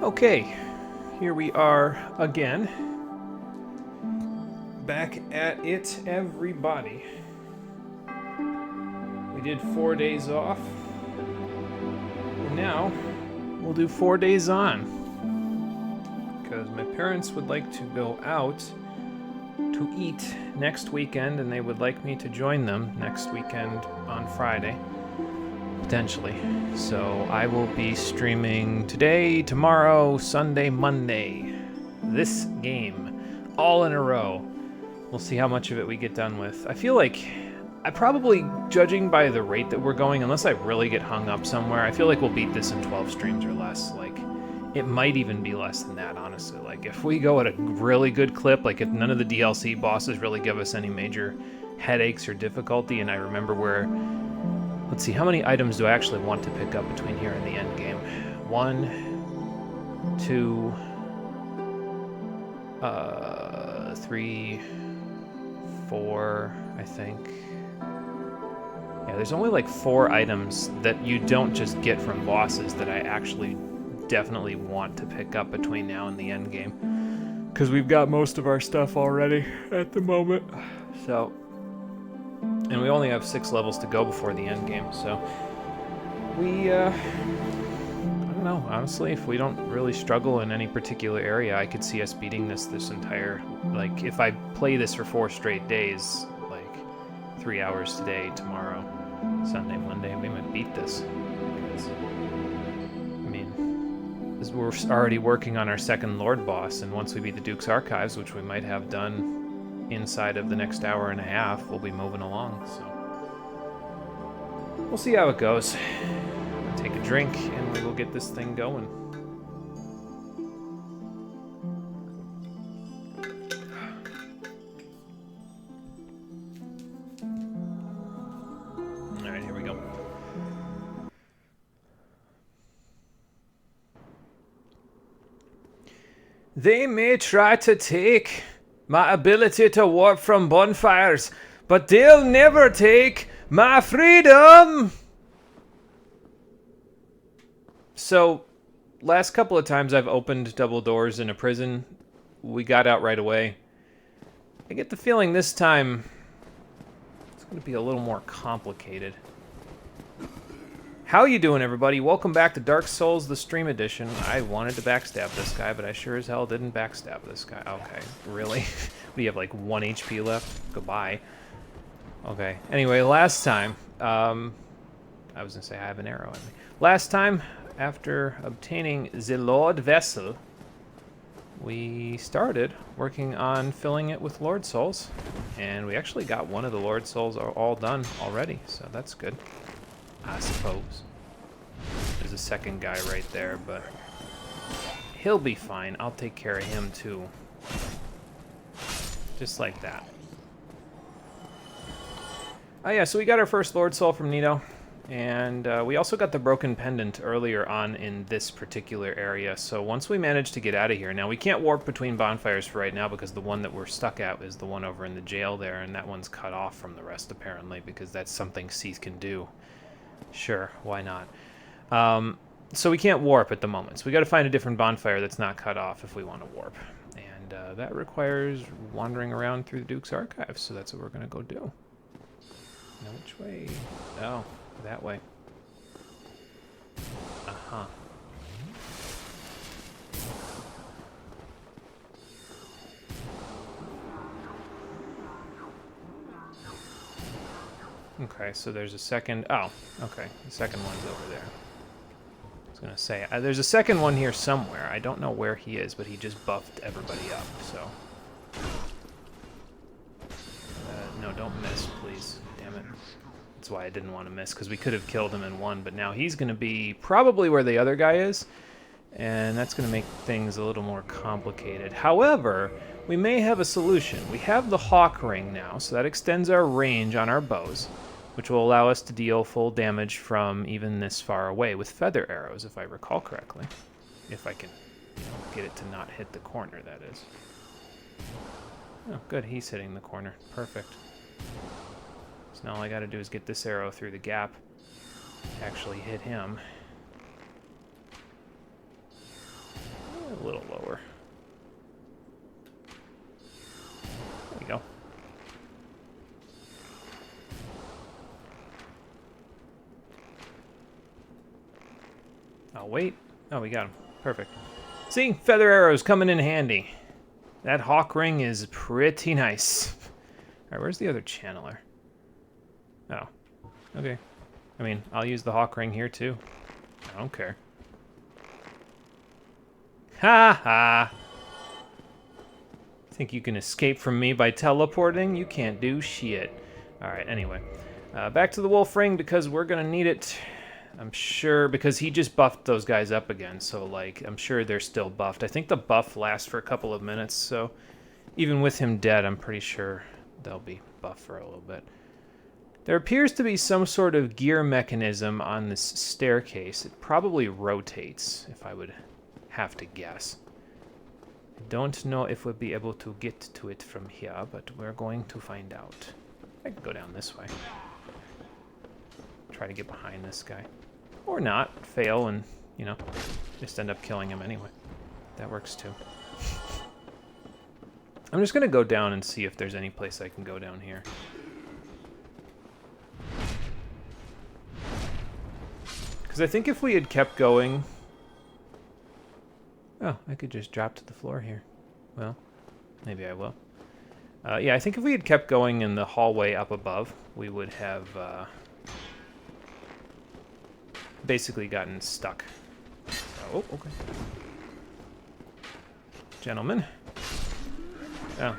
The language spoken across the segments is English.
Okay, here we are again. Back at it, everybody. We did 4 days off. And now, we'll do 4 days on. Because my parents would like to go out to eat next weekend, and they would like me to join them next weekend on Friday. Potentially. So I will be streaming today, tomorrow, Sunday, Monday. This game. All in a row. We'll see how much of it we get done with. I feel like I probably, judging by the rate that we're going, unless I really get hung up somewhere, I feel like we'll beat this in 12 streams or less. Like, it might even be less than that, honestly. Like, if we go at a really good clip, like if none of the DLC bosses really give us any major headaches or difficulty, and I remember where... Let's see, how many items do I actually want to pick up between here and the end game? 1, 2, 3, 4, I think. Yeah, there's only like 4 items that you don't just get from bosses that I actually definitely want to pick up between now and the end game. Because we've got most of our stuff already at the moment. So... And we only have 6 levels to go before the end game, so we, I don't know, honestly, if we don't really struggle in any particular area, I could see us beating this entire, like, if I play this for 4 straight days, like, 3 hours today, tomorrow, Sunday, Monday, we might beat this, because, I mean, we're already working on our second Lord boss, and once we beat the Duke's Archives, which we might have done inside of the next hour and a half, we'll be moving along, so we'll see how it goes. We'll take a drink and we will get this thing going. All right, here we go. They may try to take my ability to warp from bonfires, but they'll never take my freedom! So, last couple of times I've opened double doors in a prison, we got out right away. I get the feeling this time it's going to be a little more complicated. How you doing, everybody? Welcome back to Dark Souls, the Stream Edition. I wanted to backstab this guy, but I sure as hell didn't backstab this guy. Okay, really? We have like 1 HP left? Goodbye. Okay, anyway, last time, I was gonna say I have an arrow in me. Last time, after obtaining the Lord Vessel, we started working on filling it with Lord Souls, and we actually got one of the Lord Souls all done already, so that's good. I suppose. There's a second guy right there, but he'll be fine. I'll take care of him too. Just like that. Oh yeah, so we got our first Lord Soul from Nito, and we also got the Broken Pendant earlier on in this particular area, so once we manage to get out of here, now we can't warp between bonfires for right now because the one that we're stuck at is the one over in the jail there, and that one's cut off from the rest apparently because that's something Seath can do. Sure, why not? So we can't warp at the moment. So we got to find a different bonfire that's not cut off if we want to warp. And that requires wandering around through the Duke's Archives, so that's what we're going to go do. Now, which way? Oh, that way. Uh-huh. Okay, so there's a second... Oh, okay. The second one's over there. I was going to say, there's a second one here somewhere. I don't know where he is, but he just buffed everybody up, so... no, don't miss, please. Damn it. That's why I didn't want to miss, because we could have killed him in one, but now he's going to be probably where the other guy is, and that's going to make things a little more complicated. However, we may have a solution. We have the Hawk Ring now, so that extends our range on our bows, which will allow us to deal full damage from even this far away with feather arrows, if I recall correctly. If I can, get it to not hit the corner, that is. Oh, good, he's hitting the corner. Perfect. So now all I gotta do is get this arrow through the gap to actually hit him. we go. I'll wait. Oh, we got him. Perfect. See? Feather arrows coming in handy. That hawk ring is pretty nice. Alright, where's the other channeler? Oh. Okay. I mean, I'll use the hawk ring here, too. I don't care. Ha ha! Think you can escape from me by teleporting? You can't do shit. Alright, anyway. Back to the wolf ring because we're gonna need it. I'm sure, because he just buffed those guys up again, so, like, I'm sure they're still buffed. I think the buff lasts for a couple of minutes, so even with him dead, I'm pretty sure they'll be buffed for a little bit. There appears to be some sort of gear mechanism on this staircase. It probably rotates, if I would have to guess. I don't know if we'll be able to get to it from here, but we're going to find out. I can go down this way. Try to get behind this guy. Or not. Fail and, you know, just end up killing him anyway. That works too. I'm just going to go down and see if there's any place I can go down here. Because I think if we had kept going... Oh, I could just drop to the floor here. Well, maybe I will. Yeah, I think if we had kept going in the hallway up above, we would have... basically gotten stuck. Oh, okay. Gentlemen. Oh.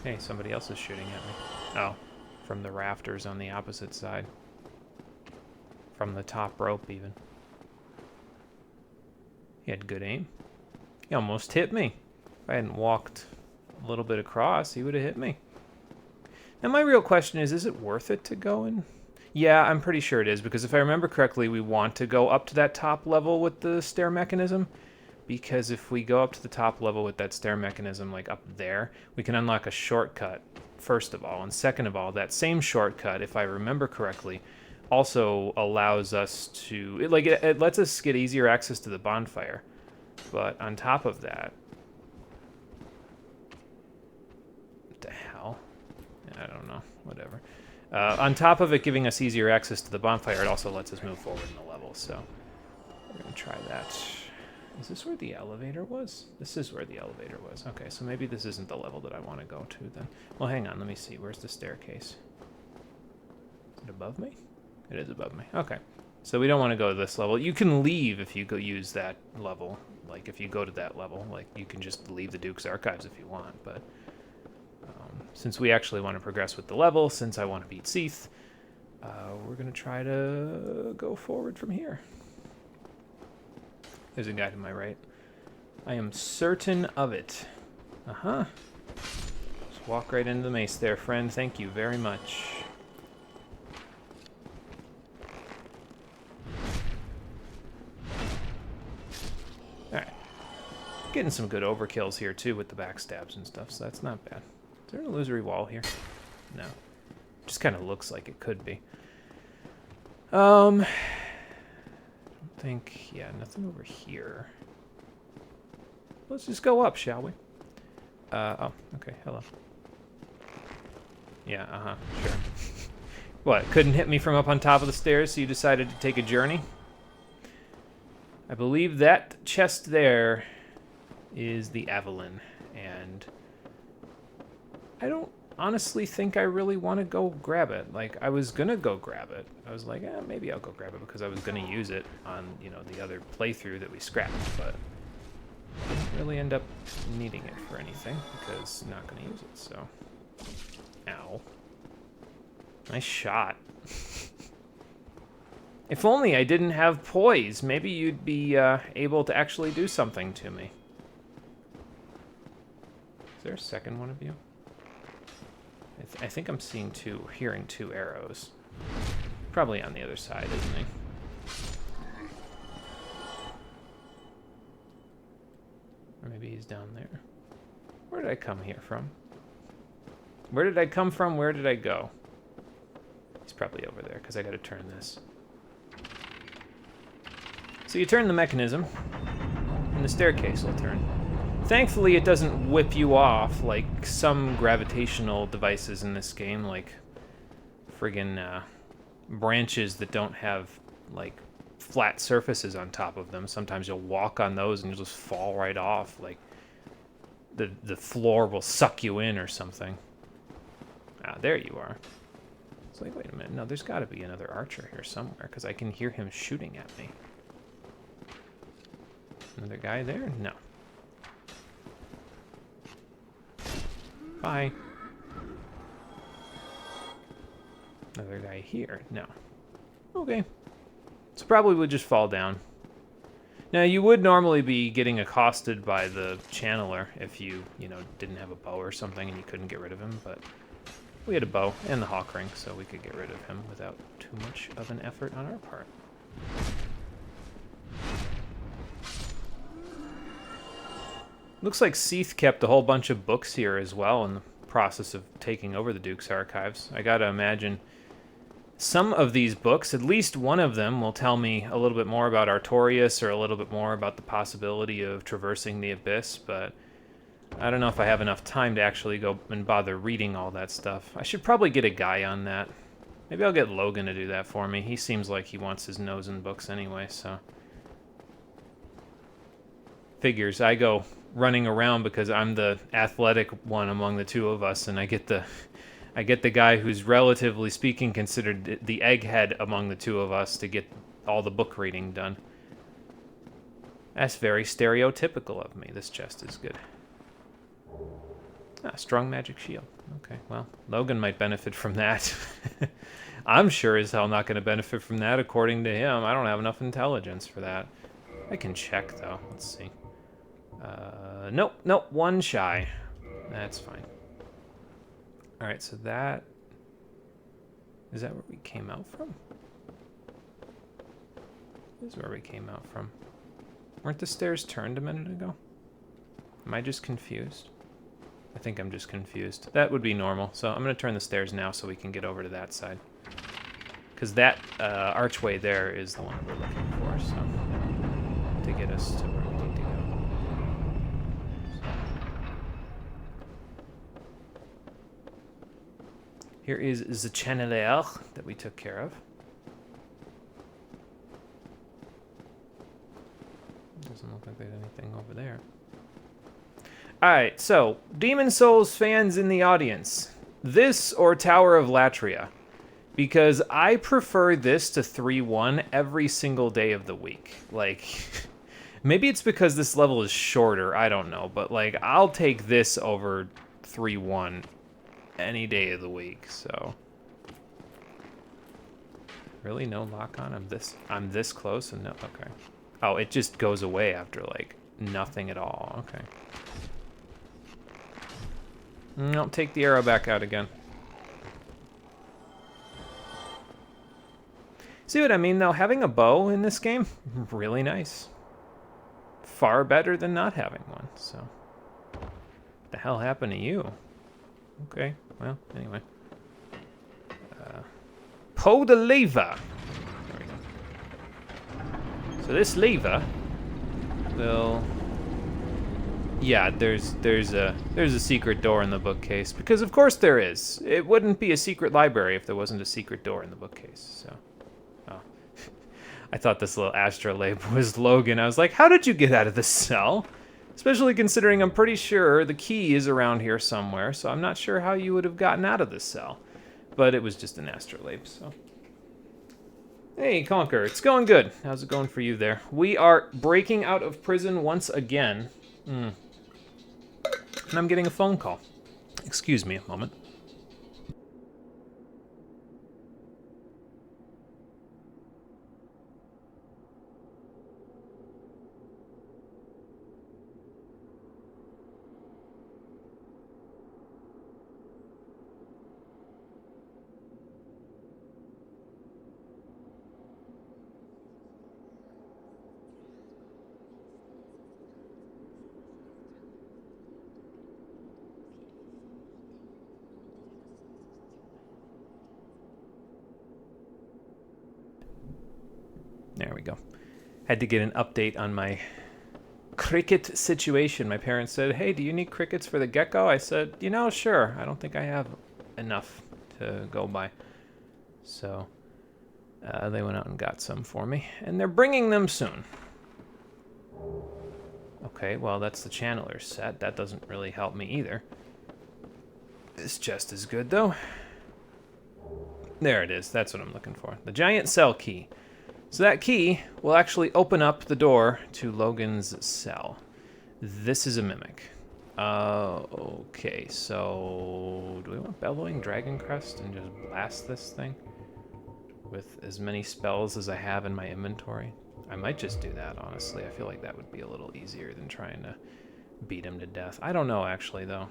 Hey, somebody else is shooting at me. Oh. From the rafters on the opposite side. From the top rope, even. He had good aim. He almost hit me. If I hadn't walked a little bit across, he would have hit me. Now, my real question is it worth it to go in? Yeah, I'm pretty sure it is, because if I remember correctly, we want to go up to that top level with the stair mechanism, because if we go up to the top level with that stair mechanism, like up there, we can unlock a shortcut, first of all, and second of all, that same shortcut, if I remember correctly, also allows us to, it lets us get easier access to the bonfire, but on top of that, what the hell? I don't know, whatever. On top of it giving us easier access to the bonfire, it also lets us move forward in the level, so we're going to try that. Is this where the elevator was? This is where the elevator was. Okay, so maybe this isn't the level that I want to go to then. Well, hang on, let me see. Where's the staircase? Is it above me? It is above me. Okay, so we don't want to go to this level. You can leave if you go use that level. Like, if you go to that level, like, you can just leave the Duke's Archives if you want, but... since we actually want to progress with the level, since I want to beat Seath, we're going to try to go forward from here. There's a guy to my right. I am certain of it. Uh-huh. Just walk right into the mace there, friend. Thank you very much. Alright. Getting some good overkills here, too, with the backstabs and stuff, so that's not bad. Is there an illusory wall here? No. Just kind of looks like it could be. I don't think... Yeah, nothing over here. Let's just go up, shall we? Oh, okay, hello. Yeah, uh-huh, sure. What, couldn't hit me from up on top of the stairs, so you decided to take a journey? I believe that chest there is the Evelyn, and... I don't honestly think I really want to go grab it. Like, I was gonna go grab it. I was like, maybe I'll go grab it because I was gonna use it on, you know, the other playthrough that we scrapped, but I didn't really end up needing it for anything because I'm not gonna use it, so. Ow. Nice shot. If only I didn't have poise, maybe you'd be able to actually do something to me. Is there a second one of you? I think I'm seeing hearing two arrows. Probably on the other side, isn't he? Or maybe he's down there. Where did I come here from? Where did I come from? Where did I go? He's probably over there, because I gotta turn this. So you turn the mechanism, and the staircase will turn. Thankfully, it doesn't whip you off like some gravitational devices in this game, like friggin' branches that don't have, like, flat surfaces on top of them. Sometimes you'll walk on those and you'll just fall right off, like the floor will suck you in or something. Ah, there you are. It's like, wait a minute, no, there's got to be another archer here somewhere, because I can hear him shooting at me. Another guy there? No. Bye. Another guy here? No. Okay. So probably would just fall down. Now, you would normally be getting accosted by the channeler if you didn't have a bow or something and you couldn't get rid of him, but we had a bow and the hawk ring, so we could get rid of him without too much of an effort on our part. Looks like Seath kept a whole bunch of books here as well in the process of taking over the Duke's archives. I gotta imagine some of these books, at least one of them, will tell me a little bit more about Artorias or a little bit more about the possibility of traversing the Abyss, but I don't know if I have enough time to actually go and bother reading all that stuff. I should probably get a guy on that. Maybe I'll get Logan to do that for me. He seems like he wants his nose in books anyway, so... Figures. I go running around because I'm the athletic one among the two of us, and I get the guy who's, relatively speaking, considered the egghead among the two of us to get all the book reading done. That's very stereotypical of me. This chest is good. Ah, strong magic shield. Okay, well, Logan might benefit from that. I'm sure as hell not going to benefit from that, according to him. I don't have enough intelligence for that. I can check, though. Let's see. Nope, one shy. That's fine. Alright, so that... Is that where we came out from? This is where we came out from. Weren't the stairs turned a minute ago? Am I just confused? I think I'm just confused. That would be normal, so I'm going to turn the stairs now so we can get over to that side. Because that archway there is the one we're looking for, so... to get us to where we need to go. Here is the Channeler that we took care of. Doesn't look like there's anything over there. Alright, so, Demon Souls fans in the audience. This or Tower of Latria? Because I prefer this to 3-1 every single day of the week. Like, maybe it's because this level is shorter, I don't know. But, like, I'll take this over 3-1 any day of the week, so... Really? No lock on? I'm this close and no... Okay. Oh, it just goes away after, like, nothing at all. Okay. Nope, take the arrow back out again. See what I mean, though? Having a bow in this game, really nice. Far better than not having one, so... What the hell happened to you? Okay, well, anyway. Pull the lever! There we go. So this lever will... Yeah, there's a secret door in the bookcase, because of course there is. It wouldn't be a secret library if there wasn't a secret door in the bookcase, so... Oh. I thought this little astrolabe was Logan. I was like, how did you get out of the cell? Especially considering I'm pretty sure the key is around here somewhere, so I'm not sure how you would have gotten out of this cell. But it was just an astrolabe, so... Hey, Conquer, it's going good. How's it going for you there? We are breaking out of prison once again. And I'm getting a phone call. Excuse me a moment. There we go. Had to get an update on my cricket situation. My parents said, hey, do you need crickets for the gecko? I said, you know, sure. I don't think I have enough to go by. So they went out and got some for me, and they're bringing them soon. Okay, well, that's the channeler set. That doesn't really help me either. This chest is good, though. There it is. That's what I'm looking for. The giant cell key. So that key will actually open up the door to Logan's cell. This is a mimic. Okay, so do we want Bellowing Dragon Crest and just blast this thing with as many spells as I have in my inventory? I might just do that, honestly. I feel like that would be a little easier than trying to beat him to death. I don't know, actually, though.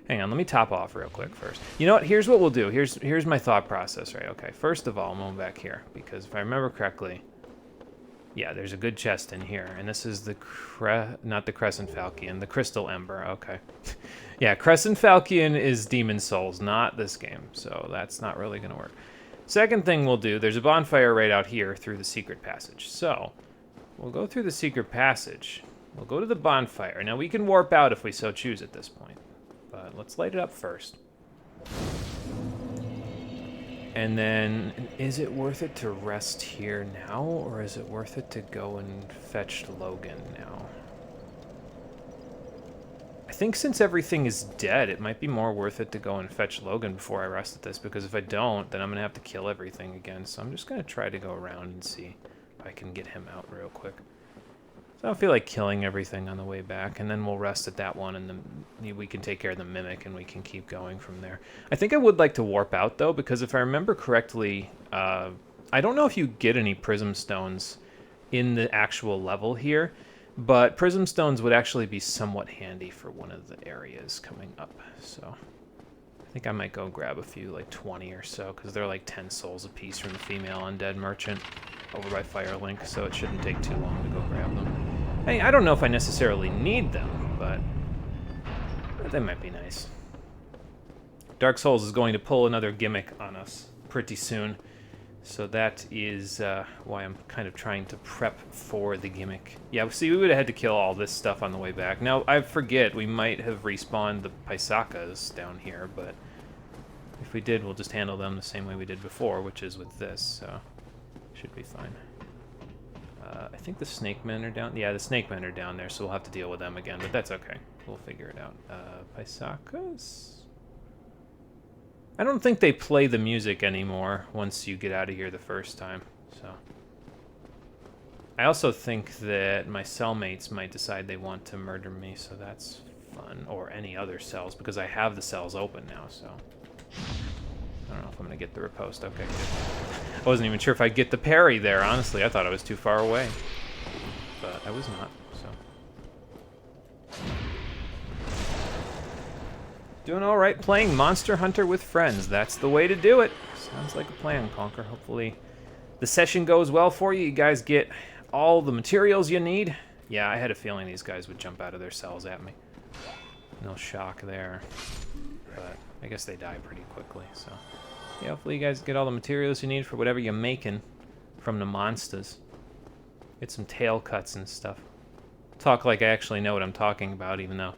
Hang on, let me top off real quick first. You know what? Here's what we'll do. Here's my thought process, right? Okay, first of all, I'm going back here, because if I remember correctly, yeah, there's a good chest in here, and this is the not the Crescent Falchion, the Crystal Ember. Okay. Yeah, Crescent Falchion is Demon Souls, not this game, so that's not really going to work. Second thing we'll do, there's a bonfire right out here through the secret passage. So, we'll go through the secret passage. We'll go to the bonfire. Now, we can warp out if we so choose at this point. But let's light it up first. And then, is it worth it to rest here now, or is it worth it to go and fetch Logan now? I think since everything is dead, it might be more worth it to go and fetch Logan before I rest at this, because if I don't, then I'm going to have to kill everything again. So I'm just going to try to go around and see if I can get him out real quick. So I don't feel like killing everything on the way back, and then we'll rest at that one, and then we can take care of the Mimic, and we can keep going from there. I think I would like to warp out, though, because if I remember correctly, I don't know if you get any Prism Stones in the actual level here, but Prism Stones would actually be somewhat handy for one of the areas coming up. So I think I might go grab a few, like 20 or so, because they're like 10 souls apiece from the female undead merchant over by Firelink, so it shouldn't take too long to go grab them. I don't know if I necessarily need them, but they might be nice. Dark Souls is going to pull another gimmick on us pretty soon, so that is why I'm kind of trying to prep for the gimmick. Yeah, see, we would have had to kill all this stuff on the way back. Now, I forget, we might have respawned the Paisakas down here, but if we did, we'll just handle them the same way we did before, which is with this, so should be fine. I think the snake men are down. Yeah, the snake men are down there, so we'll have to deal with them again, but that's okay. We'll figure it out. Paisakas? I don't think they play the music anymore once you get out of here the first time, so. I also think that my cellmates might decide they want to murder me, so that's fun. Or any other cells, because I have the cells open now, so. I don't know if I'm going to get the riposte. Okay, good. I wasn't even sure if I'd get the parry there, honestly. I thought I was too far away. But I was not, so. Doing all right playing Monster Hunter with friends. That's the way to do it. Sounds like a plan, Conker. Hopefully the session goes well for you. You guys get all the materials you need. Yeah, I had a feeling these guys would jump out of their cells at me. No shock there. But I guess they die pretty quickly, so. Yeah, hopefully you guys get all the materials you need for whatever you're making from the monsters. Get some tail cuts and stuff. Talk like I actually know what I'm talking about, even though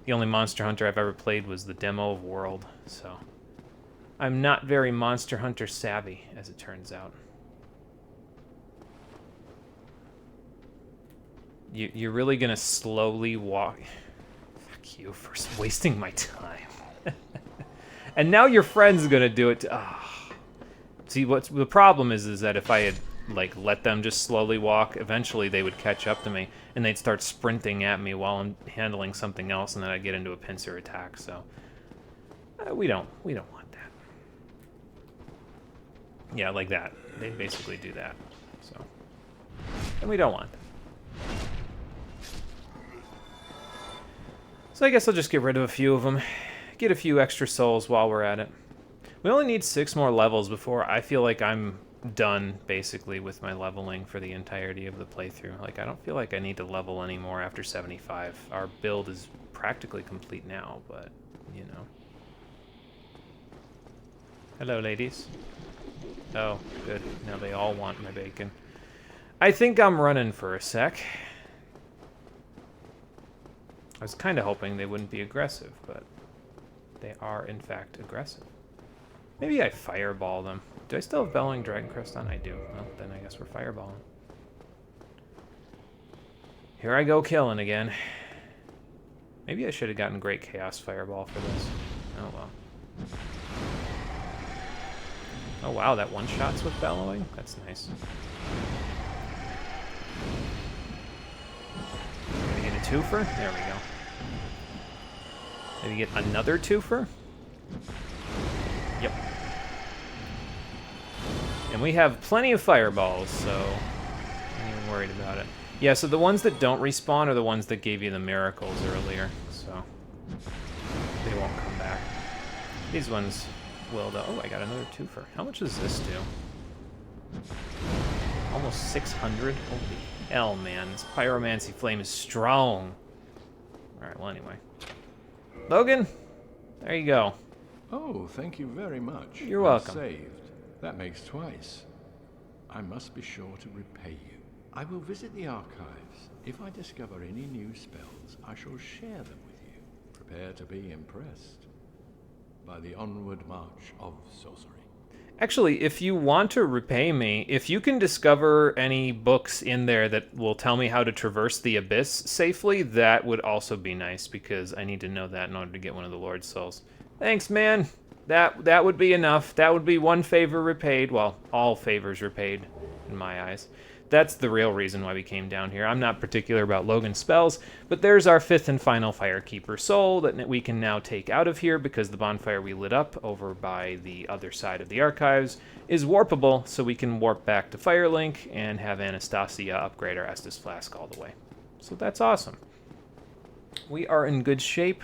the only Monster Hunter I've ever played was the demo of World, so. I'm not very Monster Hunter savvy, as it turns out. You're really gonna slowly walk... Fuck you for wasting my time. And now your friend's gonna do it. See, what's the problem is that if I had like let them just slowly walk, eventually they would catch up to me and they'd start sprinting at me while I'm handling something else, and then I'd get into a pincer attack. So we don't want that. Yeah, like that. They basically do that. So, and we don't want that. So I guess I'll just get rid of a few of them. Get a few extra souls while we're at it. We only need 6 more levels before I feel like I'm done, basically, with my leveling for the entirety of the playthrough. Like, I don't feel like I need to level anymore after 75. Our build is practically complete now, but, you know. Hello, ladies. Oh, good. Now they all want my bacon. I think I'm running for a sec. I was kind of hoping they wouldn't be aggressive, but they are, in fact, aggressive. Maybe I fireball them. Do I still have Bellowing Dragon Crest on? I do. Well, then I guess we're fireballing. Here I go killing again. Maybe I should have gotten Great Chaos Fireball for this. Oh, well. Oh, wow, that one-shots with Bellowing? That's nice. Gonna get a twofer? There we go. Maybe get another twofer? Yep. And we have plenty of fireballs, so I'm not even worried about it. Yeah, so the ones that don't respawn are the ones that gave you the miracles earlier, so they won't come back. These ones will, though. Oh, I got another twofer. How much does this do? Almost 600? Holy hell, man. This Pyromancy Flame is strong. Alright, well, anyway. Logan, there you go. Oh, thank you very much. You're welcome. Saved. That makes twice. I must be sure to repay you. I will visit the archives. If I discover any new spells, I shall share them with you. Prepare to be impressed by the onward march of sorcery. Actually, if you want to repay me, if you can discover any books in there that will tell me how to traverse the Abyss safely, that would also be nice, because I need to know that in order to get one of the Lord's Souls. Thanks, man. That would be enough. That would be one favor repaid. Well, all favors repaid, in my eyes. That's the real reason why we came down here. I'm not particular about Logan's spells, but there's our 5th and final Firekeeper soul that we can now take out of here, because the bonfire we lit up over by the other side of the archives is warpable, so we can warp back to Firelink and have Anastasia upgrade our Estus Flask all the way. So that's awesome. We are in good shape.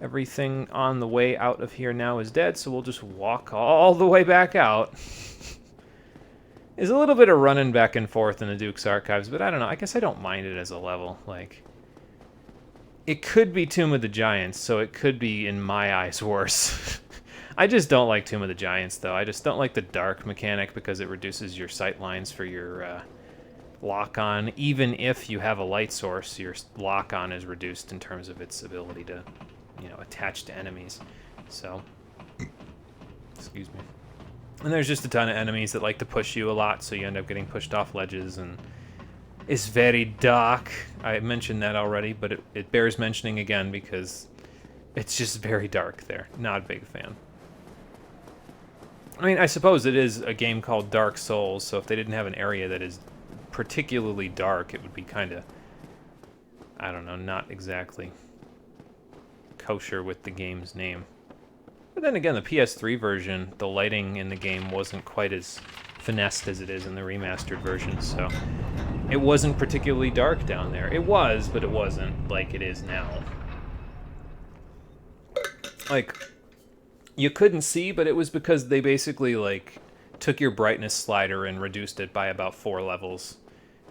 Everything on the way out of here now is dead, so we'll just walk all the way back out. There's a little bit of running back and forth in the Duke's Archives, but I don't know. I guess I don't mind it as a level. Like, it could be Tomb of the Giants, so it could be, in my eyes, worse. I just don't like Tomb of the Giants, though. I just don't like the dark mechanic because it reduces your sight lines for your lock-on. Even if you have a light source, your lock-on is reduced in terms of its ability to, you know, attach to enemies. So, excuse me. And there's just a ton of enemies that like to push you a lot, so you end up getting pushed off ledges, and it's very dark. I mentioned that already, but it bears mentioning again because it's just very dark there. Not a big fan. I mean, I suppose it is a game called Dark Souls, so if they didn't have an area that is particularly dark, it would be kind of, I don't know, not exactly kosher with the game's name. But then again, the PS3 version, the lighting in the game wasn't quite as finessed as it is in the remastered version, so it wasn't particularly dark down there. It was, but it wasn't like it is now. Like, you couldn't see, but it was because they basically, like, took your brightness slider and reduced it by about 4 levels,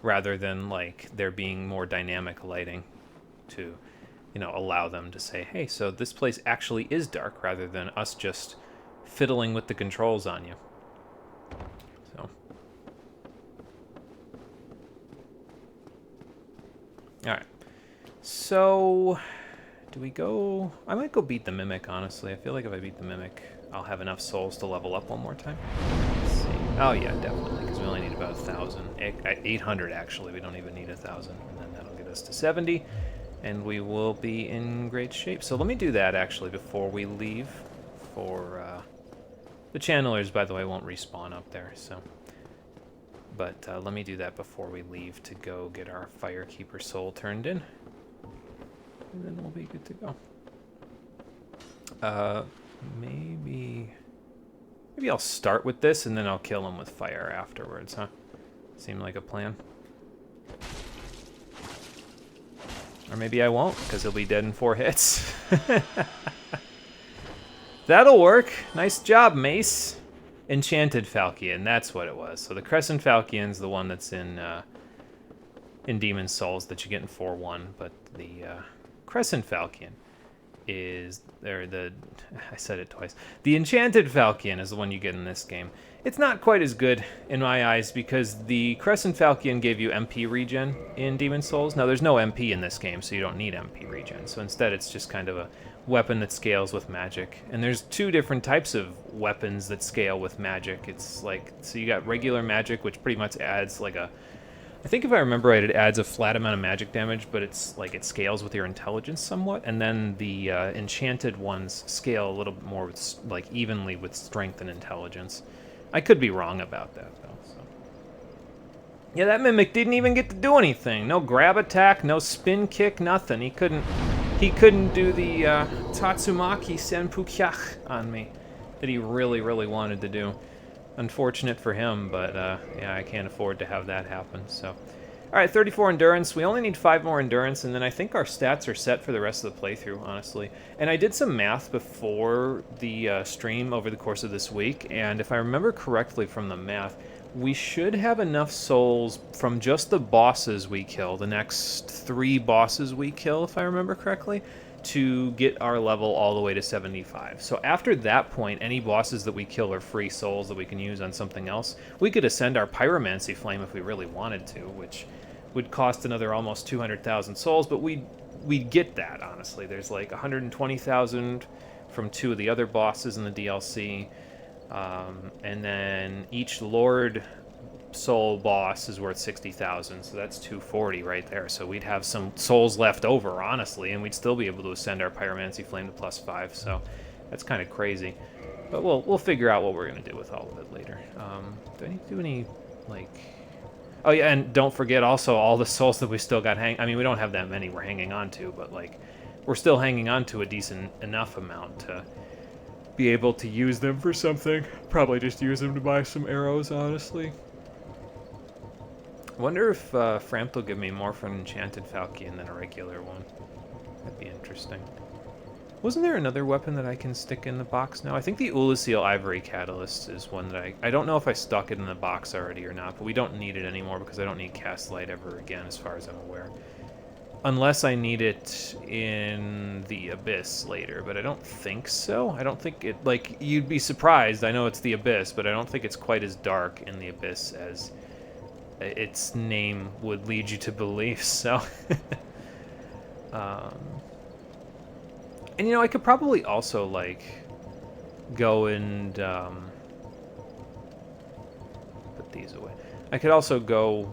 rather than, like, there being more dynamic lighting to, you know, allow them to say, hey, so this place actually is dark, rather than us just fiddling with the controls on you. So. Alright. So, do we go... I might go beat the Mimic, honestly. I feel like if I beat the Mimic, I'll have enough souls to level up one more time. Let's see. Oh, yeah, definitely, because we only need about 1,000. 800, actually. We don't even need 1,000. And then that'll get us to 70. And we will be in great shape. So let me do that, actually, before we leave. For, the channelers, by the way, won't respawn up there, so... But let me do that before we leave to go get our Firekeeper soul turned in. And then we'll be good to go. Maybe I'll start with this, and then I'll kill him with fire afterwards, huh? Seem like a plan. Or maybe I won't, because he'll be dead in 4 hits. That'll work. Nice job, Mace. Enchanted Falchion, that's what it was. So the Crescent Falchion's the one that's in Demon's Souls that you get in 4-1, but the Crescent Falchion is, or the, I said it twice. The Enchanted Falchion is the one you get in this game. It's not quite as good in my eyes because the Crescent Falchion gave you MP regen in Demon's Souls. Now there's no MP in this game, so you don't need MP regen. So instead it's just kind of a weapon that scales with magic. And there's two different types of weapons that scale with magic. It's like, so you got regular magic, which pretty much adds like a, I think if I remember right, it adds a flat amount of magic damage, but it's like it scales with your intelligence somewhat. And then the enchanted ones scale a little bit more with, like, evenly with strength and intelligence. I could be wrong about that though. So. Yeah, that mimic didn't even get to do anything. No grab attack, no spin kick, nothing. He couldn't do the Tatsumaki Senpukyach on me that he really, really wanted to do. Unfortunate for him, but yeah, I can't afford to have that happen. So, all right, 34 endurance. We only need 5 more endurance, and then I think our stats are set for the rest of the playthrough, honestly. And I did some math before the stream over the course of this week, and if I remember correctly from the math, we should have enough souls from just the bosses we kill, the next 3 bosses we kill, if I remember correctly, to get our level all the way to 75. So after that point, any bosses that we kill are free souls that we can use on something else. We could ascend our Pyromancy Flame if we really wanted to, which would cost another almost 200,000 souls, but we'd get that, honestly. There's like 120,000 from 2 of the other bosses in the DLC, and then each Lord soul boss is worth 60,000, so that's 240 right there. So we'd have some souls left over, honestly, and we'd still be able to ascend our Pyromancy Flame to +5. So that's kind of crazy, but we'll figure out what we're gonna do with all of it later. Do I need to do any like? Oh yeah, and don't forget also all the souls that we still got I mean, we don't have that many we're hanging on to, but like we're still hanging on to a decent enough amount to be able to use them for something. Probably just use them to buy some arrows, honestly. I wonder if Frampt will give me more for an Enchanted Falchion than a regular one. That'd be interesting. Wasn't there another weapon that I can stick in the box now? I think the Ulasil Ivory Catalyst is one that I don't know if I stuck it in the box already or not, but we don't need it anymore because I don't need Cast Light ever again as far as I'm aware. Unless I need it in the Abyss later, but I don't think so. I don't think it, like, you'd be surprised. I know it's the Abyss, but I don't think it's quite as dark in the Abyss as its name would lead you to believe, so. And you know, I could probably also like go and put these away. I could also go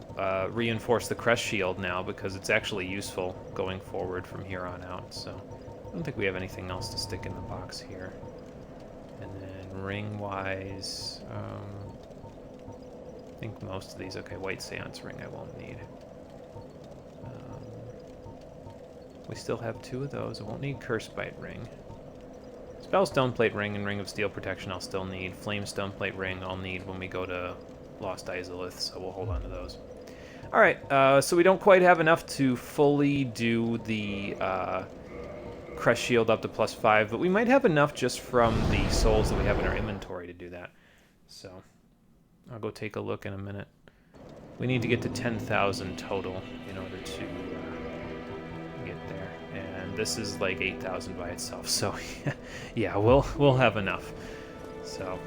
reinforce the crest shield now because it's actually useful going forward from here on out. So I don't think we have anything else to stick in the box here. And then ring-wise, I think most of these, okay, White Seance Ring I won't need. We still have 2 of those. I won't need Cursebite Ring. Spell Stoneplate Ring and Ring of Steel Protection I'll still need. Flame Stoneplate Ring I'll need when we go to Lost Izalith, so we'll hold on to those. Alright, so we don't quite have enough to fully do the Crest Shield up to +5, but we might have enough just from the souls that we have in our inventory to do that. So, I'll go take a look in a minute. We need to get to 10,000 total in order to get there. And this is like 8,000 by itself, so yeah, we'll have enough. So,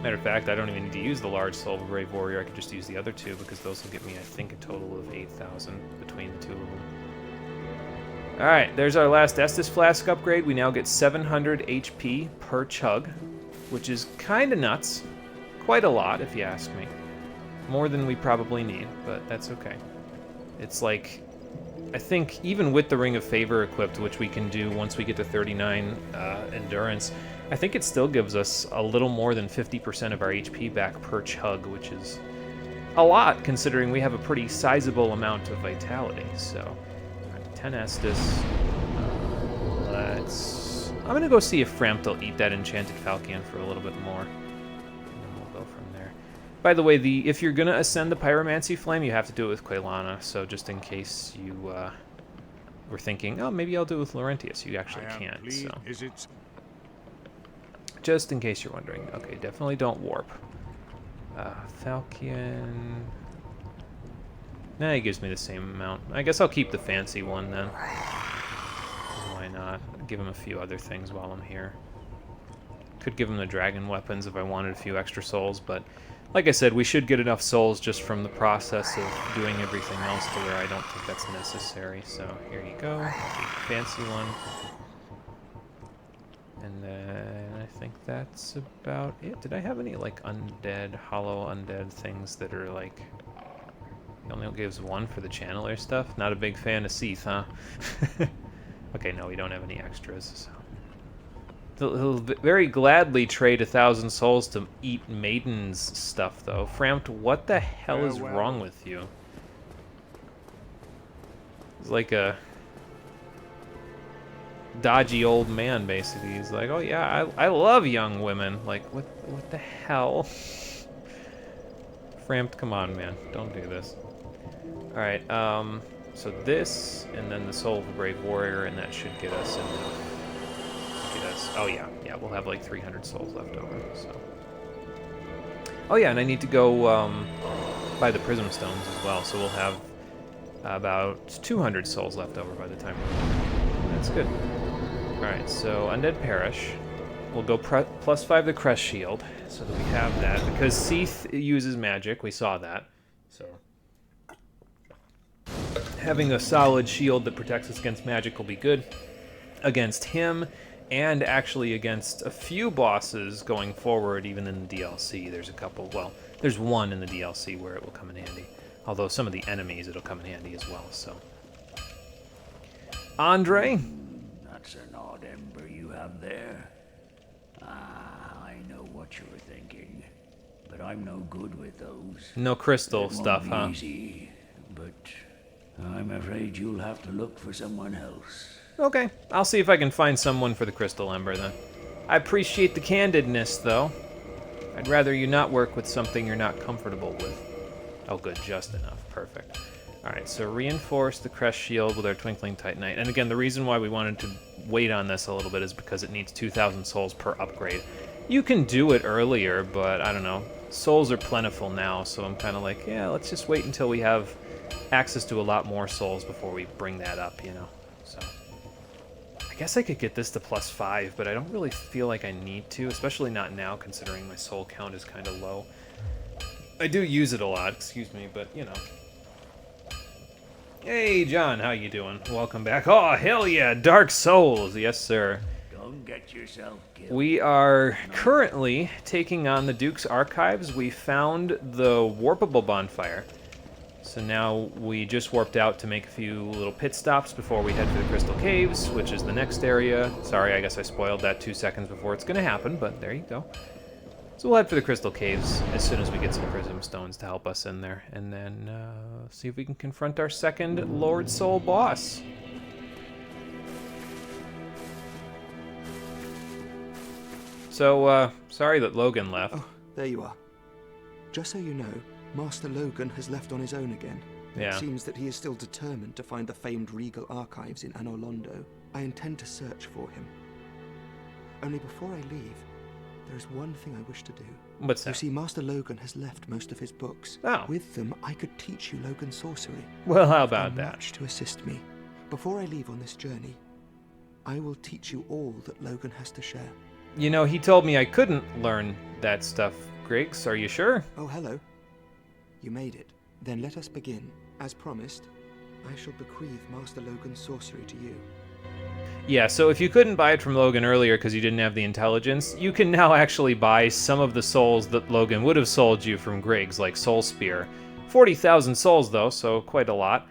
matter of fact, I don't even need to use the large Soul of a Brave Warrior. I could just use the other 2 because those will get me, I think, a total of 8,000 between the 2 of them. Alright, there's our last Estus Flask upgrade. We now get 700 HP per chug, which is kind of nuts. Quite a lot, if you ask me. More than we probably need, but that's okay. It's like, I think even with the Ring of Favor equipped, which we can do once we get to 39 endurance, I think it still gives us a little more than 50% of our HP back per chug, which is a lot considering we have a pretty sizable amount of vitality. So, all right, 10 Estus. I'm gonna go see if Frampt will eat that Enchanted Falchion for a little bit more, and then we'll go from there. By the way, if you're gonna ascend the Pyromancy Flame, you have to do it with Quelana. So just in case you were thinking, oh, maybe I'll do it with Laurentius, you actually can't. So just in case you're wondering. Okay, definitely don't warp. Falchion. Nah, he gives me the same amount. I guess I'll keep the fancy one then. why not? Give him a few other things while I'm here. Could give him the dragon weapons if I wanted a few extra souls, but like I said, we should get enough souls just from the process of doing everything else to where I don't think that's necessary. So here you go, big fancy one. And then I think that's about it. Did I have any like undead, hollow undead things that are like... He only gives one for the channeler stuff? Not a big fan of Seath, huh? Okay, no, we don't have any extras, so... He'll very gladly trade 1,000 souls to eat Maiden's stuff, though. Frampt, what the hell is wrong with you? He's like a dodgy old man, basically. He's like, oh yeah, I love young women. Like, what the hell? Frampt, come on, man. Don't do this. Alright, so this, and then the Soul of a Brave Warrior, and that should get us enough. Oh yeah, we'll have like 300 souls left over, so. Oh yeah, and I need to go buy the Prism Stones as well, so we'll have about 200 souls left over by the time we're done. That's good. Alright, so Undead Parish. We'll go +5 the Crest Shield, so that we have that, because Seath uses magic, we saw that, so. Having a solid shield that protects us against magic will be good. Against him, and actually against a few bosses going forward, even in the DLC. There's a couple, well, there's one in the DLC where it will come in handy. Although some of the enemies, it'll come in handy as well, so. Andre? That's an odd ember you have there. Ah, I know what you were thinking. But I'm no good with those. No crystal It stuff, won't huh? be easy, but I'm afraid you'll have to look for someone else. Okay, I'll see if I can find someone for the Crystal Ember then. I appreciate the candidness, though. I'd rather you not work with something you're not comfortable with. Oh, good, just enough. Perfect. Alright, so reinforce the Crest Shield with our Twinkling Titanite. And again, the reason why we wanted to wait on this a little bit is because it needs 2,000 souls per upgrade. You can do it earlier, but I don't know. Souls are plentiful now, so I'm kind of like, yeah, let's just wait until we have access to a lot more souls before we bring that up, you know? So... I guess I could get this to +5, but I don't really feel like I need to, especially not now, considering my soul count is kind of low. I do use it a lot, excuse me, but, you know. Hey, John, how you doing? Welcome back. Oh, hell yeah, Dark Souls, yes, sir. Don't get yourself killed. We are currently taking on the Duke's Archives. We found the Warpable Bonfire. So now we just warped out to make a few little pit stops before we head for the Crystal Caves, which is the next area. Sorry, I guess I spoiled that 2 seconds before it's going to happen, but there you go. So we'll head for the Crystal Caves as soon as we get some Prism Stones to help us in there, and then see if we can confront our second Lord Soul boss. So, sorry that Logan left. Oh, there you are. Just so you know, Master Logan has left on his own again. Yeah. It seems that he is still determined to find the famed Regal Archives in Anor Londo. I intend to search for him. Only before I leave, there is one thing I wish to do. What's that? You see, Master Logan has left most of his books. Oh. With them, I could teach you Logan sorcery. Well, how about And that? much to assist me. Before I leave on this journey, I will teach you all that Logan has to share. You know, he told me I couldn't learn that stuff, Griggs. Are you sure? Oh, hello. You made it. Then let us begin. As promised, I shall bequeath Master Logan's sorcery to you. Yeah, so if you couldn't buy it from Logan earlier because you didn't have the intelligence, you can now actually buy some of the souls that Logan would have sold you from Griggs, like Soul Spear. 40,000 souls, though, so quite a lot.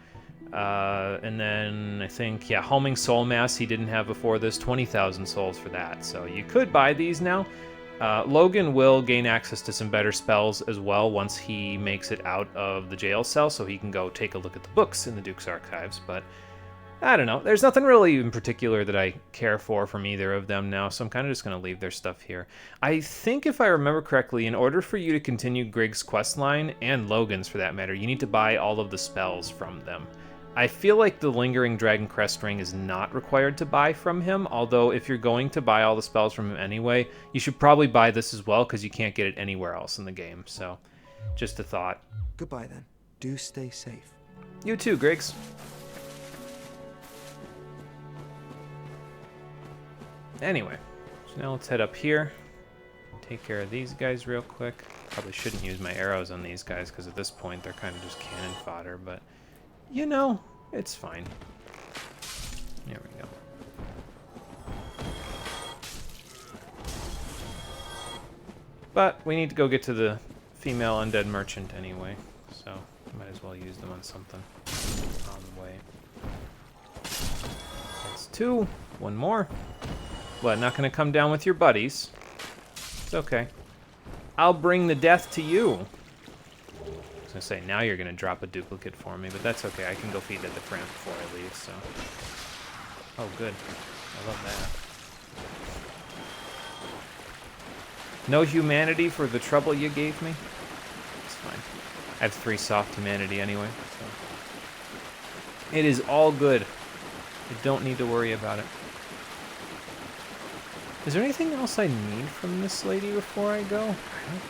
And then I think, yeah, Homing Soul Mass he didn't have before this, 20,000 souls for that. So you could buy these now. Logan will gain access to some better spells as well once he makes it out of the jail cell, so he can go take a look at the books in the Duke's Archives, but I don't know. There's nothing really in particular that I care for from either of them now, so I'm kind of just going to leave their stuff here. I think if I remember correctly, in order for you to continue Griggs' questline, and Logan's for that matter, you need to buy all of the spells from them. I feel like the Lingering Dragon Crest Ring is not required to buy from him, although if you're going to buy all the spells from him anyway, you should probably buy this as well, because you can't get it anywhere else in the game, so just a thought. Goodbye then. Do stay safe. You too, Griggs. Anyway, so now let's head up here. Take care of these guys real quick. Probably shouldn't use my arrows on these guys because at this point they're kind of just cannon fodder, but you know, it's fine. There we go. But we need to go get to the female undead merchant anyway, so might as well use them on something on the way. That's 2. 1 more. What, not gonna come down with your buddies? It's okay. I'll bring the death to you. I was gonna say, now you're gonna drop a duplicate for me, but that's okay. I can go feed at the Framp before I leave, so. Oh, good. I love that. No humanity for the trouble you gave me? It's fine. I have 3 soft humanity anyway, so. It is all good. I don't need to worry about it. Is there anything else I need from this lady before I go? I don't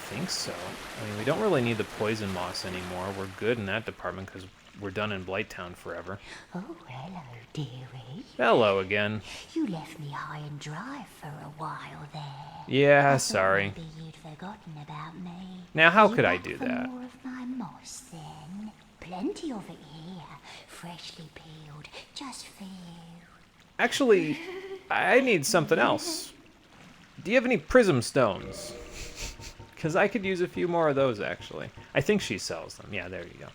think so. I mean, we don't really need the poison moss anymore. We're good in that department because we're done in Blighttown forever. Oh, hello, dearie. Hello again. You left me high and dry for a while there. Yeah, I thought sorry. Maybe you'd forgotten about me. Now, how You could I back do for that? More of my moss, then. Plenty of it here, freshly peeled, just for you. Actually, I need something else. Do you have any prism stones? Because I could use a few more of those, actually. I think she sells them. Yeah, there you go.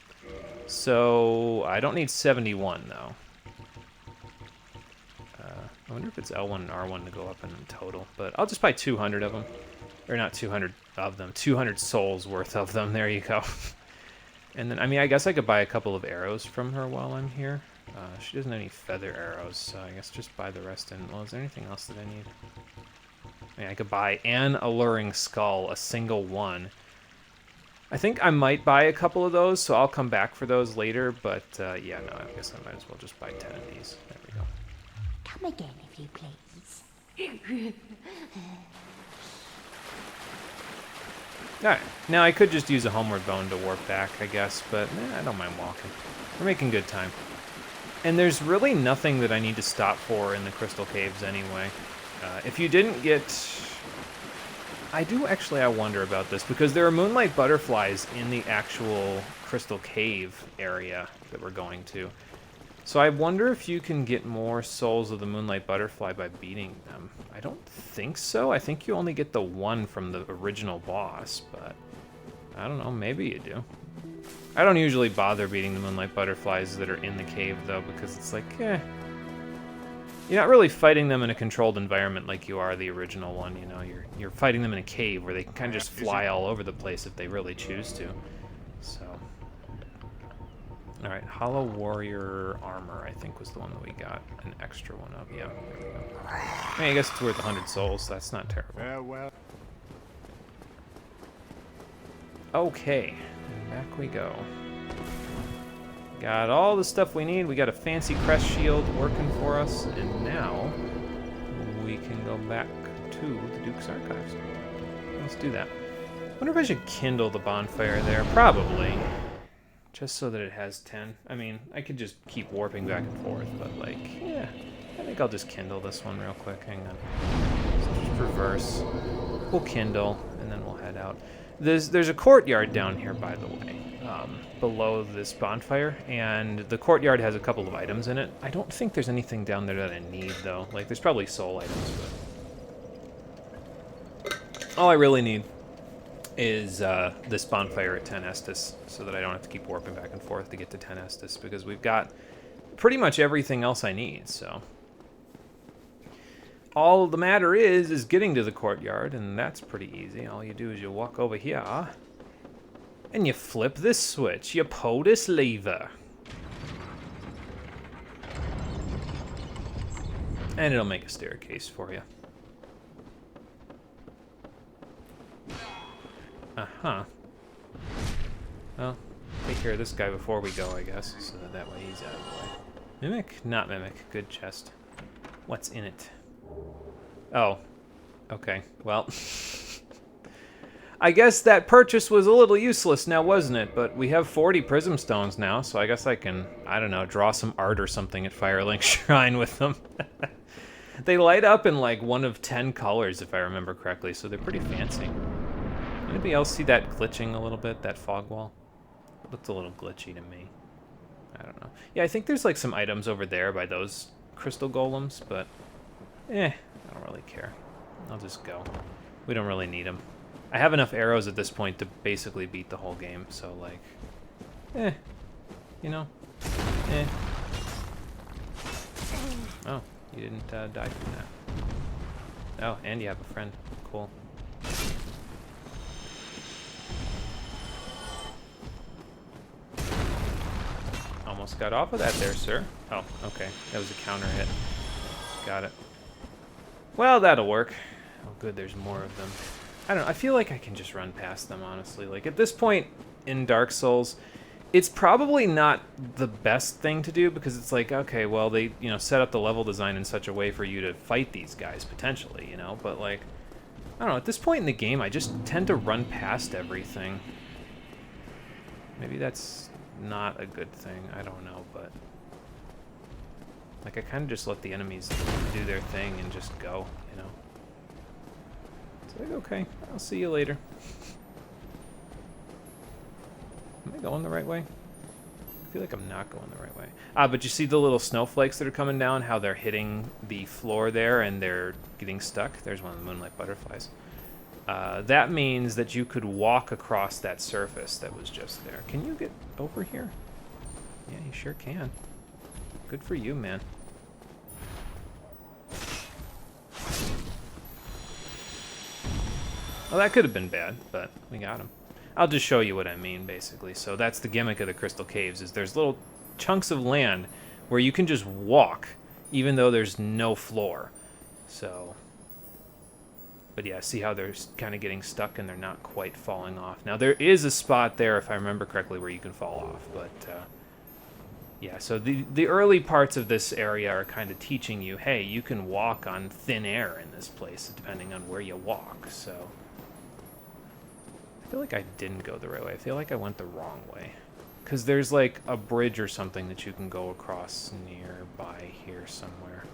So, I don't need 71, though. I wonder if it's L1 and R1 to go up in total. But I'll just buy 200 of them. Or not 200 of them. 200 souls worth of them. There you go. And then, I mean, I guess I could buy a couple of arrows from her while I'm here. She doesn't have any feather arrows, so I guess just buy the rest in. Well, is there anything else that I need? I mean, I could buy an alluring skull, a single one. I think I might buy a couple of those, so I'll come back for those later. But yeah, no, I guess I might as well just buy 10 of these. There we go. Come again, if you please. Alright, now I could just use a homeward bone to warp back, I guess, but I don't mind walking. We're making good time. And there's really nothing that I need to stop for in the Crystal Caves anyway. If you didn't get... I wonder about this, because there are moonlight butterflies in the actual Crystal Cave area that we're going to. So I wonder if you can get more souls of the moonlight butterfly by beating them. I don't think so. I think you only get the one from the original boss, but I don't know, maybe you do. I don't usually bother beating the moonlight butterflies that are in the cave, though, because it's like, you're not really fighting them in a controlled environment like you are the original one, you know. You're fighting them in a cave where they can kind of just fly all over the place if they really choose to. So, all right, Hollow Warrior Armor, I think, was the one that we got an extra one of. Yeah, there we go. I mean, I guess it's worth 100 souls, so that's not terrible. Farewell. Okay, and back we go. Got all the stuff we need. We got a fancy crest shield working for us, and now we can go back to the Duke's Archives. Let's do that. Wonder if I should kindle the bonfire there. Probably. Just so that it has 10. I mean, I could just keep warping back and forth, but like, yeah. I think I'll just kindle this one real quick. Hang on. So just reverse. We'll kindle, and then we'll head out. There's a courtyard down here, by the way, below this bonfire, and the courtyard has a couple of items in it. I don't think there's anything down there that I need, though. Like, there's probably soul items, but all I really need is this bonfire at 10 Estus, so that I don't have to keep warping back and forth to get to 10 Estus, because we've got pretty much everything else I need, so... All the matter is getting to the courtyard, and that's pretty easy. All you do is you walk over here, and you flip this switch. You pull this lever. And it'll make a staircase for you. Uh-huh. Well, take care of this guy before we go, I guess, so that way he's out of the way. Mimic? Not mimic. Good chest. What's in it? Oh, okay, well, I guess that purchase was a little useless now, wasn't it? But we have 40 Prism Stones now, so I guess I can, I don't know, draw some art or something at Firelink Shrine with them. They light up in like one of 10 colors, if I remember correctly, so they're pretty fancy. Anybody else see that glitching a little bit, that fog wall? It looked a little glitchy to me. I don't know. Yeah, I think there's like some items over there by those crystal golems, but I don't really care. I'll just go. We don't really need them. I have enough arrows at this point to basically beat the whole game, so like, you know, Oh, you didn't die from that. Oh, and you have a friend. Cool. Almost got off of that there, sir. Oh, okay. That was a counter hit. Got it. Well, that'll work. Oh, good, there's more of them. I don't know, I feel like I can just run past them, honestly. Like, at this point in Dark Souls, it's probably not the best thing to do because it's like, okay, well, they, you know, set up the level design in such a way for you to fight these guys, potentially, you know? But, like, I don't know, at this point in the game, I just tend to run past everything. Maybe that's not a good thing, I don't know, but... like, I kind of just let the enemies do their thing and just go, you know? It's like, okay, I'll see you later. Am I going the right way? I feel like I'm not going the right way. But you see the little snowflakes that are coming down, how they're hitting the floor there and they're getting stuck? There's one of the moonlight butterflies. That means that you could walk across that surface that was just there. Can you get over here? Yeah, you sure can. Good for you, man. Well, that could have been bad, but we got him. I'll just show you what I mean, basically. So that's the gimmick of the Crystal Caves, is there's little chunks of land where you can just walk, even though there's no floor. So, but yeah, see how they're kind of getting stuck and they're not quite falling off. Now, there is a spot there, if I remember correctly, where you can fall off, but yeah, so the early parts of this area are kind of teaching you, hey, you can walk on thin air in this place, depending on where you walk, so... I feel like I didn't go the right way. I feel like I went the wrong way. Because there's like a bridge or something that you can go across nearby here somewhere.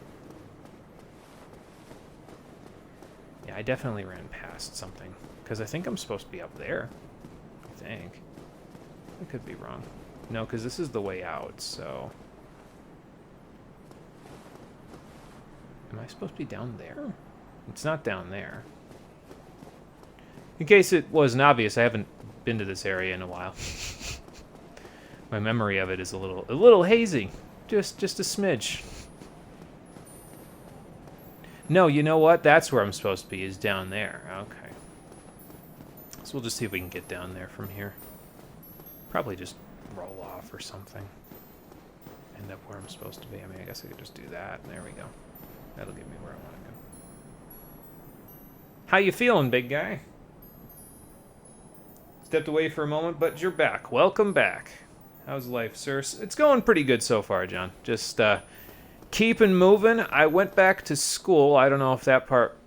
Yeah, I definitely ran past something. Because I think I'm supposed to be up there. I think. I could be wrong. No, because this is the way out, so... Am I supposed to be down there? It's not down there. In case it wasn't obvious, I haven't been to this area in a while. My memory of it is a little hazy. Just a smidge. No, you know what? That's where I'm supposed to be, is down there. Okay. So we'll just see if we can get down there from here. Probably just roll off or something. End up where I'm supposed to be. I mean, I guess I could just do that. There we go. That'll get me where I want to go. How you feeling, big guy? Stepped away for a moment, but you're back. Welcome back. How's life, sir? It's going pretty good so far, John. Just keeping moving. I went back to school. I don't know if that part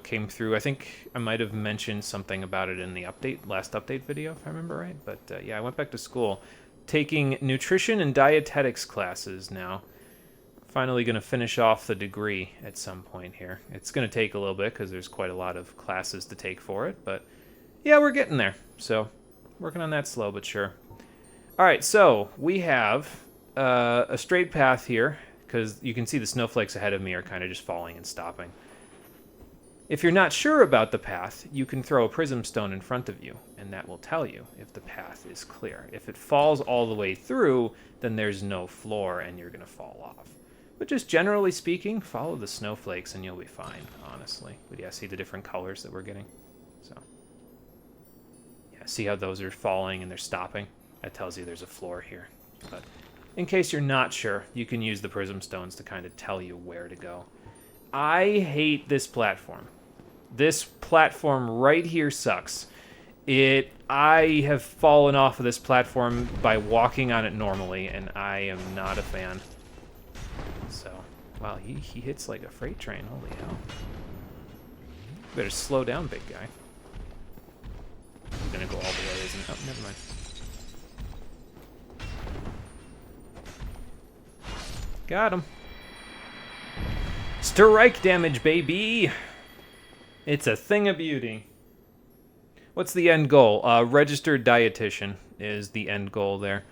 came through. I think I might have mentioned something about it in the last update video, if I remember right. But yeah, I went back to school, taking nutrition and dietetics classes now. Finally going to finish off the degree at some point here. It's going to take a little bit because there's quite a lot of classes to take for it, but yeah, we're getting there. So, working on that slow but sure. All right, so we have a straight path here because you can see the snowflakes ahead of me are kind of just falling and stopping. If you're not sure about the path, you can throw a prism stone in front of you, and that will tell you if the path is clear. If it falls all the way through, then there's no floor and you're going to fall off. But just generally speaking, follow the snowflakes and you'll be fine, honestly. But yeah, see the different colors that we're getting? So, yeah, see how those are falling and they're stopping? That tells you there's a floor here. But in case you're not sure, you can use the prism stones to kind of tell you where to go. I hate this platform. This platform right here sucks. I have fallen off of this platform by walking on it normally, and I am not a fan. So, wow, he hits like a freight train. Holy hell. Better slow down, big guy. I'm gonna go all the way, isn't it? Oh, never mind. Got him. Strike damage, baby! It's a thing of beauty. What's the end goal? Registered dietitian is the end goal there.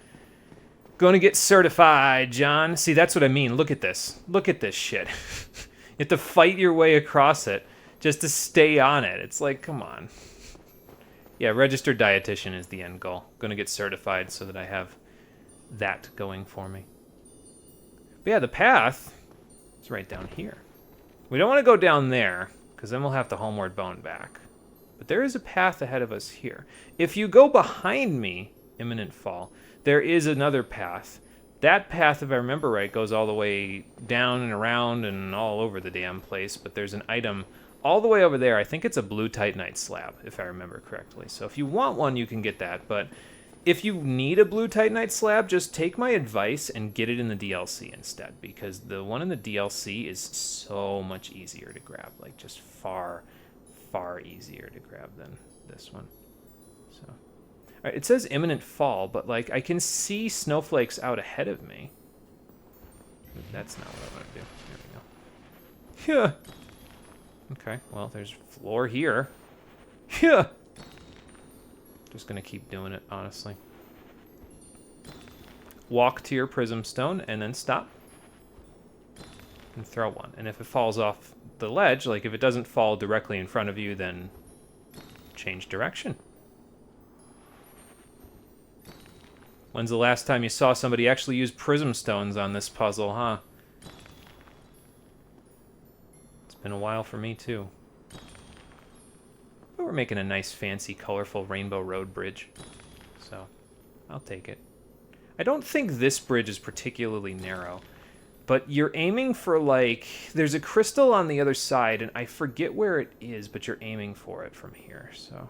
Going to get certified, John. See, that's what I mean. Look at this. Look at this shit. You have to fight your way across it just to stay on it. It's like, come on. Yeah, registered dietitian is the end goal. Going to get certified so that I have that going for me. But yeah, the path is right down here. We don't want to go down there, because then we'll have to homeward bone back. But there is a path ahead of us here. If you go behind me, Imminent Fall, there is another path. That path, if I remember right, goes all the way down and around and all over the damn place, but there's an item all the way over there. I think it's a blue Titanite slab, if I remember correctly. So if you want one, you can get that, but if you need a blue Titanite slab, just take my advice and get it in the DLC instead, because the one in the DLC is so much easier to grab, like just far, far easier to grab than this one. So, all right, it says Imminent Fall, but like I can see snowflakes out ahead of me. That's not what I want to do. There we go. Yeah. Okay, well, there's floor here. Yeah. Just gonna keep doing it, honestly. Walk to your prism stone and then stop. And throw one. And if it falls off the ledge, like if it doesn't fall directly in front of you, then change direction. When's the last time you saw somebody actually use prism stones on this puzzle, huh? It's been a while for me, too. But we're making a nice, fancy, colorful Rainbow Road bridge. So, I'll take it. I don't think this bridge is particularly narrow. But you're aiming for, like... There's a crystal on the other side, and I forget where it is, but you're aiming for it from here, so...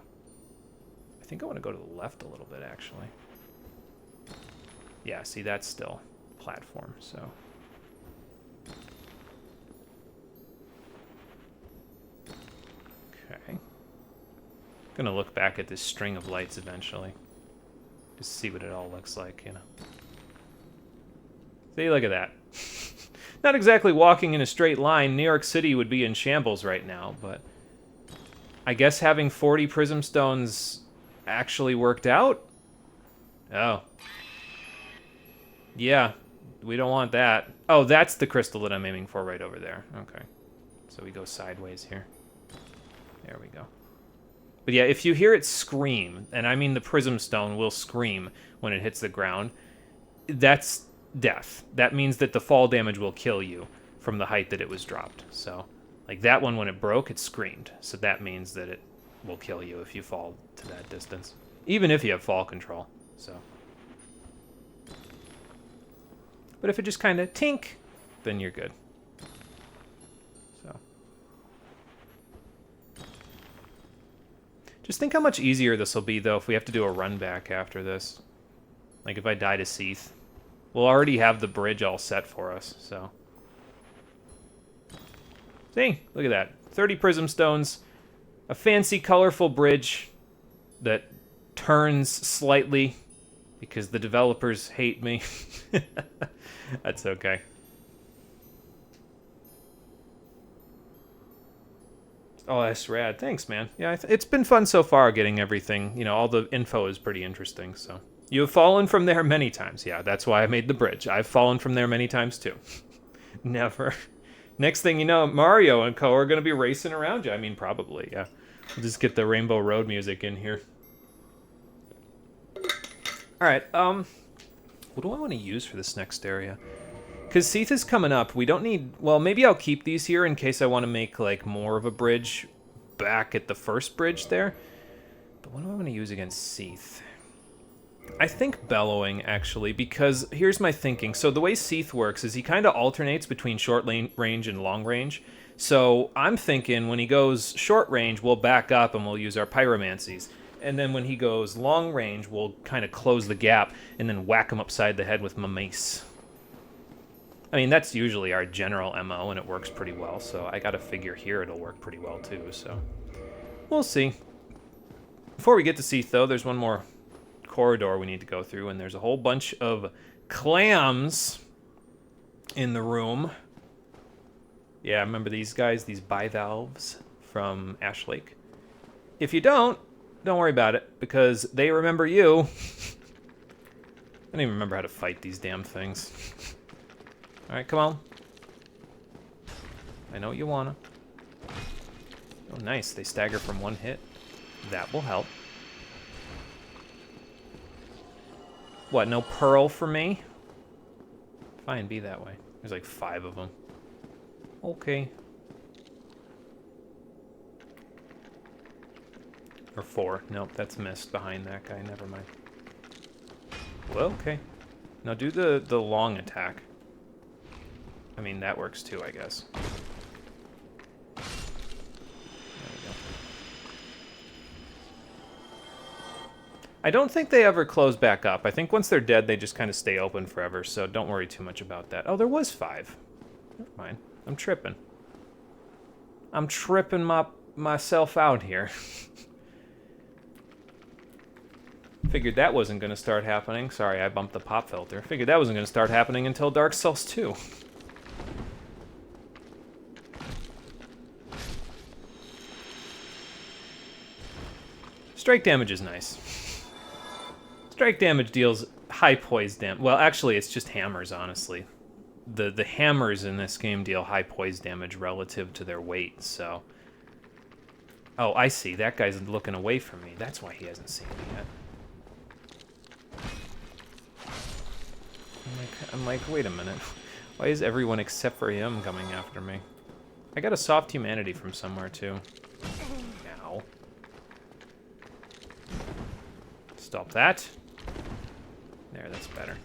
I think I want to go to the left a little bit, actually. Yeah, see, that's still platform, so... Okay. Gonna look back at this string of lights eventually. Just see what it all looks like, you know. See, look at that. Not exactly walking in a straight line. New York City would be in shambles right now, but... I guess having 40 prism stones actually worked out? Oh. Yeah, we don't want that. Oh, that's the crystal that I'm aiming for right over there. Okay. So we go sideways here. There we go. But yeah, if you hear it scream, and I mean the prism stone will scream when it hits the ground, that's death. That means that the fall damage will kill you from the height that it was dropped. So, like that one, when it broke, it screamed. So that means that it will kill you if you fall to that distance. Even if you have fall control, so... But if it just kind of tink, then you're good. So. Just think how much easier this will be, though, if we have to do a run back after this. Like, if I die to Seath. We'll already have the bridge all set for us, so. See? Look at that. 30 prism stones. A fancy, colorful bridge that turns slightly because the developers hate me. That's okay. Oh, that's rad. Thanks, man. Yeah, it's been fun so far getting everything. You know, all the info is pretty interesting, so. You have fallen from there many times. Yeah, that's why I made the bridge. I've fallen from there many times, too. Never. Next thing you know, Mario and co are going to be racing around you. I mean, probably, yeah. We'll just get the Rainbow Road music in here. Alright, what do I want to use for this next area? Because Seath is coming up. We don't need... Well, maybe I'll keep these here in case I want to make, like, more of a bridge back at the first bridge there. But what do I want to use against Seath? I think Bellowing, actually, because here's my thinking. So the way Seath works is he kind of alternates between short range and long range. So I'm thinking when he goes short range, we'll back up and we'll use our pyromancies. And then when he goes long range, we'll kind of close the gap and then whack him upside the head with my mace. I mean, that's usually our general MO, and it works pretty well. So I got to figure here it'll work pretty well, too. So we'll see. Before we get to Seath, though, there's one more corridor we need to go through, and there's a whole bunch of clams in the room. Yeah, I remember these guys, these bivalves from Ash Lake. If you don't worry about it, because they remember you. I don't even remember how to fight these damn things. Alright, come on. I know you wanna. Oh, nice. They stagger from one hit. That will help. What, no pearl for me? Fine, be that way. There's like 5 of them. Okay. Or 4. Nope, that's missed behind that guy. Never mind. Well, okay. Now do the long attack. I mean, that works too, I guess. There we go. I don't think they ever close back up. I think once they're dead, they just kind of stay open forever, so don't worry too much about that. Oh, there was 5. Never mind. I'm tripping. I'm tripping myself out here. Figured that wasn't going to start happening. Sorry, I bumped the pop filter. Figured that wasn't going to start happening until Dark Souls 2. Strike damage is nice. Strike damage deals high poise damage. Well, actually, it's just hammers, honestly. The hammers in this game deal high poise damage relative to their weight, so... Oh, I see. That guy's looking away from me. That's why he hasn't seen me yet. I'm like, wait a minute. Why is everyone except for him coming after me? I got a soft humanity from somewhere, too. Ow. Stop that. There, that's better.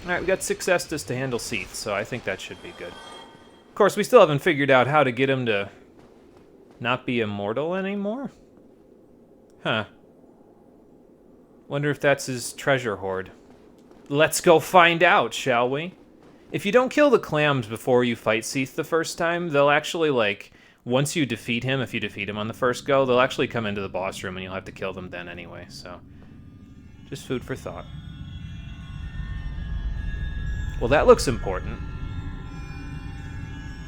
Alright, we got 6 Estus to handle Seath, so I think that should be good. Of course, we still haven't figured out how to get him to not be immortal anymore. Huh. Wonder if that's his treasure hoard. Let's go find out, shall we? If you don't kill the clams before you fight Seath the first time, they'll actually, like, once you defeat him, if you defeat him on the first go, they'll actually come into the boss room and you'll have to kill them then anyway, so... just food for thought. Well, that looks important.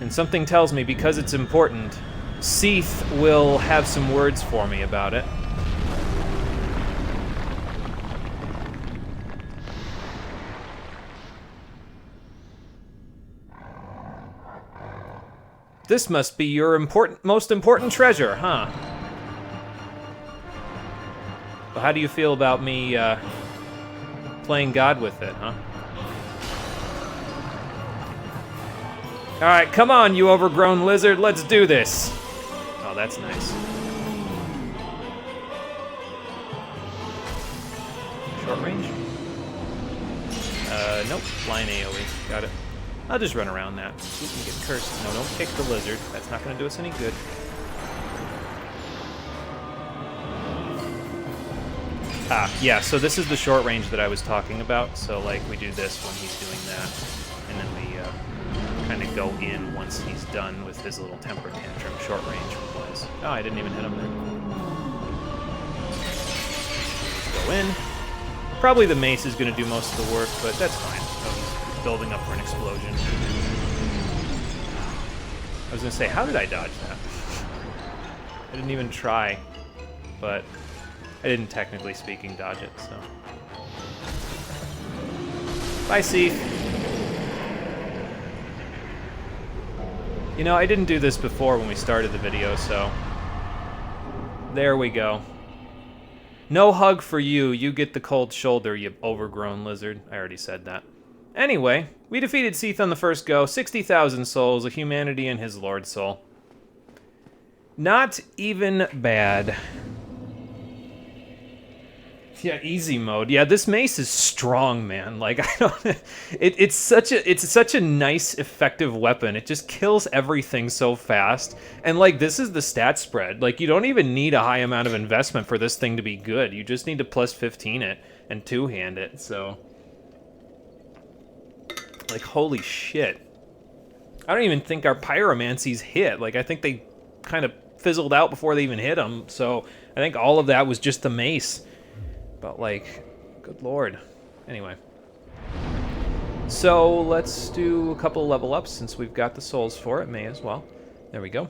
And something tells me because it's important, Seath will have some words for me about it. This must be your most important treasure, huh? Well, how do you feel about me playing God with it, huh? Alright, come on, you overgrown lizard, let's do this! Oh, that's nice. Short range? Nope, line AoE, got it. I'll just run around that. We can get cursed. No, don't kick the lizard. That's not going to do us any good. Ah, yeah, so this is the short range that I was talking about. So, like, we do this when he's doing that. And then we kind of go in once he's done with his little temper tantrum short range plays. Oh, I didn't even hit him there. Let's go in. Probably the mace is going to do most of the work, but that's fine. Building up for an explosion. I was gonna say, how did I dodge that? I didn't even try, but I didn't, technically speaking, dodge it, so. Bye, Seath. You know, I didn't do this before when we started the video, so there we go. No hug for you. You get the cold shoulder, you overgrown lizard. I already said that. Anyway, we defeated Seath on the first go, 60,000 souls, a humanity and his lord soul. Not even bad. Yeah, easy mode. Yeah, this mace is strong, man. Like, I don't... It's such a nice, effective weapon. It just kills everything so fast. And, like, this is the stat spread. Like, you don't even need a high amount of investment for this thing to be good. You just need to plus 15 it and two-hand it, so... Like, holy shit. I don't even think our pyromancies hit. Like, I think they kind of fizzled out before they even hit them. So, I think all of that was just the mace. But, like, good lord. Anyway. So let's do a couple level ups since we've got the souls for it. May as well. There we go.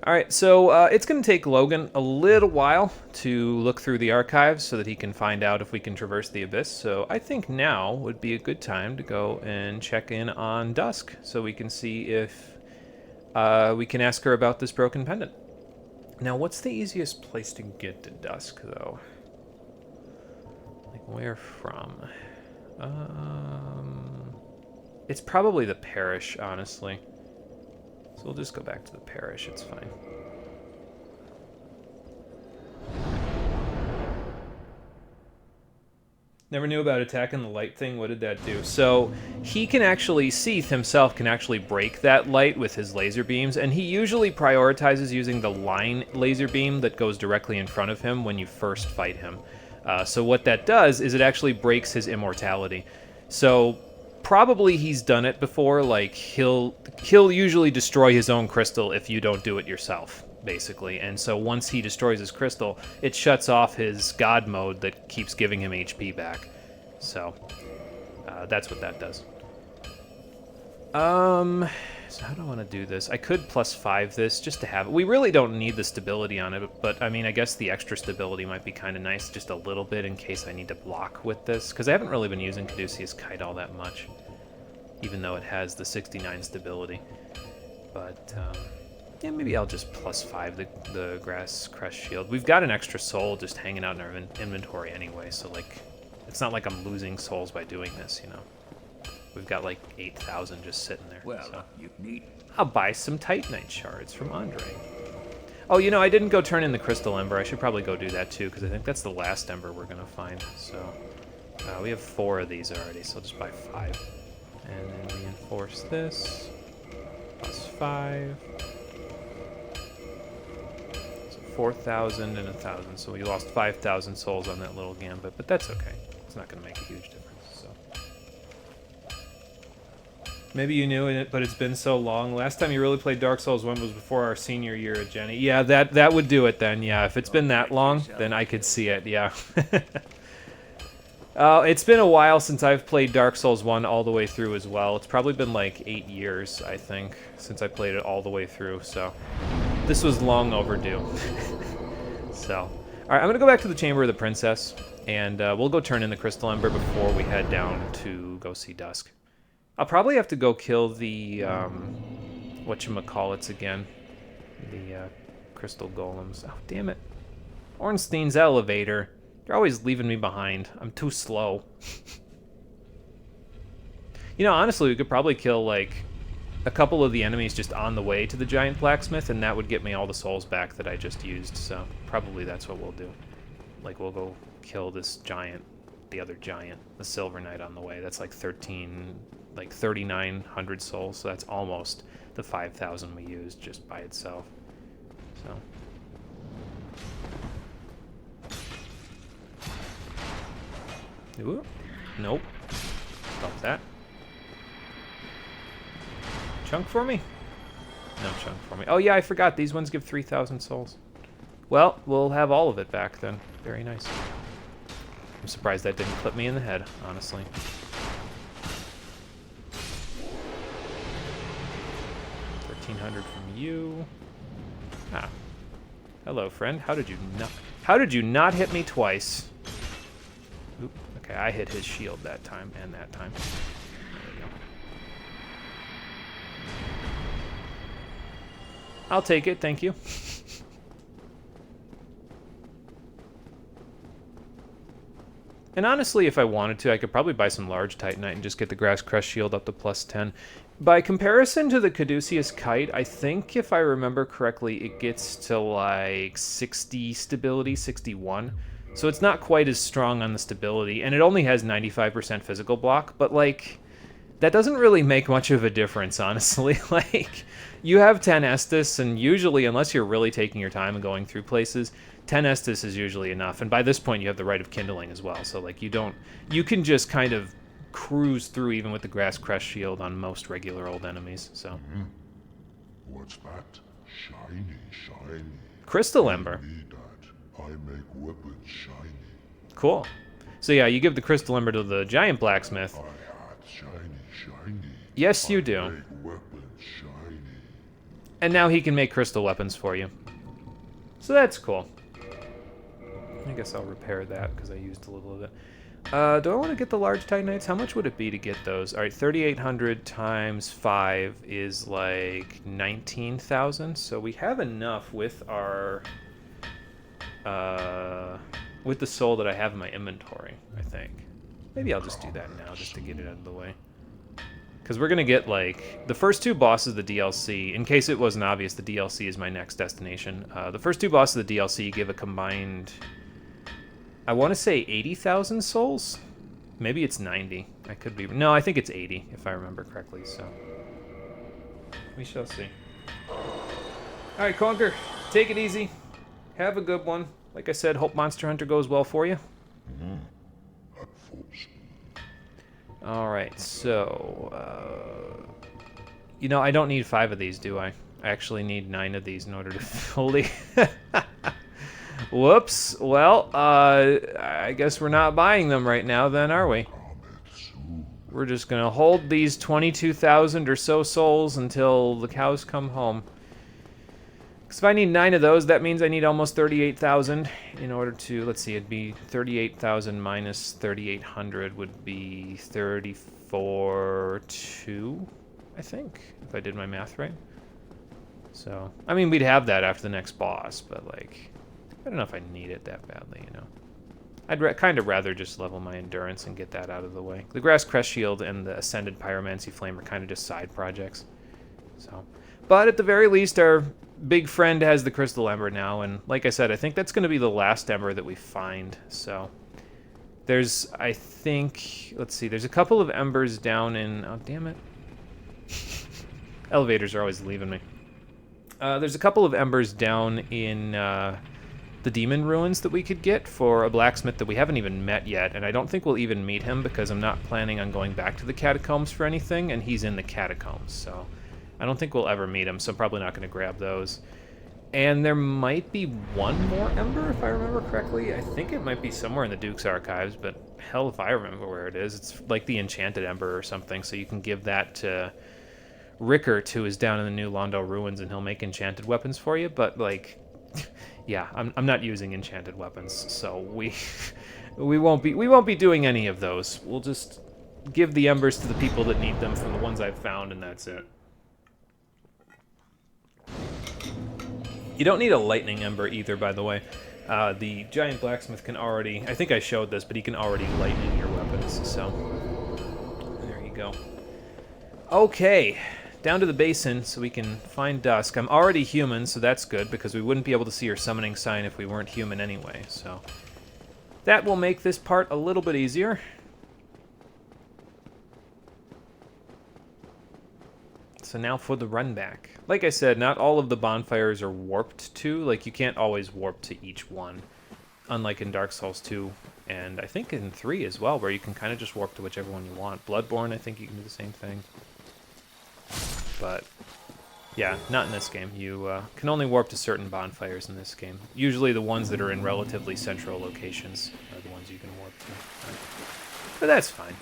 All right, so it's going to take Logan a little while to look through the archives so that he can find out if we can traverse the Abyss. So I think now would be a good time to go and check in on Dusk so we can see if we can ask her about this broken pendant. Now, what's the easiest place to get to Dusk, though? Like, where from? It's probably the parish, honestly. So we'll just go back to the parish, it's fine. Never knew about attacking the light thing. What did that do? So he can actually, Seath himself can actually break that light with his laser beams, and he usually prioritizes using the line laser beam that goes directly in front of him when you first fight him. So what that does is it actually breaks his immortality. So probably he's done it before, like he'll usually destroy his own crystal if you don't do it yourself, basically. And so once he destroys his crystal, it shuts off his god mode that keeps giving him HP back. So that's what that does. So how do I want to do this? I could +5 this just to have it. We really don't need the stability on it, but I mean, I guess the extra stability might be kind of nice, just a little bit in case I need to block with this, because I haven't really been using Caduceus Kite all that much, even though it has the 69 stability. But yeah, maybe I'll just +5 the Grass Crest Shield. We've got an extra soul just hanging out in our inventory anyway, so like, it's not like I'm losing souls by doing this, you know. We've got like 8,000 just sitting there. Well, so. you need... I'll buy some Titanite shards from Andre. Oh, you know, I didn't go turn in the Crystal Ember. I should probably go do that too, because I think that's the last Ember we're going to find. So we have 4 of these already, so I'll just buy 5. And then reinforce this. +5. So 4,000 and 1,000. So we lost 5,000 souls on that little gambit, but that's okay. It's not going to make a huge difference. Maybe you knew it, but it's been so long. Last time you really played Dark Souls 1 was before our senior year at Jenny. Yeah, that would do it then. Yeah, if it's been that long, then I could see it. Yeah. It's been a while since I've played Dark Souls 1 all the way through as well. It's probably been like 8 years, I think, since I played it all the way through. So this was long overdue. So, all right, I'm going to go back to the Chamber of the Princess, and we'll go turn in the Crystal Ember before we head down to go see Dusk. I'll probably have to go kill the, whatchamacallits again. The, crystal golems. Oh, damn it. Ornstein's elevator. They're always leaving me behind. I'm too slow. You know, honestly, we could probably kill, like, a couple of the enemies just on the way to the giant blacksmith, and that would get me all the souls back that I just used, so probably that's what we'll do. Like, we'll go kill this giant, the other giant, the Silver Knight on the way. That's like 3,900 souls, so that's almost the 5,000 we used just by itself. So. Ooh. Nope. Stop that. Chunk for me? No chunk for me. Oh yeah, I forgot. These ones give 3,000 souls. Well, we'll have all of it back then. Very nice. I'm surprised that didn't clip me in the head, honestly. From you. Ah. Hello, friend. How did you not hit me twice? Oop. Okay, I hit his shield that time and that time. There we go. I'll take it, thank you. And honestly, if I wanted to, I could probably buy some large Titanite and just get the Grass Crest Shield up to +10. By comparison to the Caduceus Kite, I think if I remember correctly, it gets to like 60 stability, 61. So it's not quite as strong on the stability, and it only has 95% physical block, but like, that doesn't really make much of a difference, honestly. Like, you have 10 Estus, and usually, unless you're really taking your time and going through places, 10 Estus is usually enough, and by this point you have the Rite of Kindling as well, so like you can just kind of cruise through even with the Grass Crest Shield on most regular old enemies, so. What's that? Shiny, shiny. Crystal Ember. I make weapons shiny. Cool. So yeah, you give the Crystal Ember to the giant blacksmith, Shiny. Yes, you do. Make weapons shiny. And now he can make crystal weapons for you. So that's cool. I guess I'll repair that because I used a little of it. Do I want to get the large Titanites? How much would it be to get those? All right, 3,800 times 5 is like 19,000. So we have enough with our... with the soul that I have in my inventory, I think. Maybe I'll just do that now just to get it out of the way. Because we're going to get, like, the first two bosses of the DLC. In case it wasn't obvious, the DLC is my next destination. The first two bosses of the DLC give a combined... I want to say 80,000 souls? Maybe it's 90. I could be... No, I think it's 80, if I remember correctly, so... We shall see. Alright, Conker. Take it easy. Have a good one. Like I said, hope Monster Hunter goes well for you. Alright, so... you know, I don't need 5 of these, do I? I actually need 9 of these in order to fully... Whoops. Well, I guess we're not buying them right now then, are we? We're just gonna hold these 22,000 or so souls until the cows come home. Because if I need 9 of those, that means I need almost 38,000 in order to... Let's see, it'd be 38,000 minus 3,800 would be 34,200, I think, if I did my math right. So, I mean, we'd have that after the next boss, but, like... I don't know if I need it that badly, you know. I'd kind of rather just level my endurance and get that out of the way. The Grass Crest Shield and the Ascended Pyromancy Flame are kind of just side projects. So, but at the very least, our big friend has the Crystal Ember now, and like I said, I think that's going to be the last Ember that we find. So, there's, I think, let's see, there's a couple of Embers down in, oh damn it. Elevators are always leaving me. There's a couple of Embers down in the Demon Ruins that we could get for a blacksmith that we haven't even met yet, and I don't think we'll even meet him because I'm not planning on going back to the catacombs for anything, and he's in the catacombs, so I don't think we'll ever meet him, so I'm probably not going to grab those. And there might be one more Ember, if I remember correctly. I think it might be somewhere in the Duke's Archives, but hell if I remember where it is. It's like the Enchanted Ember or something, so you can give that to Rickert, who is down in the New Londo Ruins, and he'll make enchanted weapons for you, but, like... Yeah, I'm not using enchanted weapons, so we won't be doing any of those. We'll just give the embers to the people that need them from the ones I've found, and that's it. You don't need a lightning ember either, by the way. The giant blacksmith can already, I think I showed this, but he can already lightning your weapons, so there you go. Okay. Down to the basin so we can find Dusk. I'm already human, so that's good, because we wouldn't be able to see her summoning sign if we weren't human anyway, so... That will make this part a little bit easier. So now for the run back. Like I said, not all of the bonfires are warped to. Like, you can't always warp to each one. Unlike in Dark Souls 2, and I think in 3 as well, where you can kind of just warp to whichever one you want. Bloodborne, I think you can do the same thing. But, yeah, not in this game. You can only warp to certain bonfires in this game. Usually the ones that are in relatively central locations are the ones you can warp to. But that's fine.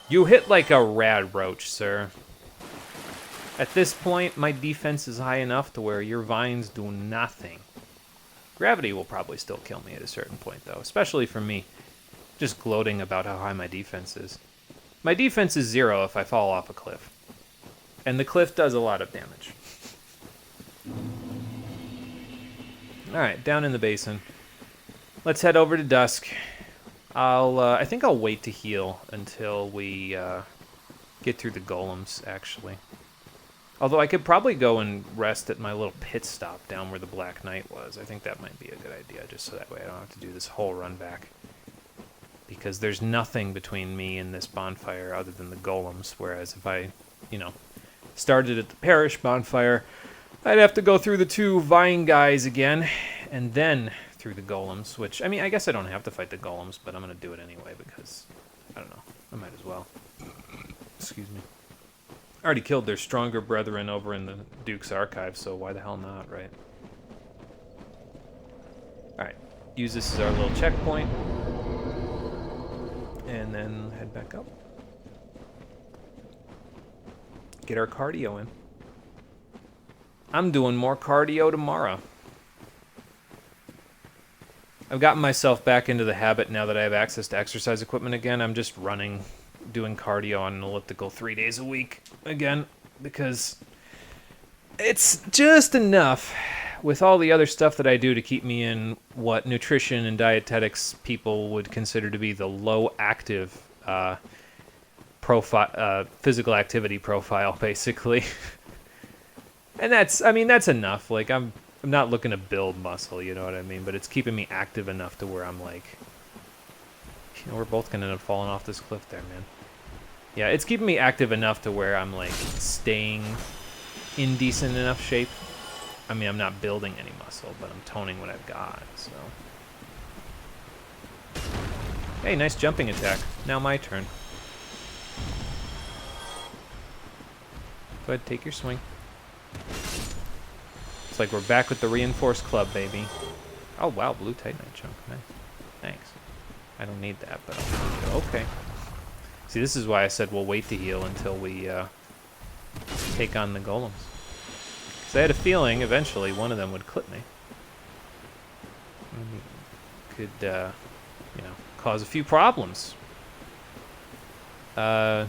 You hit like a rad roach, sir. At this point, my defense is high enough to where your vines do nothing. Gravity will probably still kill me at a certain point, though, especially for me. Just gloating about how high my defense is. My defense is 0 if I fall off a cliff. And the cliff does a lot of damage. Alright, down in the basin. Let's head over to Dusk. I think I'll wait to heal until we get through the golems, actually. Although I could probably go and rest at my little pit stop down where the Black Knight was. I think that might be a good idea, just so that way I don't have to do this whole run back. Because there's nothing between me and this bonfire other than the golems, whereas if I, you know, started at the parish bonfire, I'd have to go through the 2 vine guys again, and then through the golems, which, I mean, I guess I don't have to fight the golems, but I'm going to do it anyway because, I don't know, I might as well. Excuse me. I already killed their stronger brethren over in the Duke's Archive, so why the hell not, right? Alright, use this as our little checkpoint. and then head back up. Get our cardio in. I'm doing more cardio tomorrow. I've gotten myself back into the habit now that I have access to exercise equipment again. I'm just running, doing cardio on an elliptical 3 days a week again, because it's just enough with all the other stuff that I do to keep me in what nutrition and dietetics people would consider to be the low active profile, physical activity profile, basically. And that's enough. Like, I'm not looking to build muscle, you know what I mean? But it's keeping me active enough to where I'm like, you know, we're both gonna end up falling off this cliff there, man. Yeah, it's keeping me active enough to where I'm like staying in decent enough shape. I mean, I'm not building any muscle, but I'm toning what I've got, so. Hey, nice jumping attack. Now my turn. Go ahead, take your swing. It's like we're back with the reinforced club, baby. Oh, wow, blue titanite chunk. Nice. Thanks. I don't need that, but I'll take it. Okay. See, this is why I said we'll wait to heal until we take on the golems. Because I had a feeling eventually one of them would clip me. Could, you know, cause a few problems. I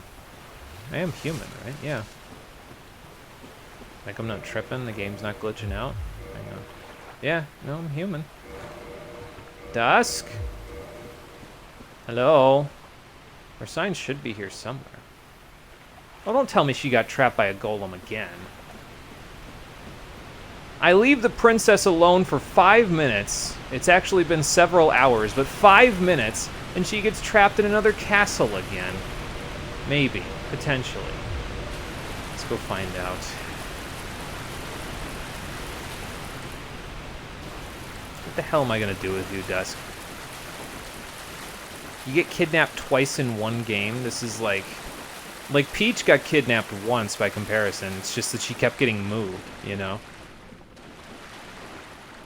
am human, right? Yeah. Like, I'm not tripping, the game's not glitching out. Hang on. Yeah, no, I'm human. Dusk? Hello? Our sign should be here somewhere. Oh, don't tell me she got trapped by a golem again. I leave the princess alone for 5 minutes. It's actually been several hours, but 5 minutes, and she gets trapped in another castle again. Maybe. Potentially. Let's go find out. What the hell am I gonna do with you, Dusk? You get kidnapped twice in one game. This is like Peach got kidnapped once by comparison. It's just that she kept getting moved, you know?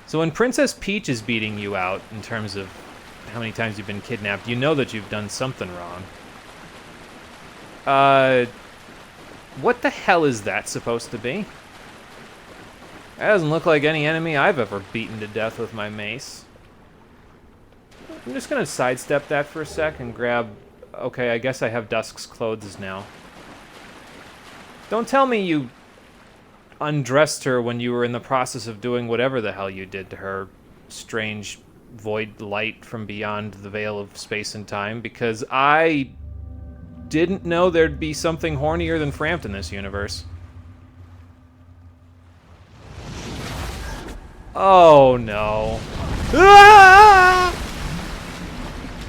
So when Princess Peach is beating you out in terms of how many times you've been kidnapped, you know that you've done something wrong. What the hell is that supposed to be? That doesn't look like any enemy I've ever beaten to death with my mace. I'm just gonna sidestep that for a sec and grab... Okay, I guess I have Dusk's clothes now. Don't tell me you undressed her when you were in the process of doing whatever the hell you did to her strange void light from beyond the veil of space and time, because I didn't know there'd be something hornier than Framped in this universe. Oh no. Ah!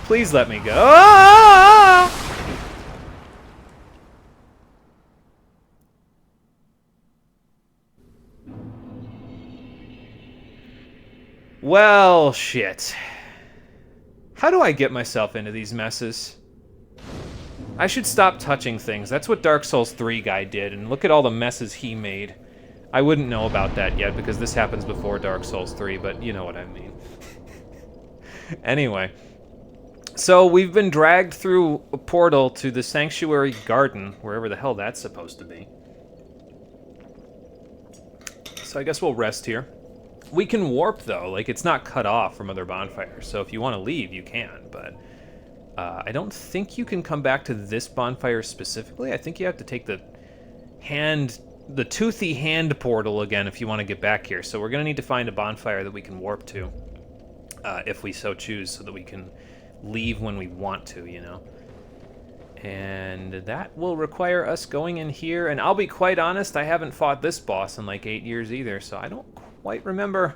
Please let me go. Ah! Well, shit. How do I get myself into these messes? I should stop touching things. That's what Dark Souls 3 guy did, and look at all the messes he made. I wouldn't know about that yet, because this happens before Dark Souls 3, but you know what I mean. Anyway. So, we've been dragged through a portal to the Sanctuary Garden, wherever the hell that's supposed to be. So I guess we'll rest here. We can warp, though. Like, it's not cut off from other bonfires, so if you want to leave, you can, but... I don't think you can come back to this bonfire specifically. I think you have to take the toothy hand portal again if you want to get back here. So we're going to need to find a bonfire that we can warp to, if we so choose, so that we can leave when we want to, you know. And that will require us going in here. And I'll be quite honest, I haven't fought this boss in like 8 years either, so I don't quite remember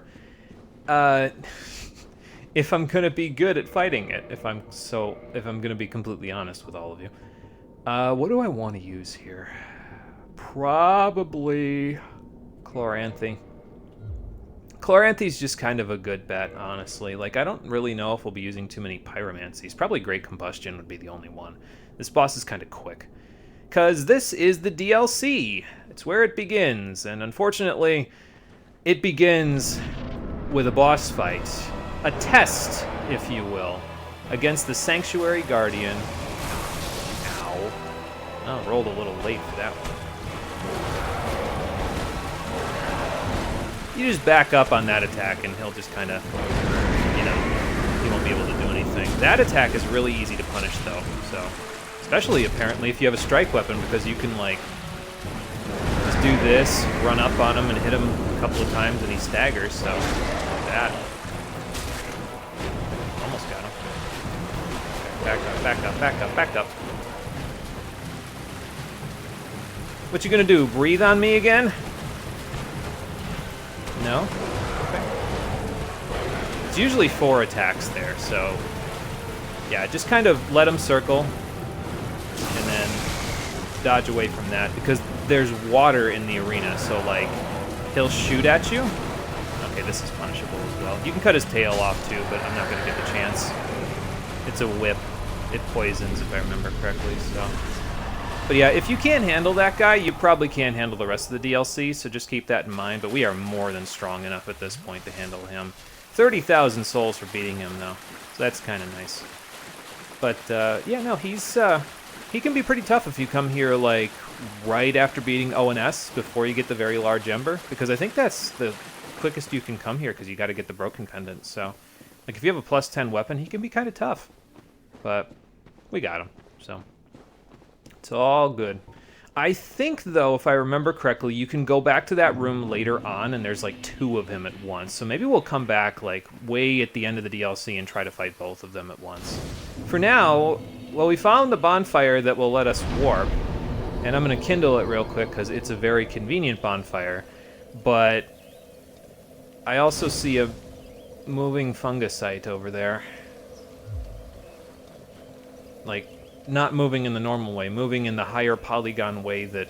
if I'm gonna be good at fighting it, if I'm gonna be completely honest with all of you. What do I want to use here? Probably Chloranthy. Chloranthy's just kind of a good bet, honestly. Like, I don't really know if we'll be using too many pyromancies. Probably Great Combustion would be the only one. This boss is kind of quick. Because this is the DLC. It's where it begins, and unfortunately, it begins with a boss fight. A test, if you will, against the Sanctuary Guardian. Ow. Oh, rolled a little late for that one. You just back up on that attack and he'll just kind of, you know, he won't be able to do anything. That attack is really easy to punish though, so. Especially apparently if you have a strike weapon, because you can like, just do this, run up on him and hit him a couple of times and he staggers, so that. Almost got him. Back up, back up, back up, back up. What you gonna do, breathe on me again? No? Okay. It's usually 4 attacks there, so yeah, just kind of let him circle and then dodge away from that, because there's water in the arena, so like he'll shoot at you. Okay, this is punishable as well. You can cut his tail off too, but I'm not gonna get the chance. It's a whip. It poisons if I remember correctly, so. But yeah, if you can't handle that guy, you probably can't handle the rest of the DLC, so just keep that in mind. But we are more than strong enough at this point to handle him. 30,000 souls for beating him, though, so that's kind of nice. But yeah, no, he can be pretty tough if you come here like right after beating ONS before you get the very large ember, because I think that's the quickest you can come here, because you got to get the broken pendant. So, like if you have a plus 10 weapon, he can be kind of tough. But we got him, so. It's all good. I think, though, if I remember correctly, you can go back to that room later on, and there's like 2 of him at once. So maybe we'll come back like way at the end of the DLC and try to fight both of them at once. For now, well, we found the bonfire that will let us warp, and I'm going to kindle it real quick because it's a very convenient bonfire. But I also see a moving fungusite over there. Like, not moving in the normal way, moving in the higher polygon way that,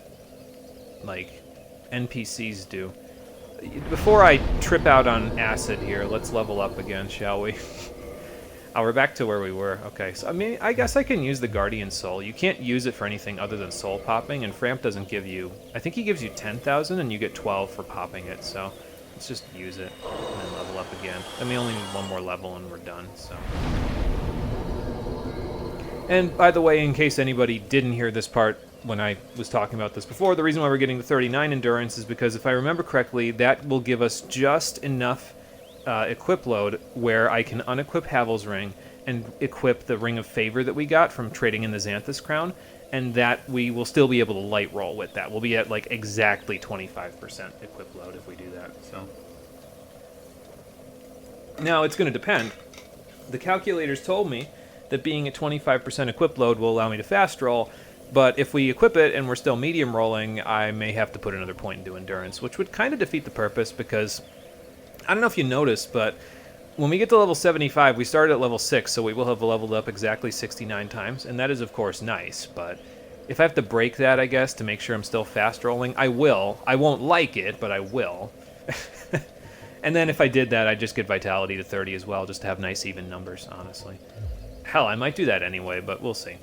like, NPCs do. Before I trip out on acid here, let's level up again, shall we? Oh, we're back to where we were. Okay, so I mean, I guess I can use the Guardian Soul. You can't use it for anything other than soul popping, and Framp doesn't give you... I think he gives you 10,000, and you get 12 for popping it, so let's just use it and then level up again. Then we only need 1 more level and we're done, so... And by the way, in case anybody didn't hear this part when I was talking about this before, the reason why we're getting the 39 endurance is because if I remember correctly, that will give us just enough equip load where I can unequip Havel's Ring and equip the Ring of Favor that we got from trading in the Xanthus Crown, and that we will still be able to light roll with that. We'll be at like exactly 25% equip load if we do that. So now it's going to depend. The calculators told me that being at 25% equip load will allow me to fast roll, but if we equip it and we're still medium rolling, I may have to put another point into endurance, which would kind of defeat the purpose, because I don't know if you noticed, but when we get to level 75, we started at level 6, so we will have leveled up exactly 69 times, and that is of course nice, but if I have to break that, I guess, to make sure I'm still fast rolling, I will. I won't like it, but I will. And then if I did that, I'd just get vitality to 30 as well, just to have nice even numbers, honestly. Hell, I might do that anyway, but we'll see.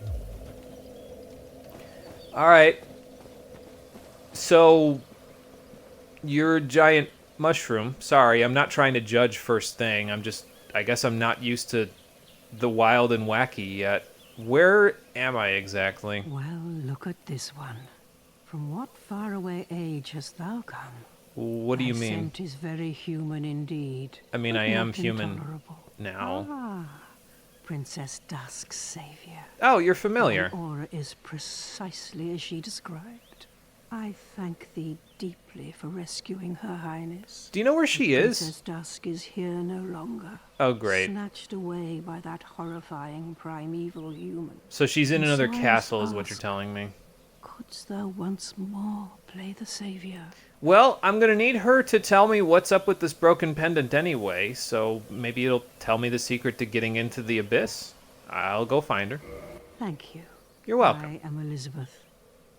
Alright. So, you're a giant mushroom. Sorry, I'm not trying to judge first thing. I guess I'm not used to the wild and wacky yet. Where am I exactly? Well, look at this one. From what faraway age hast thou come? What do you mean? Thy scent is very human indeed. I mean, but I am not human intolerable. now. Ah, Princess Dusk's savior. Oh, you're familiar. Thy aura is precisely as she described. I thank thee deeply for rescuing Her Highness. Do you know where she is? Princess Dusk is here no longer. Oh, great. Snatched away by that horrifying primeval human. So she's in And another so I castle, is what you're ask, telling me. couldst thou once more play the savior? Well, I'm going to need her to tell me what's up with this broken pendant anyway, so maybe it'll tell me the secret to getting into the abyss. I'll go find her. Thank you. You're welcome. I am Elizabeth,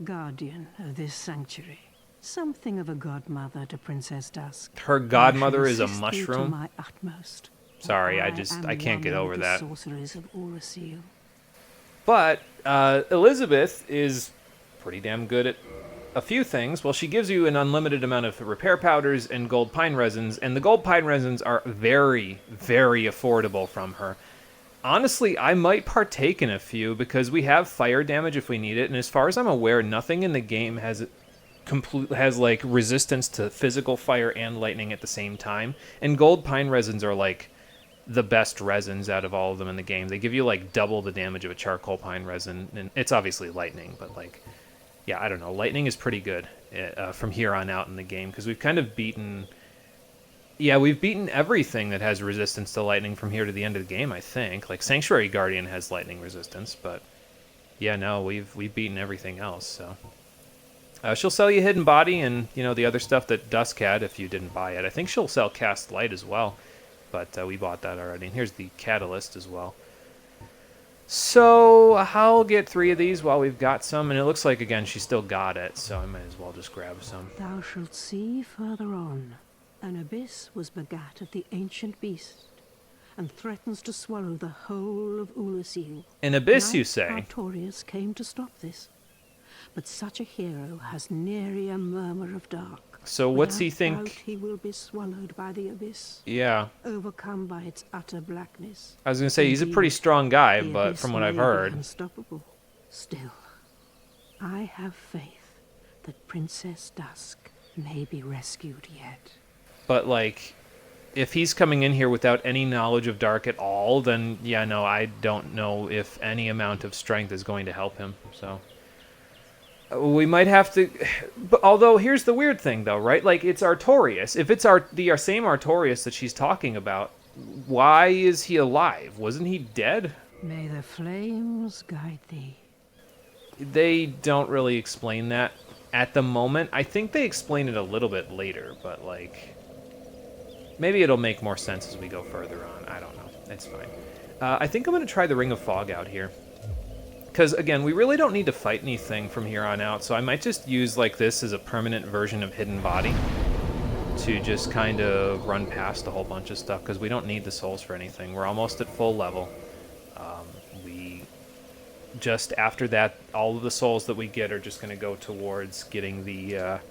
guardian of this sanctuary. Something of a godmother to Princess Dusk. Her godmother I is a shall assist thee to mushroom? my utmost. Sorry, I am can't get one over of that. The sorcerers of Orasil. But Elizabeth is pretty damn good at a few things. Well, she gives you an unlimited amount of repair powders and gold pine resins, and the gold pine resins are very, very affordable from her. honestly, I might partake in a few because we have fire damage if we need it, and as far as I'm aware, nothing in the game has like resistance to physical fire and lightning at the same time. And gold pine resins are like the best resins out of all of them in the game. They give you like double the damage of a charcoal pine resin, and it's obviously lightning, but like, yeah, I don't know. Lightning is pretty good from here on out in the game because we've kind of beaten. Yeah, we've beaten everything that has resistance to lightning from here to the end of the game, I think. Like Sanctuary Guardian has lightning resistance, but yeah, no, we've beaten everything else. So she'll sell you Hidden Body and the other stuff that Dusk had if you didn't buy it. I think she'll sell Cast Light as well, but we bought that already. And here's the Catalyst as well. So I'll get 3 of these while we've got some, and it looks like again she still got it, so I might as well just grab some. Thou shalt see further on. An abyss was begat of the ancient beast, and threatens to swallow the whole of Ulasil. An abyss, you Knight say? Artorias came to stop this, but such a hero has nary a murmur of dark. So what's he Without think? doubt he will be swallowed by the abyss, Yeah, overcome by its utter blackness. I was gonna say he's a Indeed, pretty strong guy, the but abyss from what I've may be heard, unstoppable. Still, I have faith that Princess Dusk may be rescued yet. but like, if he's coming in here without any knowledge of dark at all, then yeah, no, I don't know if any amount of strength is going to help him. So we might have to. But although here's the weird thing, though, right? Like it's Artorias. If it's the same Artorias that she's talking about, why is he alive? Wasn't he dead? May the flames guide thee. They don't really explain that at the moment. I think they explain it a little bit later, but like. Maybe it'll make more sense as we go further on. I don't know. It's fine. I think I'm going to try the Ring of Fog out here. Because, again, we really don't need to fight anything from here on out, so I might just use like this as a permanent version of Hidden Body to just kind of run past a whole bunch of stuff, because we don't need the souls for anything. We're almost at full level. Just after that, all of the souls that we get are just going to go towards getting the...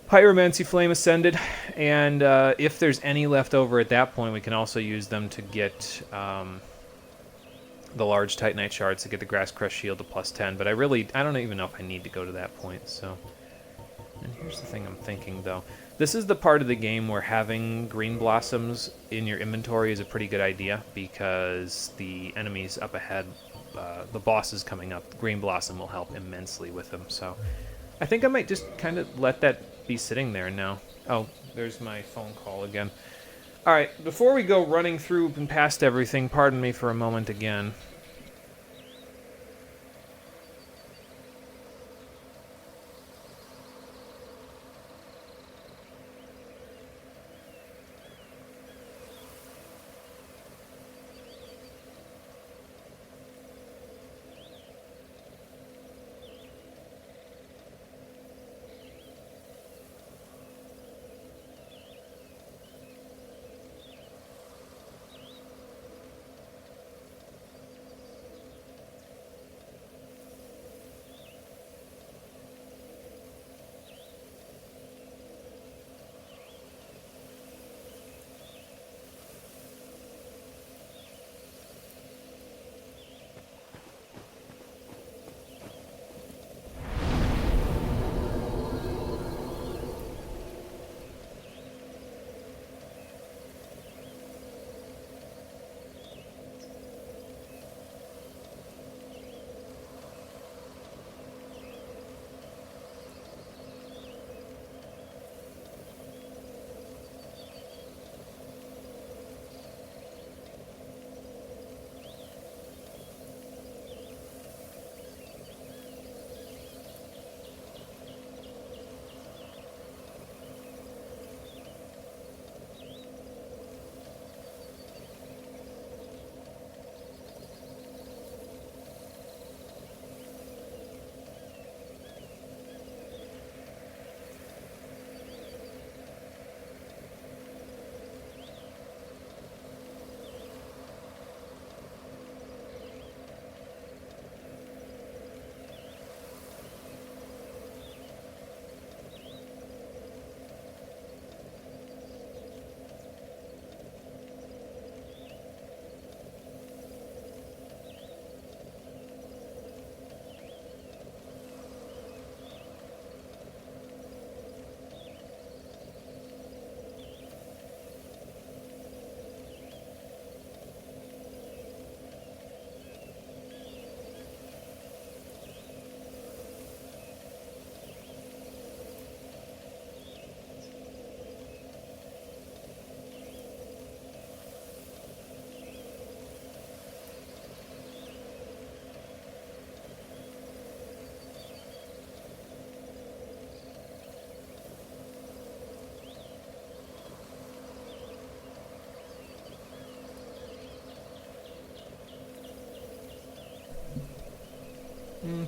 Pyromancy Flame Ascended, and if there's any left over at that point, we can also use them to get the large Titanite shards to get the Grass Crest Shield to +10, but I don't even know if I need to go to that point, so... And here's the thing I'm thinking, though. This is the part of the game where having green blossoms in your inventory is a pretty good idea, because the enemies up ahead, the bosses coming up, green blossom will help immensely with them, so... I think I might just kind of let that be sitting there now. Oh, there's my phone call again. Alright, before we go running through and past everything, pardon me for a moment again.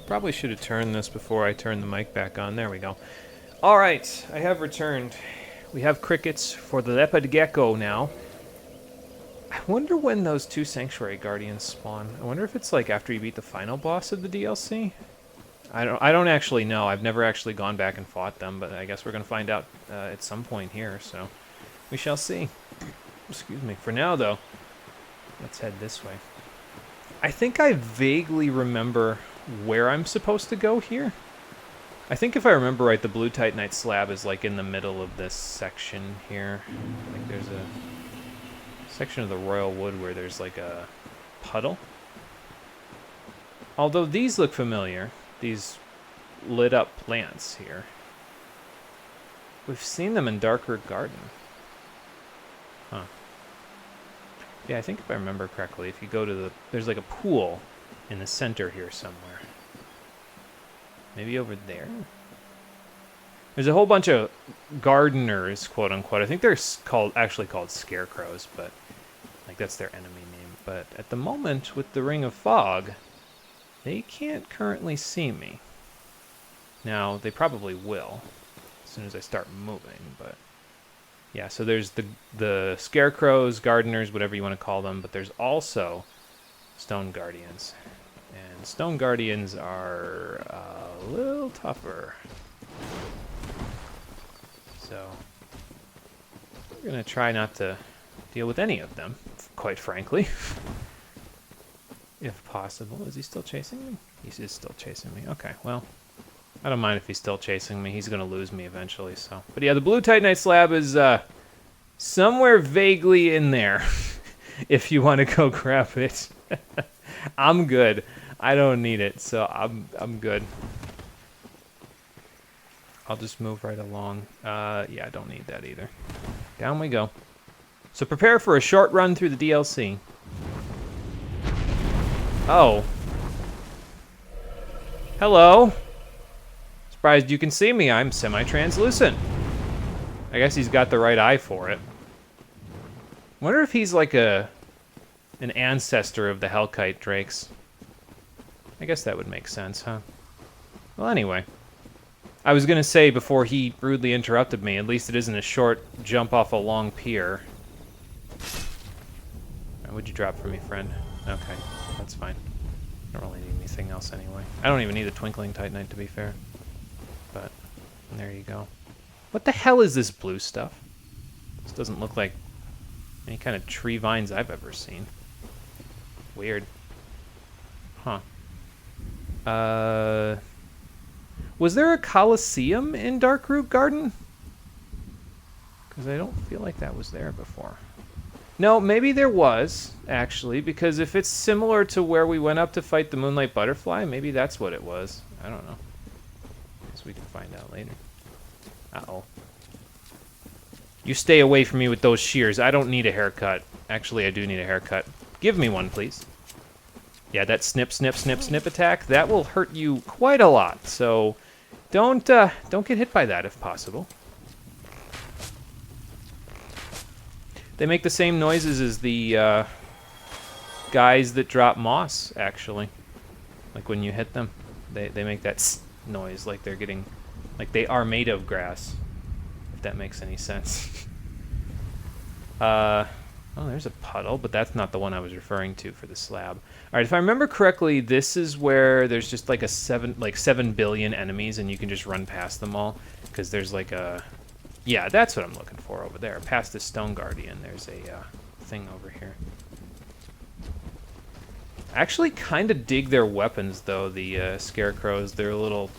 Probably should have turned this before I turned the mic back on. There we go. All right, I have returned. We have crickets for the leopard gecko now. I wonder when those 2 Sanctuary Guardians spawn. I wonder if it's like after you beat the final boss of the DLC. I don't actually know. I've never actually gone back and fought them, but I guess we're gonna find out at some point here. So we shall see. Excuse me. For now, though, let's head this way. I think I vaguely remember where I'm supposed to go here. I think if I remember right, the Blue Titanite slab is like in the middle of this section here. Like there's a section of the Royal Wood where there's like a puddle. Although these look familiar, these lit up plants here. We've seen them in Darkroot Garden. Huh. Yeah, I think if I remember correctly, if you go to the... There's like a pool in the center here somewhere. Maybe over there? There's a whole bunch of gardeners, quote unquote. I think they're actually called scarecrows, but like that's their enemy name. But at the moment, with the Ring of Fog, they can't currently see me. Now, they probably will as soon as I start moving, but yeah, so there's the scarecrows, gardeners, whatever you want to call them, but there's also stone guardians. And stone guardians are a little tougher. So we're going to try not to deal with any of them, quite frankly. If possible. Is he still chasing me? He is still chasing me. Okay, well, I don't mind if he's still chasing me. He's going to lose me eventually, so. But yeah, the Blue Titanite slab is somewhere vaguely in there, if you want to go grab it. I'm good. I don't need it, so I'm good. I'll just move right along. Yeah, I don't need that either. Down we go. So prepare for a short run through the DLC. Oh. Hello. Surprised you can see me. I'm semi-translucent. I guess he's got the right eye for it. Wonder if he's like an ancestor of the Hellkite Drakes. I guess that would make sense, huh? Well, anyway. I was going to say before he rudely interrupted me, at least it isn't a short jump off a long pier. What'd you drop for me, friend? Okay, that's fine. I don't really need anything else anyway. I don't even need a Twinkling Titanite, to be fair. But, there you go. What the hell is this blue stuff? This doesn't look like any kind of tree vines I've ever seen. Weird. Huh. Was there a Colosseum in Darkroot Garden? Because I don't feel like that was there before. No, maybe there was, actually, because if it's similar to where we went up to fight the Moonlight Butterfly, maybe that's what it was. I don't know. Guess we can find out later. Uh-oh. You stay away from me with those shears. I don't need a haircut. Actually, I do need a haircut. Give me one, please. Yeah, that snip, snip, snip, snip attack, that will hurt you quite a lot. So don't get hit by that if possible. They make the same noises as the guys that drop moss, actually. Like when you hit them, they make that noise like they're getting, like they are made of grass, if that makes any sense. Oh, there's a puddle, but that's not the one I was referring to for the slab. All right, if I remember correctly, this is where there's just like 7 billion enemies, and you can just run past them all, because there's like a... Yeah, that's what I'm looking for over there. Past the Stone Guardian, there's a thing over here. I actually kind of dig their weapons, though, the scarecrows. Their little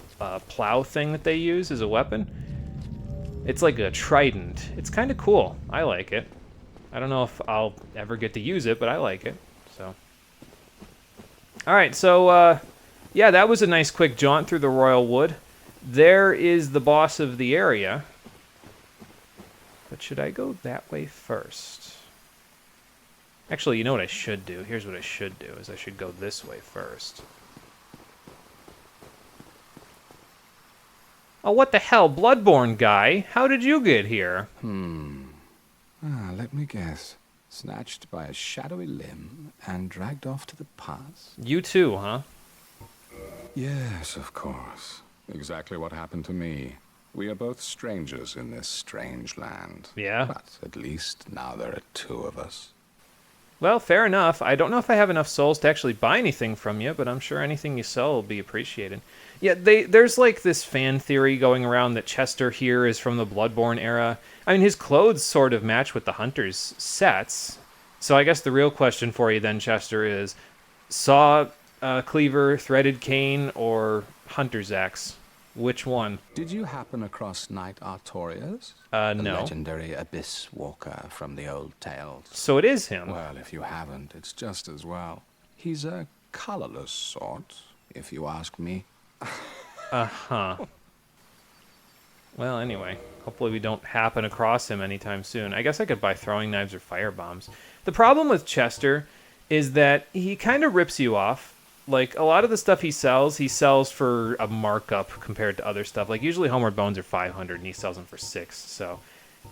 plow thing that they use as a weapon. It's like a trident. It's kind of cool. I like it. I don't know if I'll ever get to use it, but I like it. So, all right, so, yeah, that was a nice quick jaunt through the Royal Wood. There is the boss of the area. But should I go that way first? Actually, you know what I should do? Here's what I should do, is I should go this way first. Oh, what the hell? Bloodborne guy? How did you get here? Let me guess. Snatched by a shadowy limb and dragged off to the pass? You too, huh? Yes, of course. Exactly what happened to me. We are both strangers in this strange land. Yeah. But at least now there are two of us. Well, fair enough. I don't know if I have enough souls to actually buy anything from you, but I'm sure anything you sell will be appreciated. Yeah, there's like this fan theory going around that Chester here is from the Bloodborne era. I mean, his clothes sort of match with the Hunter's sets. So I guess the real question for you then, Chester, is saw cleaver, threaded cane, or Hunter's axe? Which one? Did you happen across Knight Artorias? No. The legendary abyss walker from the old tales. So it is him. Well, if you haven't, it's just as well. He's a colorless sort, if you ask me. Uh-huh. Well, anyway, hopefully we don't happen across him anytime soon. I guess I could buy throwing knives or fire bombs. The problem with Chester is that he kind of rips you off. Like, a lot of the stuff he sells for a markup compared to other stuff. Like, usually Homeward Bones are 500 and he sells them for 6. So,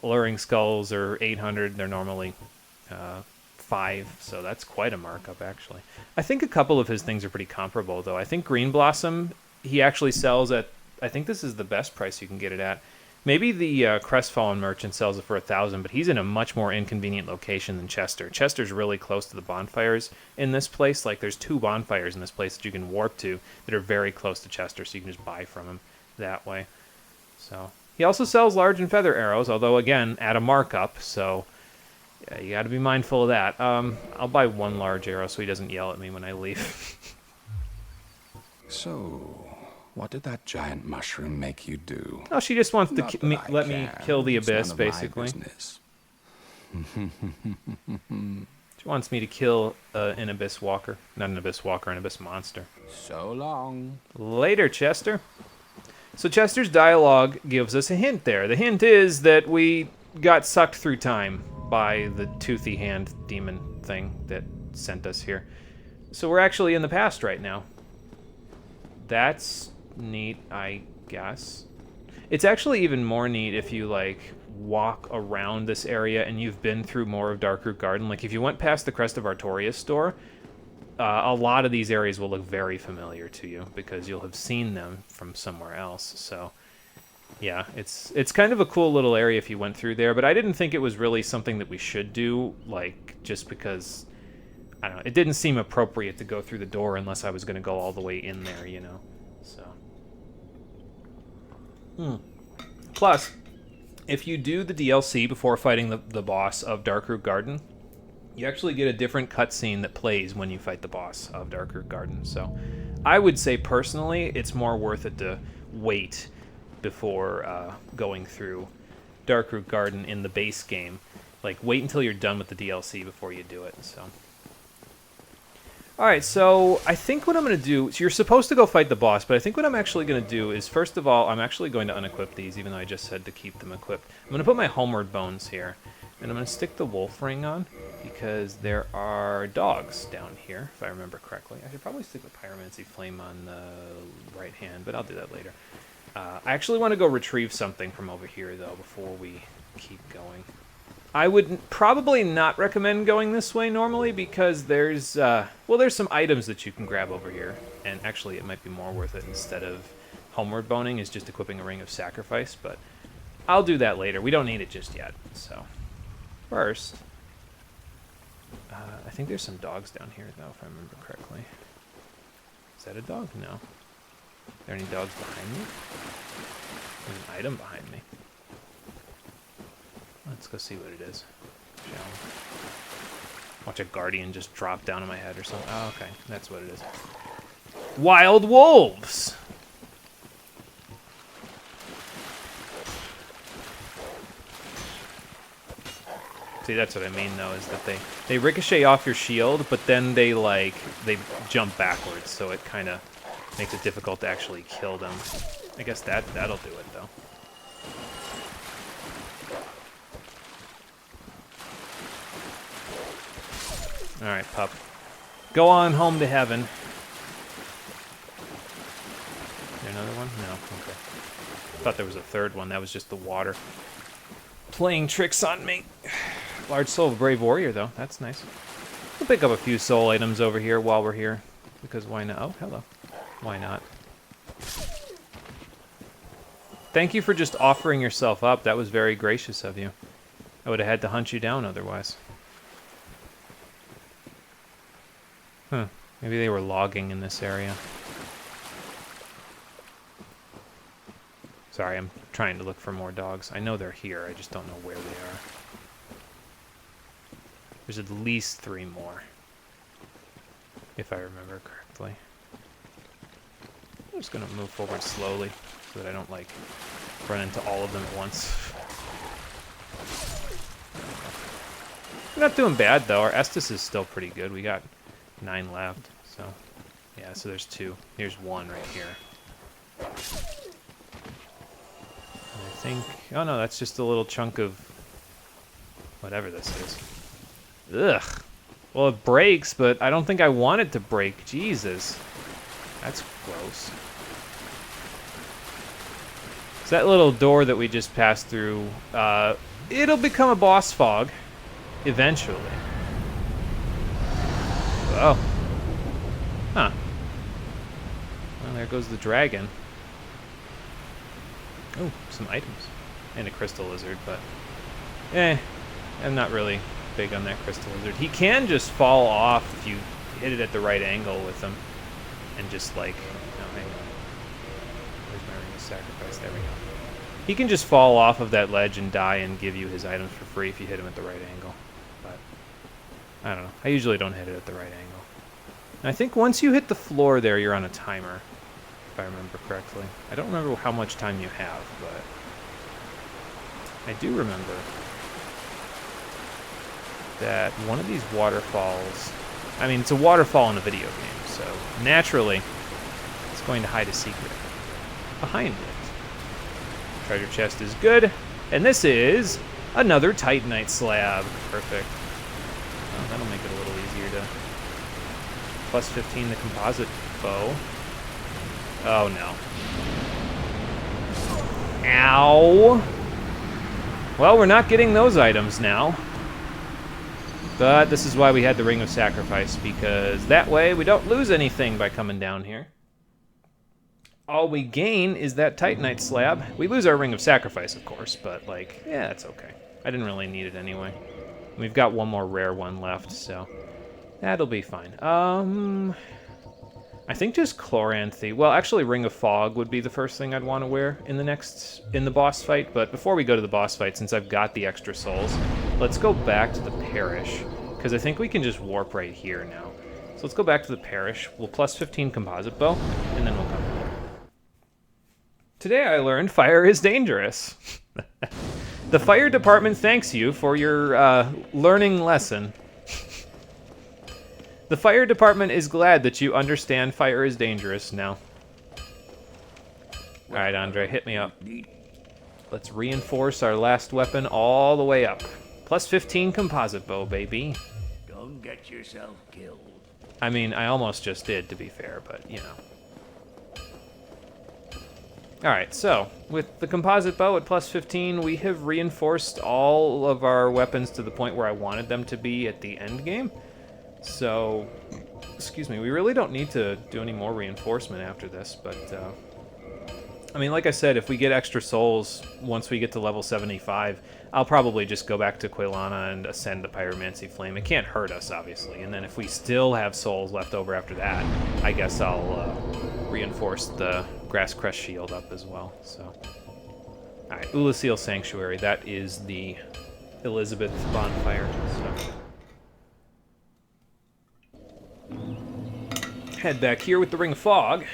Alluring Skulls are 800. They're normally 5. So that's quite a markup, actually. I think a couple of his things are pretty comparable, though. I think Green Blossom, he actually sells at... I think this is the best price you can get it at. Maybe the Crestfallen merchant sells it for 1,000, but he's in a much more inconvenient location than Chester. Chester's really close to the bonfires in this place. Like, there's 2 bonfires in this place that you can warp to that are very close to Chester, so you can just buy from him that way. So he also sells large and feather arrows, although, again, at a markup, so yeah, you got to be mindful of that. I'll buy 1 large arrow so he doesn't yell at me when I leave. So... what did that giant mushroom make you do? Oh, she just wants to Not that I let me care. kill the It's abyss, none of my basically. business. She wants me to kill an abyss walker. Not an abyss walker, an abyss monster. So long. Later, Chester. So Chester's dialogue gives us a hint there. The hint is that we got sucked through time by the toothy hand demon thing that sent us here. So we're actually in the past right now. That's neat, I guess. It's actually even more neat if you, like, walk around this area and you've been through more of Darkroot Garden. Like, if you went past the Crest of Artorias store, a lot of these areas will look very familiar to you because you'll have seen them from somewhere else. So, yeah, it's kind of a cool little area if you went through there, but I didn't think it was really something that we should do, like, just because, I don't know, it didn't seem appropriate to go through the door unless I was going to go all the way in there, you know, so. Plus, if you do the DLC before fighting the boss of Darkroot Garden, you actually get a different cutscene that plays when you fight the boss of Darkroot Garden. So I would say personally it's more worth it to wait before going through Darkroot Garden in the base game. Like, wait until you're done with the DLC before you do it. So. Alright, so I think what I'm going to do... So you're supposed to go fight the boss, but I think what I'm actually going to do is, first of all, I'm actually going to unequip these, even though I just said to keep them equipped. I'm going to put my Homeward Bones here, and I'm going to stick the wolf ring on, because there are dogs down here, if I remember correctly. I should probably stick the Pyromancy Flame on the right hand, but I'll do that later. I actually want to go retrieve something from over here, though, before we keep going. I would probably not recommend going this way normally because there's some items that you can grab over here, and actually it might be more worth it instead of Homeward Boning is just equipping a Ring of Sacrifice, but I'll do that later. We don't need it just yet. So first, I think there's some dogs down here though, if I remember correctly. Is that a dog? No. Are there any dogs behind me? There's an item behind me. Let's go see what it is, shall we? Watch a guardian just drop down on my head or something. Oh, okay, that's what it is. Wild wolves! See, that's what I mean, though, is that they ricochet off your shield, but then they jump backwards, so it kind of makes it difficult to actually kill them. I guess that'll do it, though. Alright, pup. Go on home to heaven. Is there another one? No, okay. Thought there was a third one. That was just the water playing tricks on me. Large soul of a brave warrior, though. That's nice. We'll pick up a few soul items over here while we're here. Because why not? Oh, hello. Why not? Thank you for just offering yourself up. That was very gracious of you. I would have had to hunt you down otherwise. Huh. Maybe they were logging in this area. Sorry, I'm trying to look for more dogs. I know they're here, I just don't know where they are. There's at least 3 more, if I remember correctly. I'm just gonna move forward slowly so that I don't, like, run into all of them at once. We're not doing bad, though. Our Estus is still pretty good. We got 9 left, so... Yeah, so there's 2. Here's 1 right here. And I think... Oh, no, that's just a little chunk of... whatever this is. Ugh. Well, it breaks, but I don't think I want it to break. Jesus. That's gross. So that little door that we just passed through, it'll become a boss fog. Eventually. Oh. Huh. Well, there goes the dragon. Oh, some items. And a crystal lizard, but... I'm not really big on that crystal lizard. He can just fall off if you hit it at the right angle with him. And just like... Oh, hang on. Where's my ring of sacrifice? There we go. He can just fall off of that ledge and die and give you his items for free if you hit him at the right angle. But... I don't know. I usually don't hit it at the right angle. And I think once you hit the floor there, you're on a timer. If I remember correctly. I don't remember how much time you have, but... I do remember... that one of these waterfalls... I mean, it's a waterfall in a video game, so naturally, it's going to hide a secret behind it. Treasure chest is good, and this is another Titanite slab. Perfect. Oh, that'll make it a little easier to... Plus 15 the composite bow. Oh, no. Ow! Well, we're not getting those items now. But this is why we had the Ring of Sacrifice, because that way we don't lose anything by coming down here. All we gain is that Titanite slab. We lose our Ring of Sacrifice, of course, but, like, yeah, it's okay. I didn't really need it anyway. We've got one more rare one left, so that'll be fine. I think just Chloranthy. Well, actually, Ring of Fog would be the first thing I'd want to wear in the boss fight. But before we go to the boss fight, since I've got the extra souls, let's go back to the parish, because I think we can just warp right here now. So let's go back to the parish. We'll plus 15 composite bow, and then we'll come here. Today I learned fire is dangerous. The fire department thanks you for your learning lesson. The fire department is glad that you understand fire is dangerous now. Alright, Andre, hit me up. Let's reinforce our last weapon all the way up. Plus 15 composite bow, baby. Don't get yourself killed. I mean, I almost just did, to be fair, but, you know. Alright, so, with the composite bow at plus 15, we have reinforced all of our weapons to the point where I wanted them to be at the end game. So, excuse me, we really don't need to do any more reinforcement after this, but, I mean, like I said, if we get extra souls once we get to level 75, I'll probably just go back to Quilana and ascend the Pyromancy Flame. It can't hurt us, obviously, and then if we still have souls left over after that, I guess I'll reinforce the Grasscrest Shield up as well, so. Alright, Ulasil Sanctuary, that is the Elizabeth bonfire, so. Head back here with the Ring of Fog.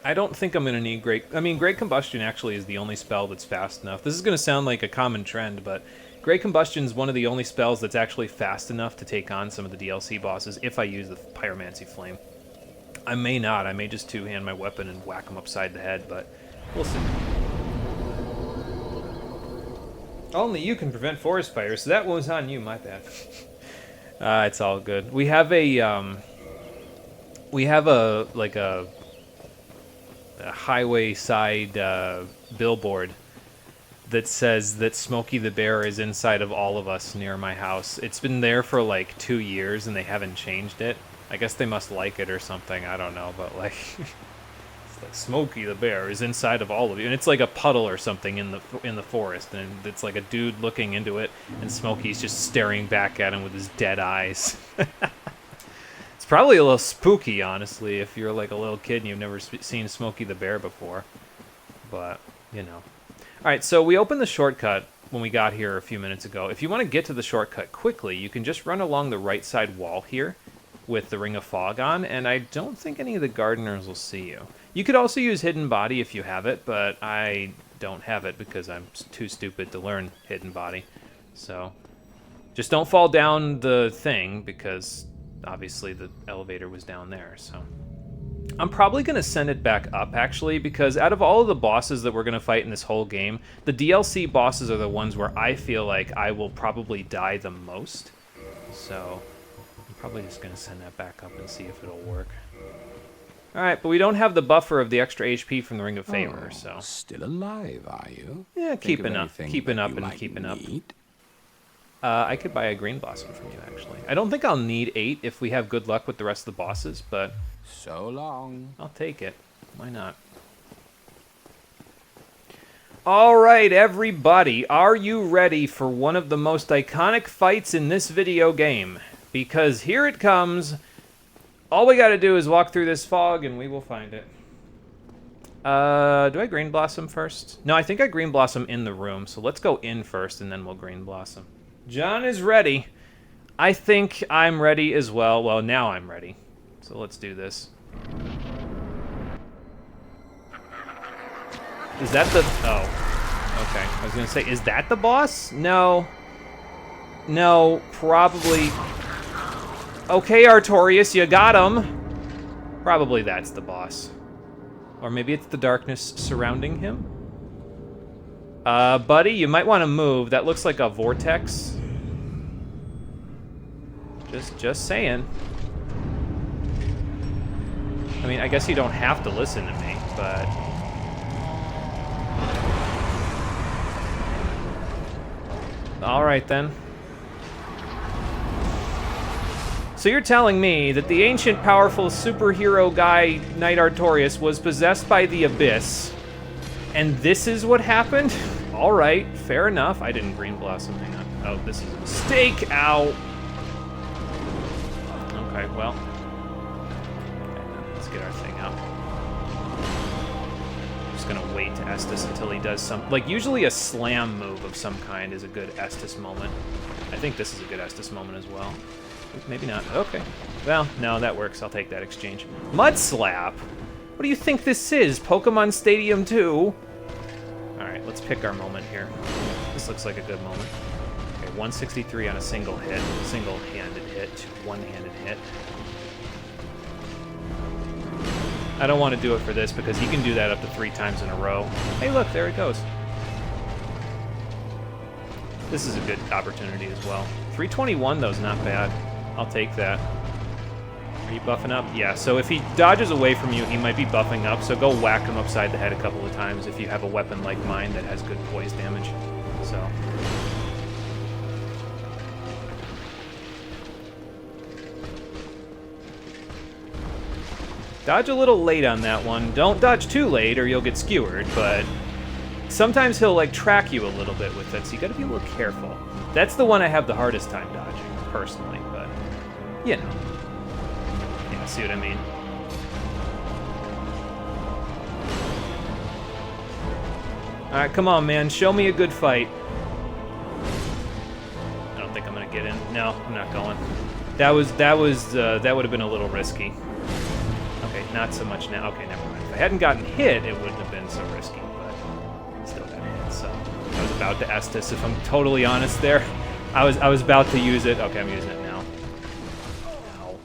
I don't think I'm going to need Great... I mean, Great Combustion actually is the only spell that's fast enough. This is going to sound like a common trend, but Great Combustion is one of the only spells that's actually fast enough to take on some of the DLC bosses if I use the Pyromancy Flame. I may not. I may just two-hand my weapon and whack them upside the head, but we'll see. Only you can prevent forest fires, so that was on you, my bad. It's all good. We have a, like a highway side billboard that says that Smokey the Bear is inside of all of us near my house. It's been there for like 2 years and they haven't changed it. I guess they must like it or something. I don't know, but like, it's like Smokey the Bear is inside of all of you, and it's like a puddle or something in the forest, and it's like a dude looking into it, and Smokey's just staring back at him with his dead eyes. It's probably a little spooky, honestly, if you're like a little kid and you've never seen Smokey the Bear before. But you know. All right, so we opened the shortcut when we got here a few minutes ago. If you want to get to the shortcut quickly, you can just run along the right side wall here with the Ring of Fog on, and I don't think any of the gardeners will see you. You could also use Hidden Body if you have it, but I don't have it because I'm too stupid to learn Hidden Body. So just don't fall down the thing because obviously the elevator was down there. So I'm probably going to send it back up, actually, because out of all of the bosses that we're going to fight in this whole game, the DLC bosses are the ones where I feel like I will probably die the most. So I'm probably just going to send that back up and see if it'll work. All right, but we don't have the buffer of the extra HP from the Ring of Favor, so... Still alive, are you? Yeah, keeping up Need? I could buy a Green Blossom from you, actually. I don't think I'll need 8 if we have good luck with the rest of the bosses, but... So long. I'll take it. Why not? All right, everybody. Are you ready for one of the most iconic fights in this video game? Because here it comes. All we got to do is walk through this fog and we will find it. Do I Green Blossom first? No, I think I Green Blossom in the room. So let's go in first and then we'll Green Blossom. John is ready. I think I'm ready as well. Well, now I'm ready. So let's do this. Is that the... Oh. Okay. I was going to say, is that the boss? No. No, probably... Okay, Artorias, you got him. Probably that's the boss. Or maybe it's the darkness surrounding him. Buddy, you might want to move. That looks like a vortex. Just saying. I mean, I guess you don't have to listen to me, but... All right, then. So you're telling me that the ancient, powerful superhero guy, Knight Artorias, was possessed by the Abyss, and this is what happened? All right, fair enough. I didn't Green Blossom, hang on. Oh, this is a mistake, ow! Okay, well. Let's get our thing out. I'm just gonna wait to Estus until he does some... Like, usually a slam move of some kind is a good Estus moment. I think this is a good Estus moment as well. Maybe not. Okay. Well, no, that works. I'll take that exchange. Mud Slap? What do you think this is? Pokemon Stadium 2? Alright, let's pick our moment here. This looks like a good moment. Okay, 163 on a single hit. Single-handed hit. One-handed hit. I don't want to do it for this because he can do that up to 3 times in a row. Hey, look, there it goes. This is a good opportunity as well. 321, though, is not bad. I'll take that. Are you buffing up? Yeah, so if he dodges away from you, he might be buffing up, so go whack him upside the head a couple of times if you have a weapon like mine that has good poise damage. So... Dodge a little late on that one. Don't dodge too late or you'll get skewered, but sometimes he'll like track you a little bit with it, so you gotta be a little careful. That's the one I have the hardest time dodging, personally, but, you know. Yeah, see what I mean? Alright, come on, man. Show me a good fight. I don't think I'm gonna get in. No, I'm not going. That would have been a little risky. Okay, not so much now. Okay, never mind. If I hadn't gotten hit, it wouldn't have been so risky, but still got hit, so... I was about to Estus, if I'm totally honest there. I was about to use it. Okay, I'm using it now. Ow.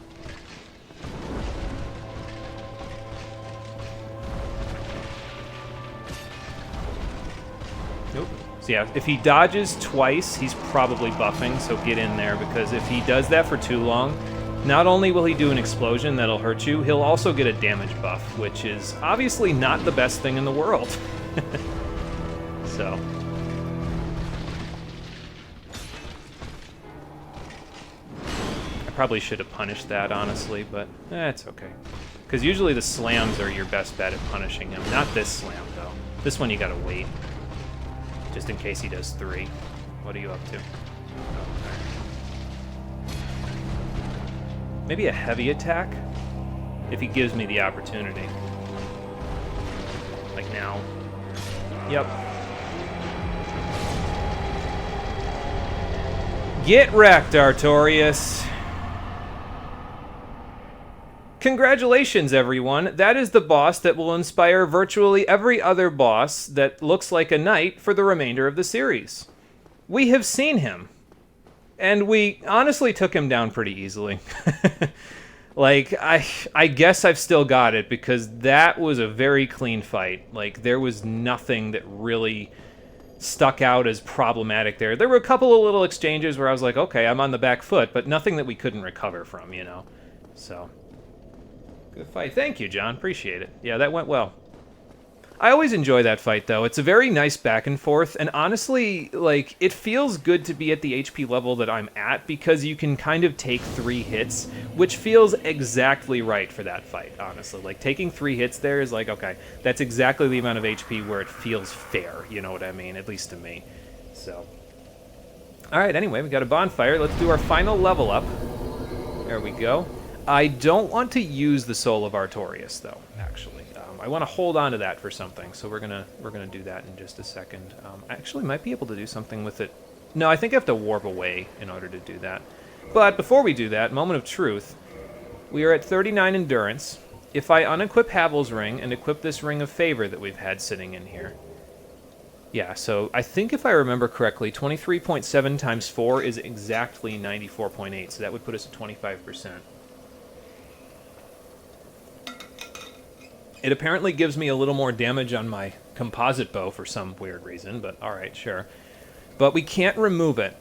Nope. So yeah, if he dodges twice, he's probably buffing, so get in there, because if he does that for too long, not only will he do an explosion that'll hurt you, he'll also get a damage buff, which is obviously not the best thing in the world. So... probably should have punished that, honestly, but it's okay. Because usually the slams are your best bet at punishing him. Not this slam, though. This one you gotta wait. Just in case he does 3. What are you up to? Okay. Maybe a heavy attack? If he gives me the opportunity. Like now. Yep. Get wrecked, Artorias. Congratulations, everyone. That is the boss that will inspire virtually every other boss that looks like a knight for the remainder of the series. We have seen him. And we honestly took him down pretty easily. Like, I guess I've still got it, because that was a very clean fight. Like, there was nothing that really stuck out as problematic there. There were a couple of little exchanges where I was like, okay, I'm on the back foot, but nothing that we couldn't recover from, you know? So, good fight. Thank you, John. Appreciate it. Yeah, that went well. I always enjoy that fight, though. It's a very nice back and forth, and honestly, like, it feels good to be at the HP level that I'm at, because you can kind of take 3 hits, which feels exactly right for that fight, honestly. Like, taking 3 hits there is like, okay, that's exactly the amount of HP where it feels fair, you know what I mean? At least to me. So. Alright, anyway, we got a bonfire. Let's do our final level up. There we go. I don't want to use the Soul of Artorias, though, actually. I want to hold on to that for something, so we're gonna do that in just a second. I actually might be able to do something with it. No, I think I have to warp away in order to do that. But before we do that, moment of truth. We are at 39 endurance. If I unequip Havel's ring and equip this ring of favor that we've had sitting in here. Yeah, so I think if I remember correctly, 23.7 times 4 is exactly 94.8, so that would put us at 25%. It apparently gives me a little more damage on my composite bow for some weird reason, but alright, sure. But we can't remove it.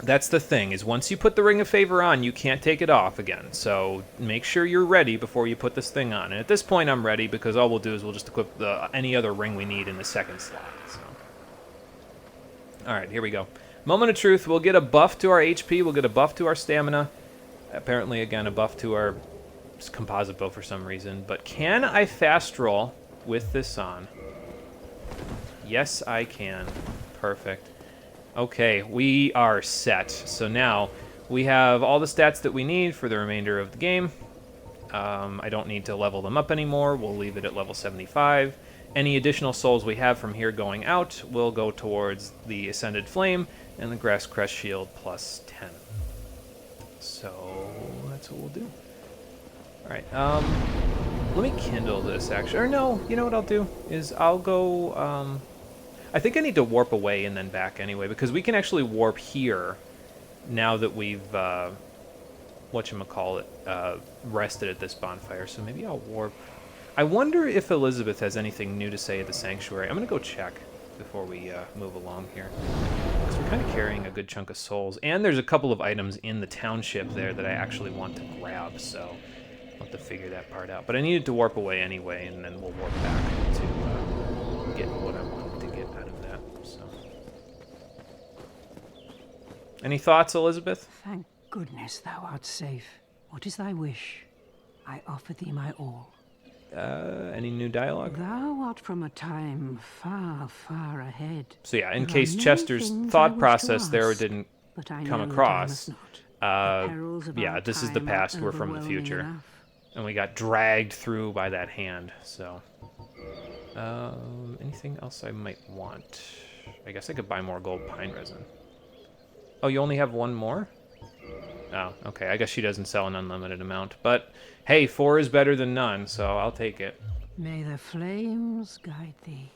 That's the thing, is once you put the Ring of Favor on, you can't take it off again. So make sure you're ready before you put this thing on. And at this point, I'm ready, because all we'll do is we'll just equip any other ring we need in the second slot. So. Alright, here we go. Moment of truth, we'll get a buff to our HP, we'll get a buff to our stamina. Apparently, again, a buff to our composite bow for some reason, but can I fast roll with this on? Yes, I can. Perfect. Okay, we are set. So now we have all the stats that we need for the remainder of the game. I don't need to level them up anymore. We'll leave it at level 75. Any additional souls we have from here going out will go towards the Ascended Flame and the Grass Crest Shield plus 10. So that's what we'll do. Alright, let me kindle this, actually. Or no, you know what I'll do? Is I'll go, I think I need to warp away and then back anyway, because we can actually warp here now that we've, whatchamacallit, rested at this bonfire. So maybe I'll warp. I wonder if Elizabeth has anything new to say at the Sanctuary. I'm going to go check before we move along here. Because we're kind of carrying a good chunk of souls. And there's a couple of items in the township there that I actually want to grab, so I'll have to figure that part out. But I needed to warp away anyway, and then we'll warp back to get what I wanted to get out of that. So, any thoughts, Elizabeth? Thank goodness thou art safe. What is thy wish? I offer thee my all. Any new dialogue? Thou art from a time far, far ahead. So yeah, in There are case many Chester's things I thought wish to process there ask, didn't but I come know that I across, must not. The perils of yeah, our this is the time past, are we're from the overwhelming future. enough. And we got dragged through by that hand, so. Anything else I might want? I guess I could buy more gold pine resin. Oh, you only have one more? Oh, okay, I guess she doesn't sell an unlimited amount. But, hey, 4 is better than none, so I'll take it. May the flames guide thee.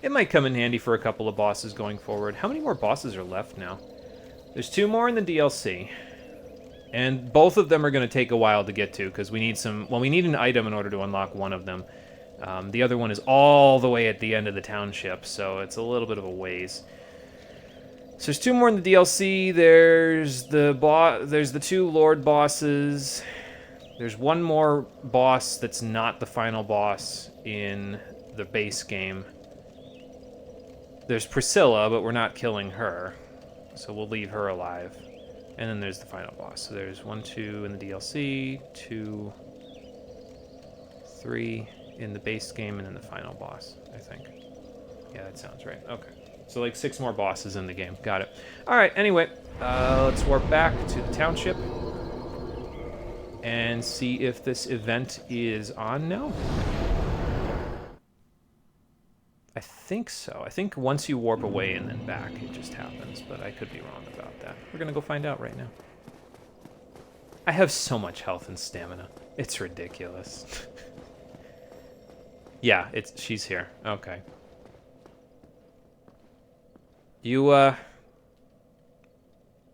It might come in handy for a couple of bosses going forward. How many more bosses are left now? There's 2 more in the DLC. And both of them are going to take a while to get to, because we need some... Well, we need an item in order to unlock one of them. The other one is all the way at the end of the township, so it's a little bit of a ways. So there's 2 more in the DLC. There's the 2 Lord bosses. There's 1 more boss that's not the final boss in the base game. There's Priscilla, but we're not killing her, so we'll leave her alive. And then there's the final boss. So there's 1, 2 in the DLC, 2, 3 in the base game, and then the final boss, I think. Yeah, that sounds right. Okay. So like 6 more bosses in the game. Got it. All right, anyway, let's warp back to the township and see if this event is on now. I think so. I think once you warp away and then back, it just happens, but I could be wrong about that. We're gonna go find out right now. I have so much health and stamina. It's ridiculous. Yeah, she's here. Okay. You,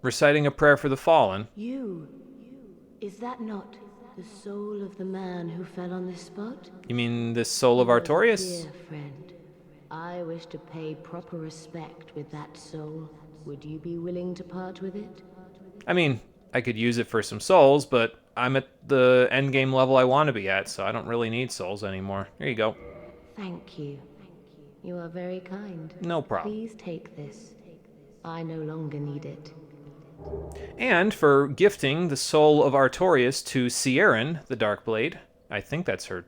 reciting a prayer for the fallen? Is that not the soul of the man who fell on this spot? You mean the soul of Artorias? Dear friend, I wish to pay proper respect with that soul. Would you be willing to part with it? I mean, I could use it for some souls, but I'm at the endgame level I want to be at, so I don't really need souls anymore. Here you go. Thank you. You are very kind. No problem. Please take this. I no longer need it. And for gifting the soul of Artorias to Ciaran, the Darkblade. I think that's her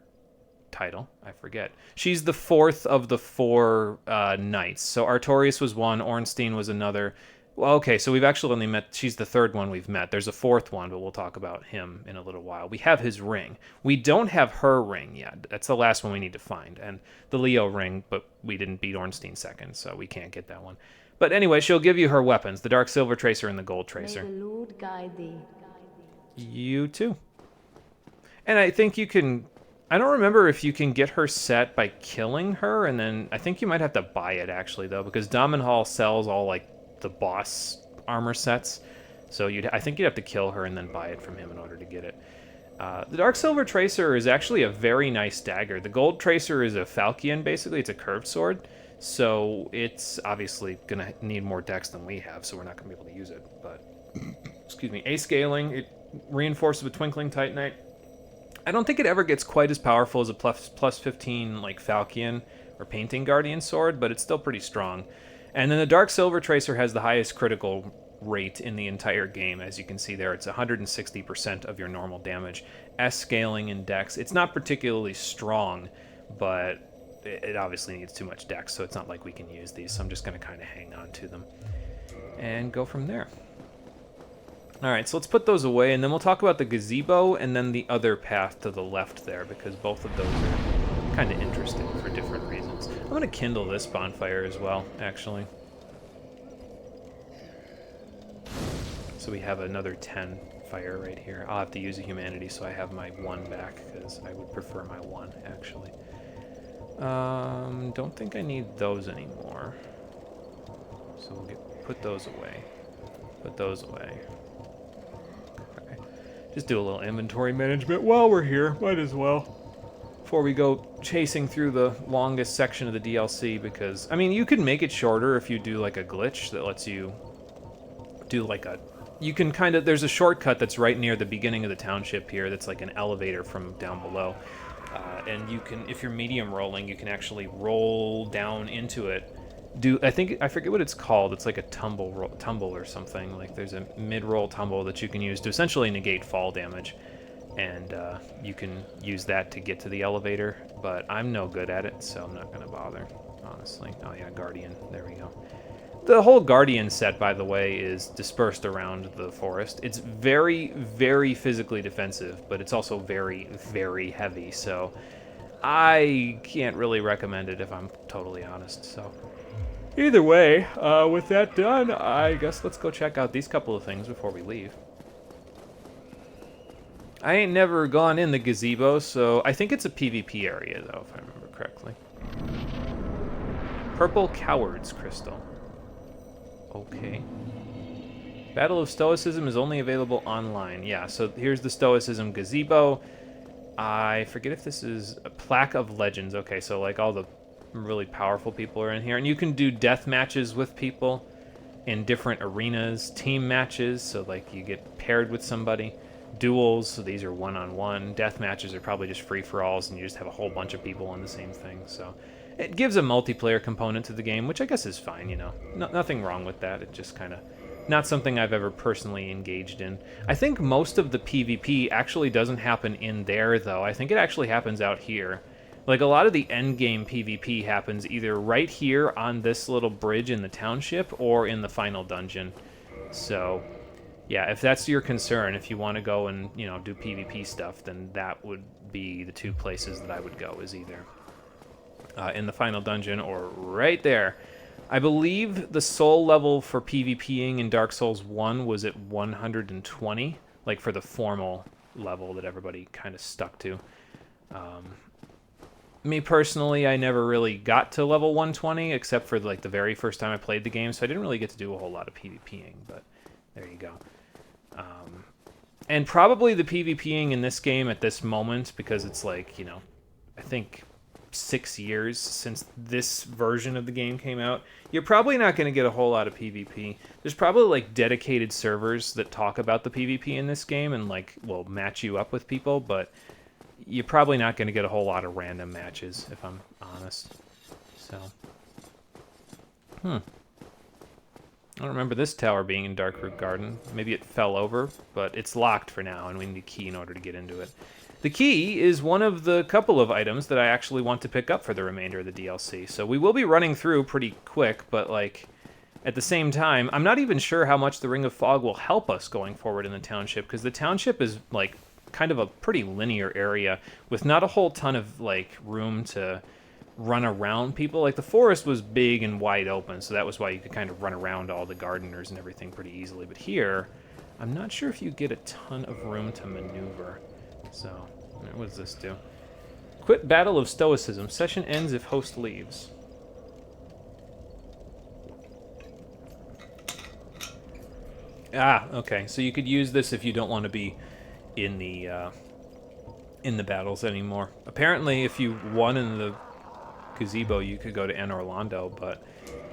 title. I forget. She's the 4th of the 4 knights. So Artorias was one, Ornstein was another. Well, okay, so we've actually only met... She's the 3rd one we've met. There's a 4th one, but we'll talk about him in a little while. We have his ring. We don't have her ring yet. That's the last one we need to find. And the Leo ring, but we didn't beat Ornstein second, so we can't get that one. But anyway, she'll give you her weapons, the Dark Silver Tracer and the Gold Tracer. May the Lord guide thee. You too. And I think you can... I don't remember if you can get her set by killing her, and then... I think you might have to buy it, actually, though, because Damonhall sells all, like, the boss armor sets. So I think you'd have to kill her and then buy it from him in order to get it. The Dark Silver Tracer is actually a very nice dagger. The Gold Tracer is a Falchion, basically. It's a curved sword. So it's obviously going to need more dex than we have, so we're not going to be able to use it. But, excuse me, A-scaling, it reinforces with Twinkling Titanite. I don't think it ever gets quite as powerful as a plus 15 like Falchion or Painting Guardian sword, but it's still pretty strong. And then the Dark Silver Tracer has the highest critical rate in the entire game. As you can see there, it's 160% of your normal damage. S-scaling in dex. It's not particularly strong, but it obviously needs too much dex, so it's not like we can use these, so I'm just going to kind of hang on to them and go from there. Alright, so let's put those away, and then we'll talk about the gazebo and then the other path to the left there, because both of those are kind of interesting for different reasons. I'm going to kindle this bonfire as well, actually. So we have another 10 fire right here. I'll have to use a humanity, so I have my 1 back, because I would prefer my 1, actually. Don't think I need those anymore. So we'll put those away. Put those away. Okay. Just do a little inventory management while we're here. Might as well. Before we go chasing through the longest section of the DLC, because, I mean, you can make it shorter if you do, like, a glitch that lets you do, like, a... You can kind of... There's a shortcut that's right near the beginning of the township here that's like an elevator from down below. And you can, if you're medium rolling, you can actually roll down into it. I forget what it's called. It's like a tumble or something. Like there's a mid-roll tumble that you can use to essentially negate fall damage. And you can use that to get to the elevator. But I'm no good at it, so I'm not going to bother, honestly. Oh yeah, Guardian. There we go. The whole Guardian set, by the way, is dispersed around the forest. It's very, very physically defensive, but it's also very, very heavy, so I can't really recommend it if I'm totally honest. So either way, with that done, I guess let's go check out these couple of things before we leave. I ain't never gone in the gazebo, so I think it's a PvP area, though, if I remember correctly. Purple Coward's Crystal. Okay. Battle of Stoicism is only available online. Yeah, so here's the Stoicism gazebo. I forget if this is a Plaque of Legends. Okay, so like all the really powerful people are in here. And you can do death matches with people in different arenas. Team matches, so like you get paired with somebody. Duels, so these are one-on-one. Death matches are probably just free-for-alls, and you just have a whole bunch of people on the same thing, so... It gives a multiplayer component to the game, which I guess is fine, you know. Nothing wrong with that. It just kind of not something I've ever personally engaged in. I think most of the PvP actually doesn't happen in there, though. I think it actually happens out here. Like, a lot of the endgame PvP happens either right here on this little bridge in the township or in the final dungeon. So, yeah, if that's your concern, if you want to go and, you know, do PvP stuff, then that would be the two places that I would go, is either in the final dungeon or right there. I believe the soul level for PvPing in Dark Souls 1 was at 120, like for the formal level that everybody kind of stuck to. Me personally, I never really got to level 120, except for like the very first time I played the game, so I didn't really get to do a whole lot of PvPing, but there you go. And probably the PvPing in this game at this moment, because it's like, you know, I think 6 years since this version of the game came out, you're probably not going to get a whole lot of PvP. There's probably like dedicated servers that talk about the PvP in this game and like will match you up with people, but you're probably not going to get a whole lot of random matches, if I'm honest. So, I don't remember this tower being in Darkroot Garden. Maybe it fell over, but it's locked for now, and we need a key in order to get into it. The key is one of the couple of items that I actually want to pick up for the remainder of the DLC. So we will be running through pretty quick, but like at the same time, I'm not even sure how much the Ring of Fog will help us going forward in the township, because the township is like kind of a pretty linear area with not a whole ton of like room to run around people. Like the forest was big and wide open, so that was why you could kind of run around all the gardeners and everything pretty easily. But here, I'm not sure if you get a ton of room to maneuver. So, what does this do? Quit Battle of Stoicism. Session ends if host leaves. Ah, okay. So you could use this if you don't want to be in the battles anymore. Apparently, if you won in the gazebo, you could go to Anor Londo, but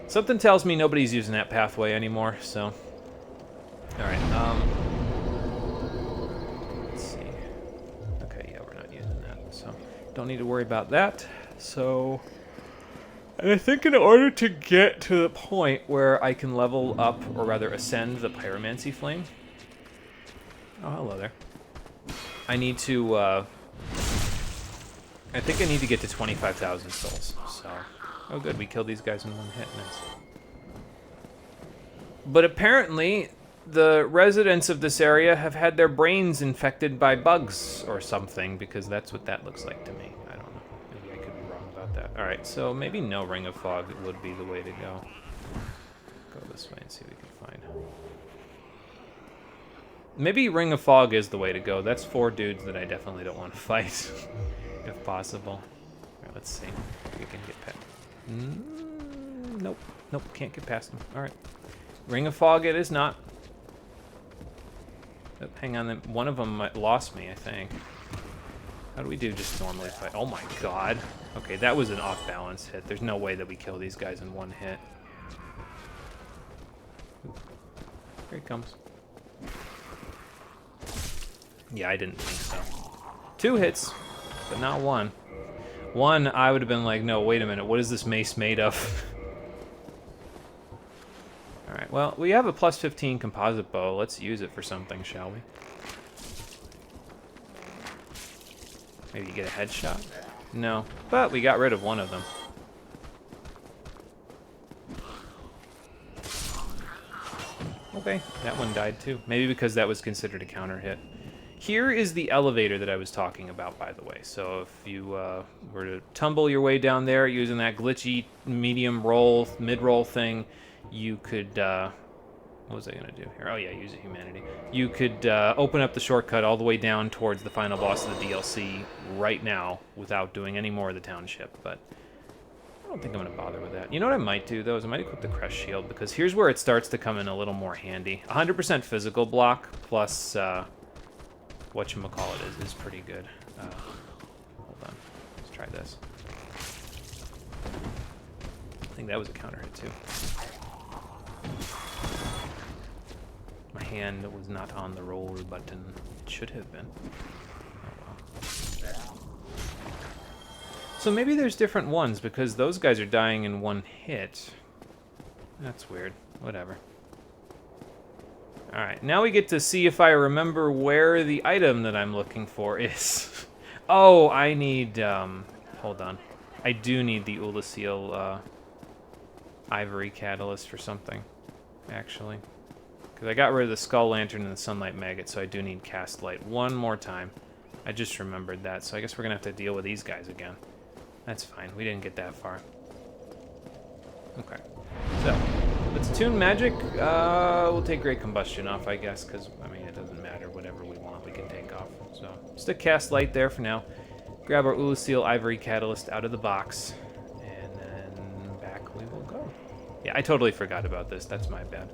something tells me nobody's using that pathway anymore. So, all right. Let's see. Okay, yeah, we're not using that, so don't need to worry about that. So, and I think in order to get to the point where I can level up, or rather ascend the Pyromancy Flame. Oh, hello there. I need to, I think I need to get to 25,000 souls, so... Oh good, we killed these guys in one hit, nice. But apparently, the residents of this area have had their brains infected by bugs or something, because that's what that looks like to me. I don't know, maybe I could be wrong about that. Alright, so maybe no Ring of Fog would be the way to go. Go this way and see what we can find. Maybe Ring of Fog is the way to go. That's 4 dudes that I definitely don't want to fight, if possible. Alright, let's see if we can get past. Nope, nope, can't get past them. Alright. Ring of Fog it is not. Oh, hang on, one of them lost me, I think. How do we do just normally fight? Oh my god. Okay, that was an off-balance hit. There's no way that we kill these guys in one hit. Ooh. Here he comes. Yeah, I didn't think so. 2 hits, but not 1. 1, I would have been like, no, wait a minute, what is this mace made of? Alright, well, we have a plus 15 composite bow. Let's use it for something, shall we? Maybe get a headshot? No, but we got rid of one of them. Okay, that one died too. Maybe because that was considered a counter hit. Here is the elevator that I was talking about, by the way. So if you were to tumble your way down there using that glitchy medium roll, mid-roll thing, you could... what was I going to do here? Oh yeah, use a humanity. You could open up the shortcut all the way down towards the final boss of the DLC right now without doing any more of the township, but I don't think I'm going to bother with that. You know what I might do, though, is I might equip the Crest Shield, because here's where it starts to come in a little more handy. 100% physical block plus... whatchamacallit is pretty good. Hold on. Let's try this. I think that was a counter hit, too. My hand was not on the roll button. It should have been. Oh, well. So maybe there's different ones, because those guys are dying in one hit. That's weird. Whatever. Alright, now we get to see if I remember where the item that I'm looking for is. Oh, I need, hold on. I do need the Ulasil, Ivory Catalyst for something, actually. Because I got rid of the Skull Lantern and the Sunlight Maggot, so I do need Cast Light one more time. I just remembered that, so I guess we're gonna have to deal with these guys again. That's fine, we didn't get that far. Okay, so, let's tune magic. We'll take Great Combustion off, I guess, because, I mean, it doesn't matter. Whatever we want, we can take off. So, stick Cast Light there for now. Grab our Ulasil Ivory Catalyst out of the box, and then back we will go. Yeah, I totally forgot about this. That's my bad.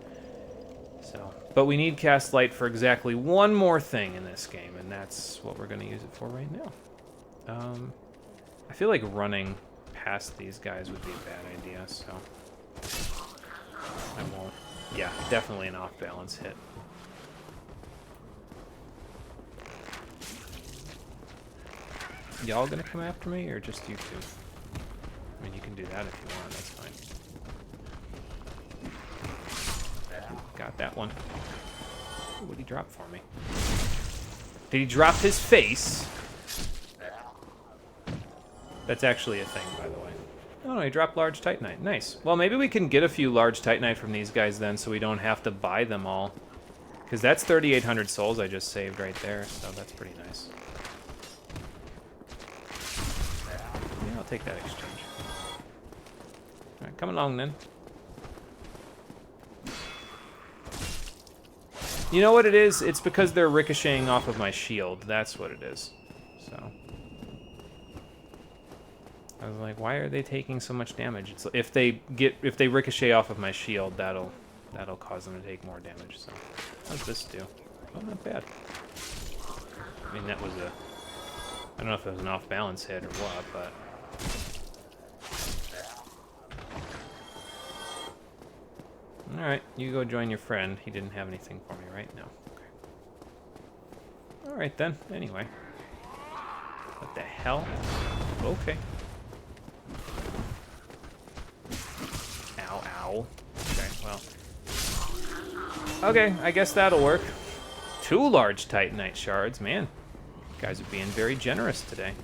So, but we need Cast Light for exactly one more thing in this game, and that's what we're going to use it for right now. I feel like running past these guys would be a bad idea, so I won't. Yeah, definitely an off-balance hit. Y'all gonna come after me, or just you two? I mean, you can do that if you want, that's fine. Got that one. Ooh, what'd he drop for me? Did he drop his face? That's actually a thing, by the way. Oh, no, he dropped large Titanite. Nice. Well, maybe we can get a few large Titanite from these guys then, so we don't have to buy them all. Because that's 3,800 souls I just saved right there, so that's pretty nice. Yeah, I'll take that exchange. Alright, come along then. You know what it is? It's because they're ricocheting off of my shield. That's what it is. So I was like, why are they taking so much damage? It's, if they ricochet off of my shield, that'll cause them to take more damage. So how's this do? Oh, not bad. I mean, that was a, I don't know if it was an off-balance hit or what, but alright, you go join your friend. He didn't have anything for me, right? No. Okay. Alright then, anyway. What the hell? Okay. Ow, ow. Okay, well. Okay, I guess that'll work. 2 large Titanite shards, man. You guys are being very generous today.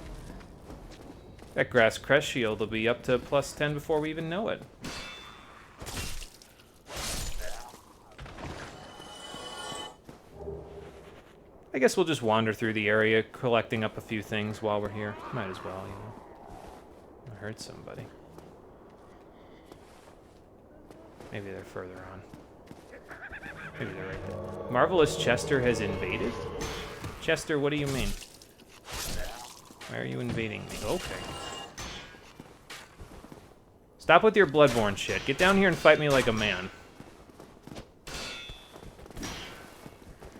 That Grass Crest shield will be up to +10 before we even know it. I guess we'll just wander through the area, collecting up a few things while we're here. Might as well, you know. I heard somebody. Maybe they're further on. Maybe they're right there. Marvelous Chester has invaded? Chester, what do you mean? Why are you invading me? Okay. Stop with your Bloodborne shit. Get down here and fight me like a man.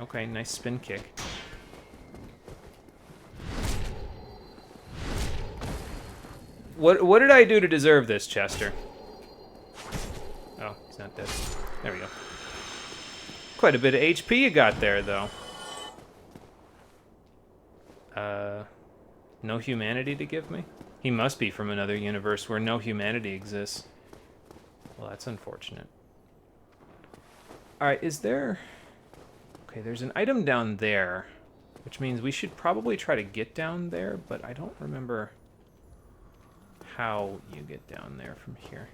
Okay, nice spin kick. What did I do to deserve this, Chester? Oh, he's not dead. There we go. Quite a bit of HP you got there, though. No humanity to give me? He must be from another universe where no humanity exists. Well, that's unfortunate. Alright, is there... Okay, there's an item down there, which means we should probably try to get down there, but I don't remember how you get down there from here.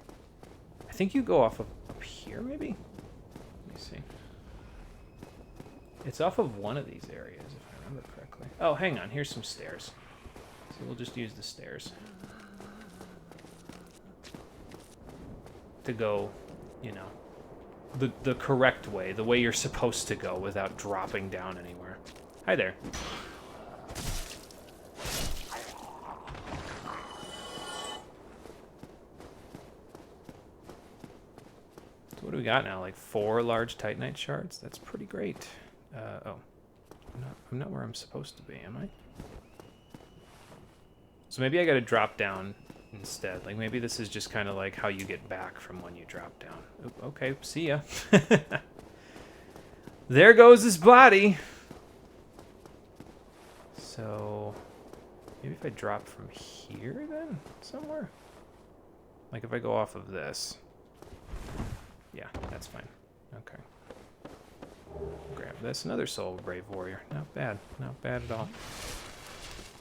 I think you go off of up here, maybe? Let me see. It's off of one of these areas, if I remember correctly. Oh, hang on, here's some stairs. So we'll just use the stairs to go, you know, the correct way, the way you're supposed to go without dropping down anywhere. Hi there. So what do we got now? Like 4 large Titanite shards? That's pretty great. Oh. I'm not where I'm supposed to be, am I? So maybe I gotta drop down instead. Like, maybe this is just kind of like how you get back from when you drop down. Oop, okay, see ya. There goes his body. So, maybe if I drop from here then, somewhere? Like if I go off of this. Yeah, that's fine. Okay. Grab this. Another Soul of a Brave Warrior. Not bad. Not bad at all.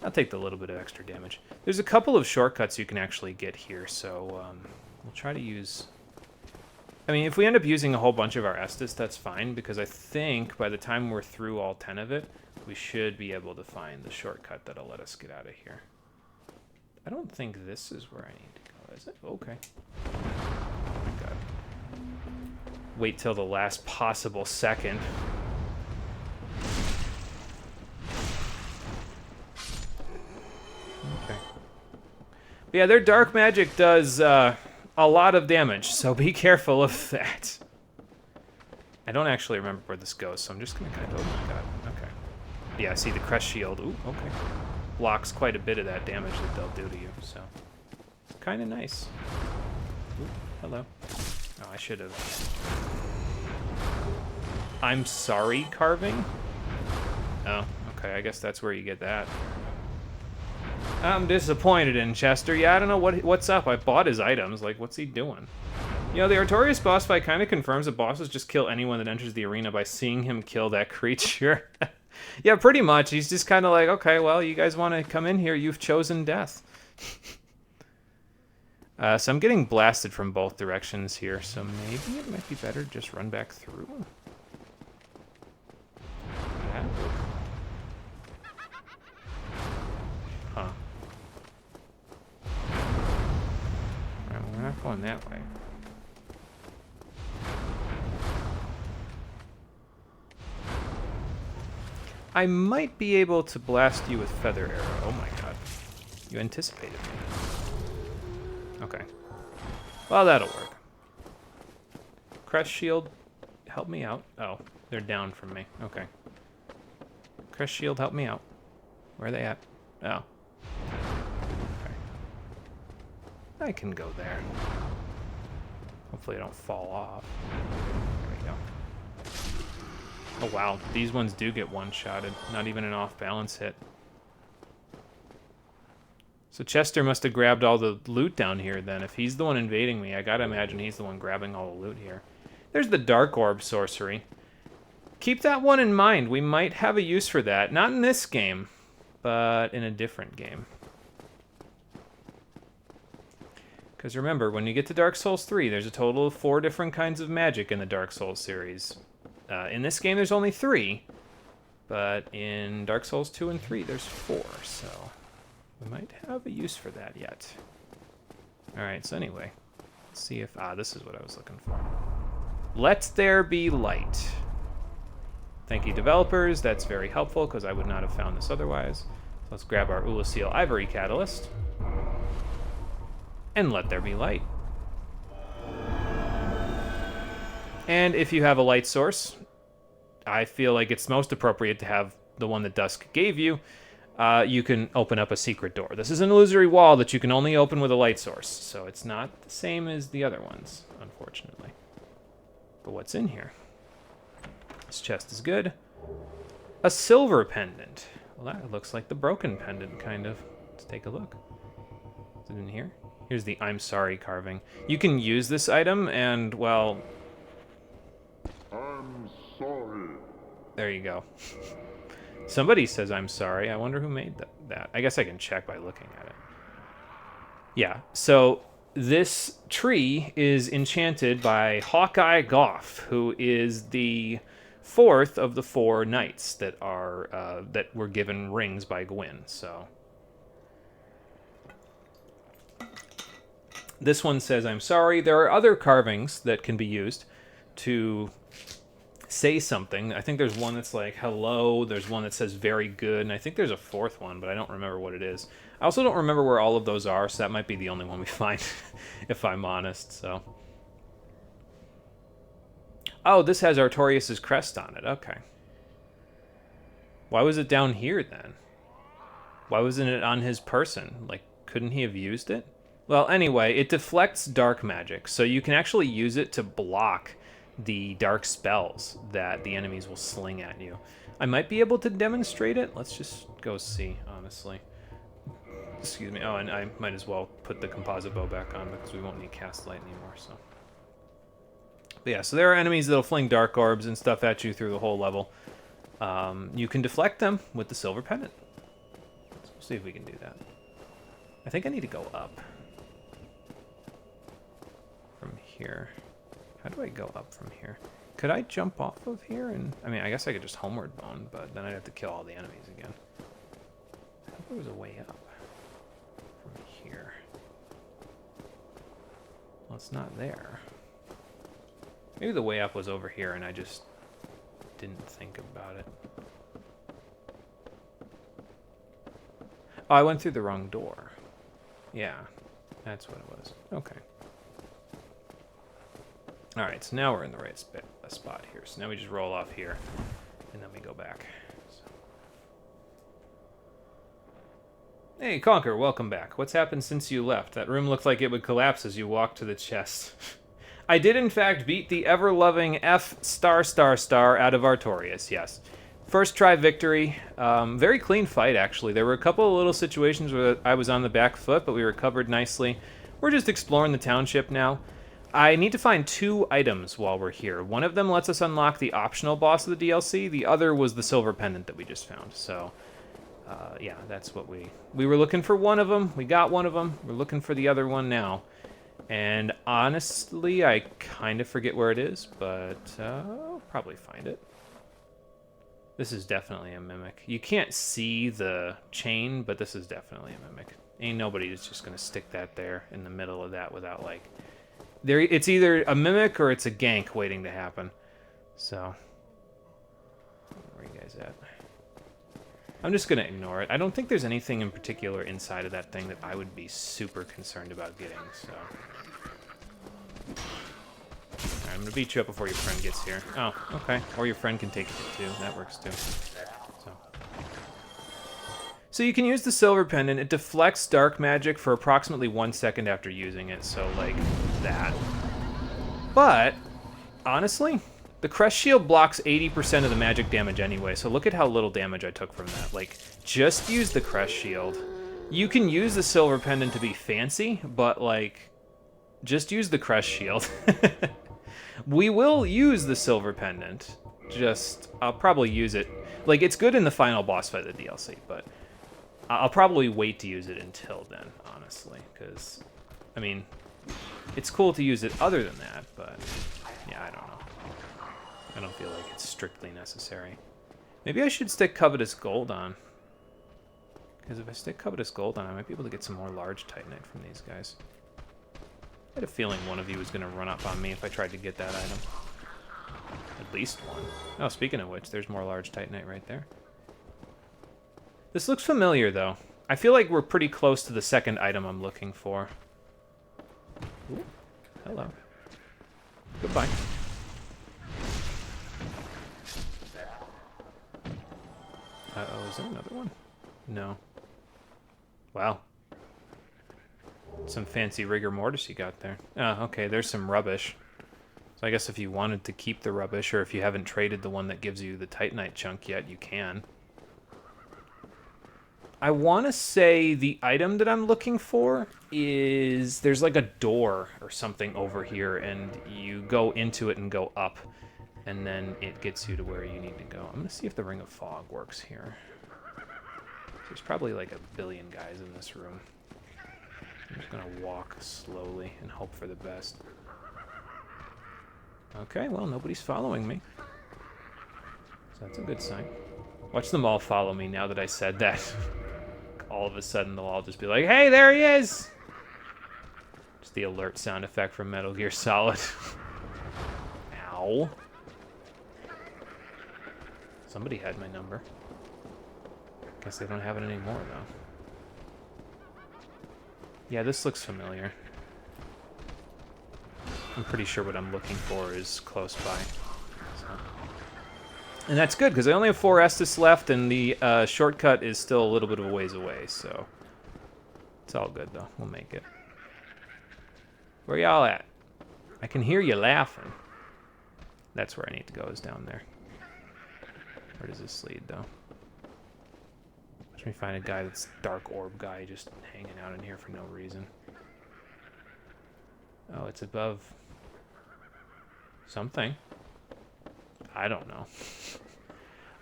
I'll take the little bit of extra damage. There's a couple of shortcuts you can actually get here, so we'll try to use... I mean, if we end up using a whole bunch of our Estus, that's fine, because I think by the time we're through all 10 of it, we should be able to find the shortcut that'll let us get out of here. I don't think this is where I need to go, is it? Okay. Oh my god. Wait till the last possible second. Okay. But yeah, their dark magic does a lot of damage, so be careful of that. I don't actually remember where this goes, so I'm just gonna kind of... Oh my god, okay. Yeah, I see the Crest Shield. Ooh, okay. Blocks quite a bit of that damage that they'll do to you, so... Kind of nice. Ooh, hello. Oh, I should have... I'm sorry carving? Oh, okay, I guess that's where you get that. I'm disappointed in Chester. Yeah, I don't know what's up. I bought his items. Like, what's he doing? You know, the Artorias boss fight kind of confirms that bosses just kill anyone that enters the arena by seeing him kill that creature. Yeah, pretty much. He's just kind of like, okay, well, you guys want to come in here. You've chosen death. So I'm getting blasted from both directions here, so maybe it might be better to just run back through. Yeah. Huh. Alright, we're not going that way. I might be able to blast you with Feather Arrow. Oh my god. You anticipated me. Okay. Well, that'll work. Crest Shield, help me out. Oh, they're down from me. Okay. Crest Shield, help me out. Where are they at? Oh. Okay. I can go there. Hopefully I don't fall off. There we go. Oh wow, these ones do get one-shotted. Not even an off-balance hit. So Chester must have grabbed all the loot down here then. If he's the one invading me, I gotta imagine he's the one grabbing all the loot here. There's the Dark Orb sorcery. Keep that one in mind. We might have a use for that. Not in this game, but in a different game. Because remember, when you get to Dark Souls 3, there's a total of 4 different kinds of magic in the Dark Souls series. In this game, there's only 3, but in Dark Souls 2 and 3, there's 4, so we might have a use for that yet. Alright, so anyway, let's see if... this is what I was looking for. Let there be light. Thank you, developers. That's very helpful, because I would not have found this otherwise. So let's grab our Ulasil Ivory Catalyst. And let there be light. And if you have a light source, I feel like it's most appropriate to have the one that Dusk gave you. You can open up a secret door. This is an illusory wall that you can only open with a light source, so it's not the same as the other ones, unfortunately. But what's in here? This chest is good. A silver pendant. Well, that looks like the broken pendant, kind of. Let's take a look. Is it in here? Here's the I'm sorry carving. You can use this item, and, well... I'm sorry. There you go. Somebody says I'm sorry. I wonder who made that. I guess I can check by looking at it. Yeah, so this tree is enchanted by Hawkeye Goff, who is the 4th of the 4 knights that are that were given rings by Gwyn. So this one says I'm sorry. There are other carvings that can be used to say something. I think there's one that's like hello, there's one that says very good, and I think there's a 4th one, but I don't remember what it is. I also don't remember where all of those are, so that might be the only one we find, if I'm honest, so. Oh, this has Artorias' crest on it, okay. Why was it down here then? Why wasn't it on his person? Like, couldn't he have used it? Well, anyway, it deflects dark magic, so you can actually use it to block the dark spells that the enemies will sling at you. I might be able to demonstrate it. Let's just go see, honestly. Excuse me. Oh, and I might as well put the composite bow back on because we won't need cast light anymore, so. But yeah, so there are enemies that'll fling dark orbs and stuff at you through the whole level. You can deflect them with the silver pendant. So we'll see if we can do that. I think I need to go up from here. How do I go up from here? Could I jump off of here? And I mean, I guess I could just homeward bone, but then I'd have to kill all the enemies again. I thought there was a way up from here. Well, it's not there. Maybe the way up was over here and I just didn't think about it. Oh, I went through the wrong door. Yeah, that's what it was. Okay. Alright, so now we're in the right spot here. So now we just roll off here, and then we go back. So. Hey, Conker, welcome back. What's happened since you left? That room looked like it would collapse as you walked to the chest. I did, in fact, beat the ever-loving F*** out of Artorias, yes. First try victory. Very clean fight, actually. There were a couple of little situations where I was on the back foot, but we recovered nicely. We're just exploring the township now. I need to find 2 items while we're here. One of them lets us unlock the optional boss of the DLC. The other was the silver pendant that we just found. So, yeah, that's what we were looking for. One of them. We got one of them. We're looking for the other one now. And honestly, I kind of forget where it is, but I'll probably find it. This is definitely a mimic. You can't see the chain, but this is definitely a mimic. Ain't nobody that's just going to stick that there in the middle of that without, like... It's either a mimic or it's a gank waiting to happen. So, where are you guys at? I'm just going to ignore it. I don't think there's anything in particular inside of that thing that I would be super concerned about getting, so... Alright, I'm going to beat you up before your friend gets here. Oh, okay. Or your friend can take it too. That works too. So you can use the silver pendant. It deflects dark magic for approximately 1 second after using it, so like that. But, honestly, the Crest Shield blocks 80% of the magic damage anyway, so look at how little damage I took from that. Like, just use the Crest Shield. You can use the silver pendant to be fancy, but like, just use the Crest Shield. We will use the silver pendant, just, I'll probably use it. Like, it's good in the final boss fight of the DLC, but... I'll probably wait to use it until then, honestly, because, I mean, it's cool to use it other than that, but, yeah, I don't know. I don't feel like it's strictly necessary. Maybe I should stick Covetous Gold on, because if I stick Covetous Gold on, I might be able to get some more large Titanite from these guys. I had a feeling one of you was going to run up on me if I tried to get that item. At least one. Oh, speaking of which, there's more large Titanite right there. This looks familiar, though. I feel like we're pretty close to the second item I'm looking for. Ooh, hello. Goodbye. Uh-oh, is there another one? No. Wow. Some fancy rigor mortis you got there. Oh, okay, there's some rubbish. So I guess if you wanted to keep the rubbish, or if you haven't traded the one that gives you the Titanite chunk yet, you can. I want to say the item that I'm looking for is... There's like a door or something over here, and you go into it and go up, and then it gets you to where you need to go. I'm going to see if the Ring of Fog works here. There's probably like a billion guys in this room. I'm just going to walk slowly and hope for the best. Okay, well, nobody's following me. So that's a good sign. Watch them all follow me now that I said that. All of a sudden, they'll all just be like, hey, there he is! Just the alert sound effect from Metal Gear Solid. Ow. Somebody had my number. Guess they don't have it anymore, though. Yeah, this looks familiar. I'm pretty sure what I'm looking for is close by. So. And that's good, because I only have 4 Estus left, and the shortcut is still a little bit of a ways away, so... It's all good, though. We'll make it. Where y'all at? I can hear you laughing. That's where I need to go, is down there. Where does this lead, though? Let me find a guy that's Dark Orb guy just hanging out in here for no reason. Oh, it's above. something. I don't know.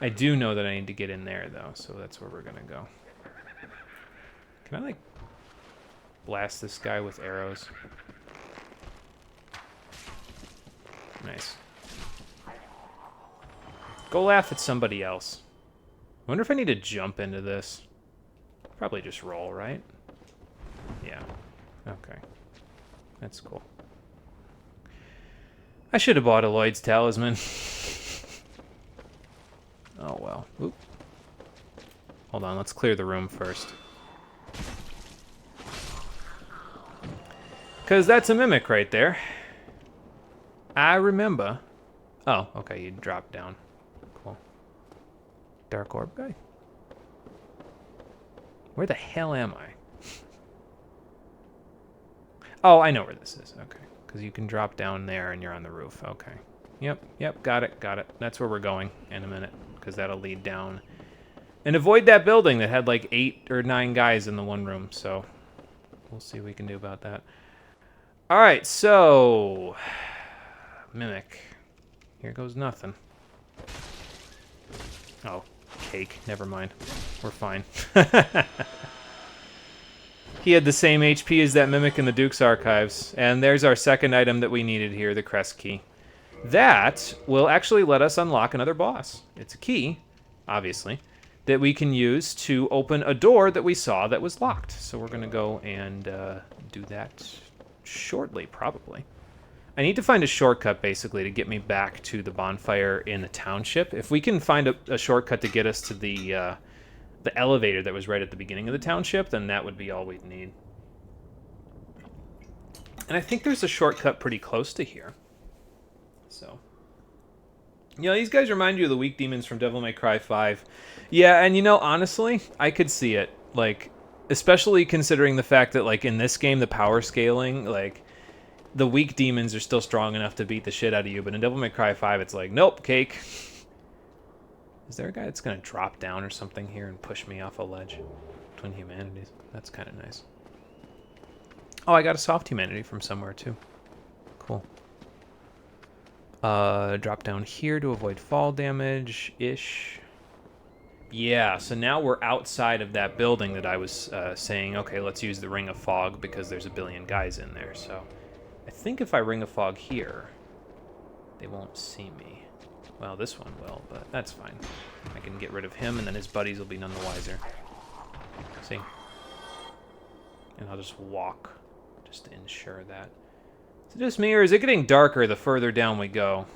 I do know that I need to get in there, though, so that's where we're gonna go. Can I, like, blast this guy with arrows? Nice. Go laugh at somebody else. I wonder if I need to jump into this. Probably just roll, right? Yeah. Okay. That's cool. I should have bought a Lloyd's Talisman. Oh, well. Oop. Hold on, let's clear the room first. Because that's a mimic right there. I remember. Oh, okay, you dropped down. Cool. Dark orb guy? Where the hell am I? Oh, I know where this is. Okay. Because you can drop down there and you're on the roof. Okay. Yep, got it. That's where we're going in a minute. Because that'll lead down. And avoid that building that had like 8 or 9 guys in the one room. So, we'll see what we can do about that. Alright, so... Mimic. Here goes nothing. Oh, cake. Never mind. We're fine. He had the same HP as that Mimic in the Duke's Archives. And there's our second item that we needed here, the Crest Key. That will actually let us unlock another boss. It's a key, obviously, that we can use to open a door that we saw that was locked. So we're going to go and do that shortly, probably. I need to find a shortcut, basically, to get me back to the bonfire in the township. If we can find a shortcut to get us to the elevator that was right at the beginning of the township, then that would be all we'd need. And I think there's a shortcut pretty close to here. So, you know, these guys remind you of the weak demons from Devil May Cry 5. Yeah, and you know, honestly, I could see it. Like, especially considering the fact that, like, in this game, the power scaling, like, the weak demons are still strong enough to beat the shit out of you, but in Devil May Cry 5, it's like, nope, cake. Is there a guy that's going to drop down or something here and push me off a ledge? Twin Humanities. That's kind of nice. Oh, I got a soft humanity from somewhere, too. Cool. Drop down here to avoid fall damage-ish. Yeah, so now we're outside of that building that I was saying, okay, let's use the Ring of Fog because there's a billion guys in there. So I think if I Ring of Fog here, they won't see me. Well, this one will, but that's fine. I can get rid of him, and then his buddies will be none the wiser. See? And I'll just walk, just to ensure that. Is it just me, or is it getting darker the further down we go?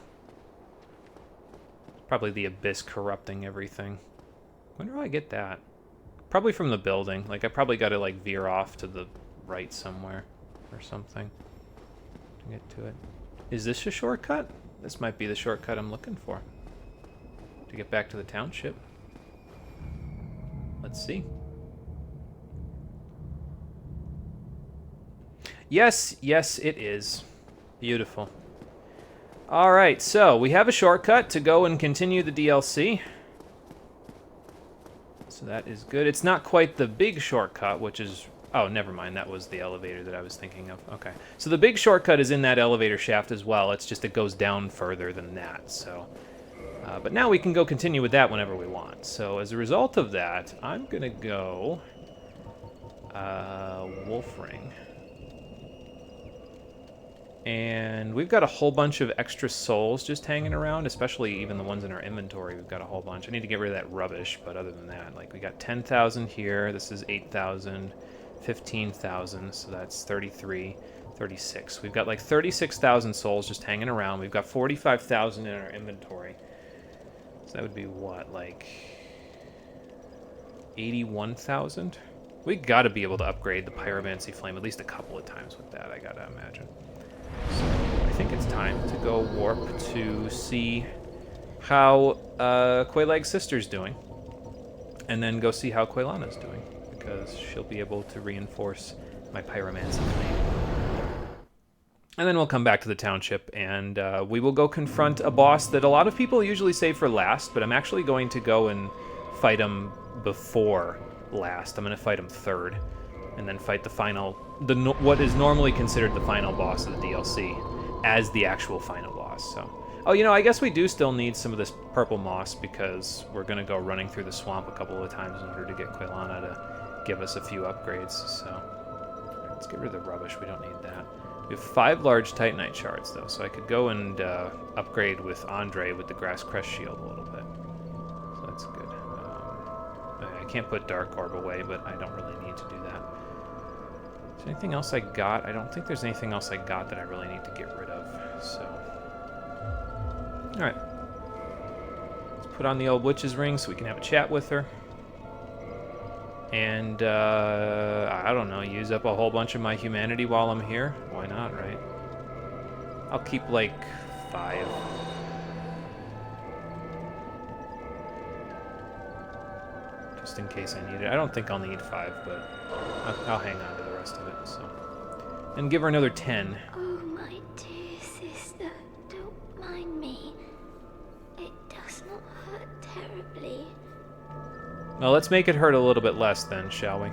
Probably the abyss corrupting everything. When do I get that? Probably from the building. Like, I probably got to, like, veer off to the right somewhere or something to get to it. Is this a shortcut? This might be the shortcut I'm looking for to get back to the township. Let's see. Yes, it is. Beautiful. All right, so we have a shortcut to go and continue the DLC. So that is good. It's not quite the big shortcut, which is... Oh, never mind. That was the elevator that I was thinking of. Okay. So the big shortcut is in that elevator shaft as well. It's just it goes down further than that. So, but now we can go continue with that whenever we want. So as a result of that, I'm going to go Wolf Ring. And we've got a whole bunch of extra souls just hanging around, especially even the ones in our inventory. We've got a whole bunch. I need to get rid of that rubbish, but other than that, like, we got 10,000 here. This is 8,000, 15,000, so that's 33, 36. We've got like 36,000 souls just hanging around. We've got 45,000 in our inventory. So that would be what, like 81,000? We got to be able to upgrade the Pyromancy Flame at least a couple of times with that, I got to imagine. So I think it's time to go warp to see how Quelaag's sister's doing. And then go see how Quelana's doing, because she'll be able to reinforce my Pyromancy Flame. And then we'll come back to the township, and we will go confront a boss that a lot of people usually save for last, but I'm actually going to go and fight him before last. I'm going to fight him third, and then fight the final, what is normally considered the final boss of the DLC, as the actual final boss. boss. So, oh, you know, I guess we do still need some of this purple moss because we're gonna go running through the swamp a couple of times in order to get Quilana to give us a few upgrades. So, let's get rid of the rubbish. We don't need that. We have 5 large Titanite shards though, so I could go and upgrade with Andre with the Grass Crest shield a little bit. So that's good. I can't put Dark Orb away, but I don't really need to do that. Is there anything else I got? I don't think there's anything else I got that I really need to get rid of, so... Alright. Let's put on the old witch's ring so we can have a chat with her. And, I don't know, use up a whole bunch of my humanity while I'm here. Why not, right? I'll keep, like, 5. Just in case I need it. I don't think I'll need 5, but I'll hang on to the rest of it, so. And give her another 10. Oh, my dear sister, don't mind me. It does not hurt terribly. Well, let's make it hurt a little bit less then, shall we?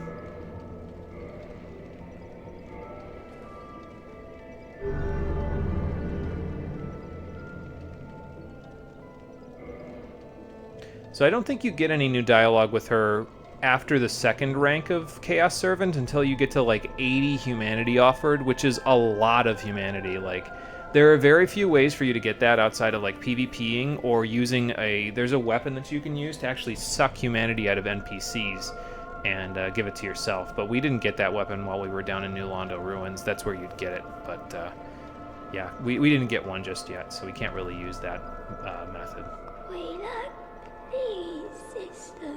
So I don't think you get any new dialogue with her after the second rank of Chaos Servant until you get to like 80 humanity offered, which is a lot of humanity. Like, there are very few ways for you to get that outside of like PvPing or using there's a weapon that you can use to actually suck humanity out of NPCs and give it to yourself. But we didn't get that weapon while we were down in New Londo Ruins. That's where you'd get it. But yeah, we didn't get one just yet, so we can't really use that method. Quelaag, please, sister,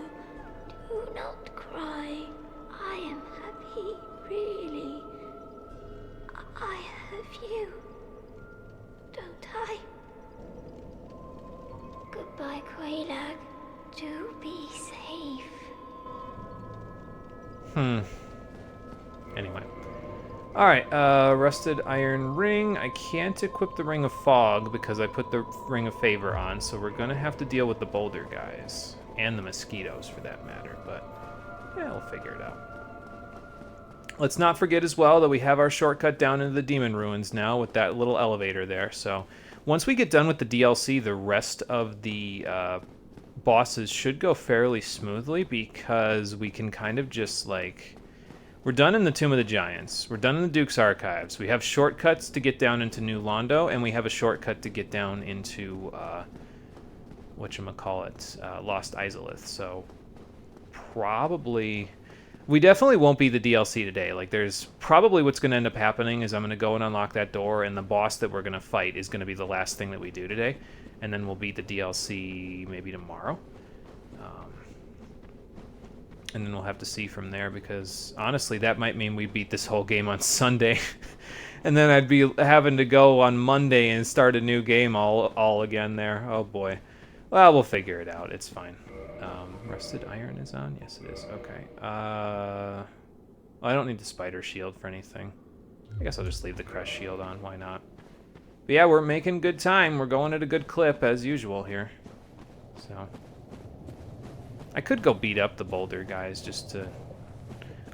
do not cry. I am happy, really. I have you. Don't I? Goodbye, Quelaag. Do be safe. Anyway. Alright, Rusted Iron Ring. I can't equip the Ring of Fog because I put the Ring of Favor on, so we're gonna have to deal with the boulder guys. And the mosquitoes, for that matter, but yeah, we'll figure it out. Let's not forget as well that we have our shortcut down into the Demon Ruins now with that little elevator there. So once we get done with the DLC, the rest of the bosses should go fairly smoothly because we can kind of just like... We're done in the Tomb of the Giants. We're done in the Duke's Archives. We have shortcuts to get down into New Londo, and we have a shortcut to get down into whatchamacallit, Lost Izalith. So probably... We definitely won't be the DLC today. Like, there's probably what's going to end up happening is I'm going to go and unlock that door, and the boss that we're going to fight is going to be the last thing that we do today. And then we'll beat the DLC maybe tomorrow. And then we'll have to see from there, because honestly, that might mean we beat this whole game on Sunday. And then I'd be having to go on Monday and start a new game all again there. Oh, boy. Well, we'll figure it out. It's fine. Rusted Iron is on? Yes, it is. Okay. Well, I don't need the Spider Shield for anything. I guess I'll just leave the Crest Shield on. Why not? But yeah, we're making good time. We're going at a good clip, as usual here. So... I could go beat up the boulder guys just to...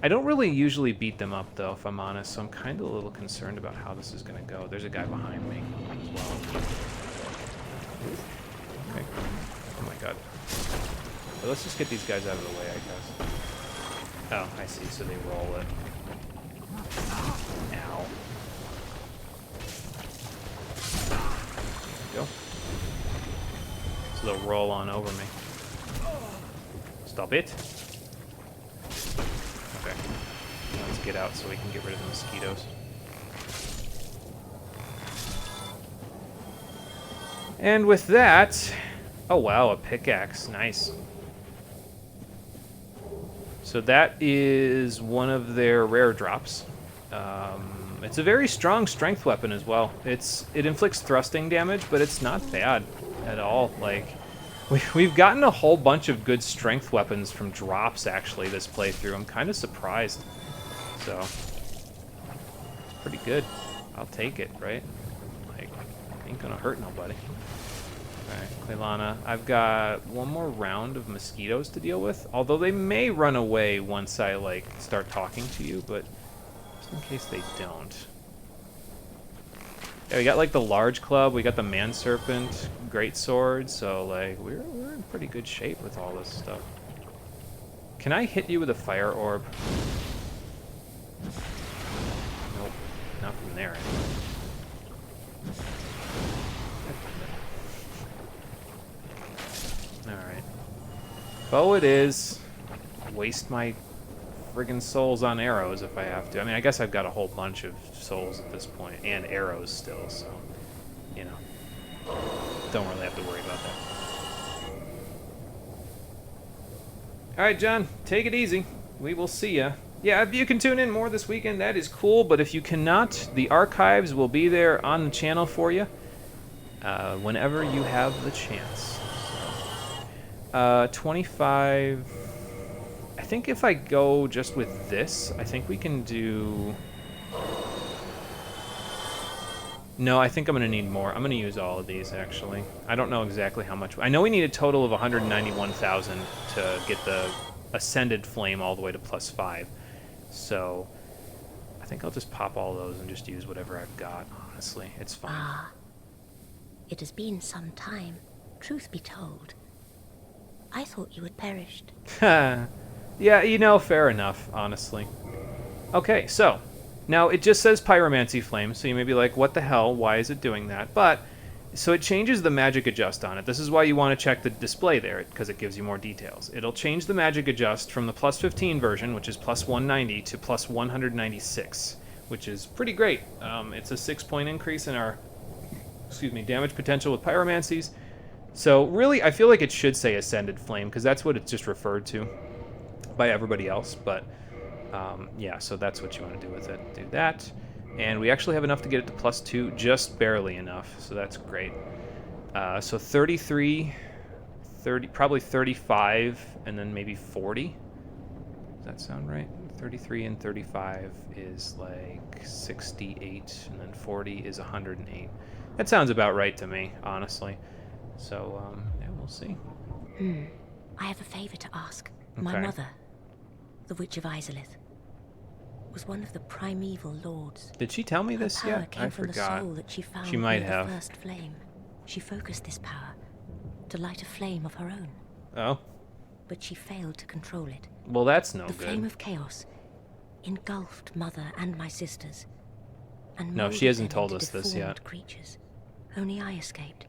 I don't really usually beat them up, though, if I'm honest, so I'm kind of a little concerned about how this is going to go. There's a guy behind me as well. Okay. Oh my god. But let's just get these guys out of the way, I guess. Oh, I see, so they roll it. Ow. There we go. So they'll roll on over me. Stop it. Okay. Let's get out so we can get rid of the mosquitoes. And with that... Oh wow, a pickaxe. Nice. So that is one of their rare drops. It's a very strong strength weapon as well. It inflicts thrusting damage, but it's not bad at all. Like... We've gotten a whole bunch of good strength weapons from drops, actually, this playthrough. I'm kind of surprised. So, it's pretty good. I'll take it, right? Like, ain't gonna hurt nobody. Alright, Quilana. I've got one more round of mosquitoes to deal with. Although they may run away once I, like, start talking to you, but just in case they don't. Yeah, we got like the large club, we got the man serpent, great sword, so like we're in pretty good shape with all this stuff. Can I hit you with a fire orb? Nope, not from there. Alright. Bow it is. Waste my friggin' souls on arrows if I have to. I mean, I guess I've got a whole bunch of souls at this point, and arrows still, so, you know, don't really have to worry about that. Alright, John, take it easy. We will see ya. Yeah, if you can tune in more this weekend, that is cool, but if you cannot, the archives will be there on the channel for you whenever you have the chance. So, 25... I think if I go just with this, I think we can do... No, I think I'm going to need more. I'm going to use all of these, actually. I don't know exactly how much. I know we need a total of 191,000 to get the Ascended Flame all the way to +5. So, I think I'll just pop all those and just use whatever I've got, honestly. It's fine. Ah, it has been some time, truth be told. I thought you had perished. Yeah, you know, fair enough, honestly. Okay, so, now it just says Pyromancy Flame, so you may be like, what the hell, why is it doing that? But, so it changes the magic adjust on it. This is why you want to check the display there, because it gives you more details. It'll change the magic adjust from the +15 version, which is +190, to +196, which is pretty great. It's a 6-point increase in our, damage potential with Pyromancies. So, really, I feel like it should say Ascended Flame, because that's what it's just referred to by everybody else, but yeah, so that's what you want to do with it. Do that, and we actually have enough to get it to +2, just barely enough, so that's great. So 33, 30, probably 35, and then maybe 40. Does that sound right? 33 and 35 is like 68, and then 40 is 108. That sounds about right to me, honestly. So, yeah, we'll see. I have a favor to ask. My mother, the Witch of Izalith, was one of the primeval lords. Did she tell me this power yet? Came I from forgot. The soul that she found She might near have. The first flame. She focused this power to light a flame of her own. Oh. But she failed to control it. Well, that's no The good. flame of chaos engulfed Mother and my sisters, and No, she molded hasn't them told into us this deformed yet. Creatures. Only I escaped,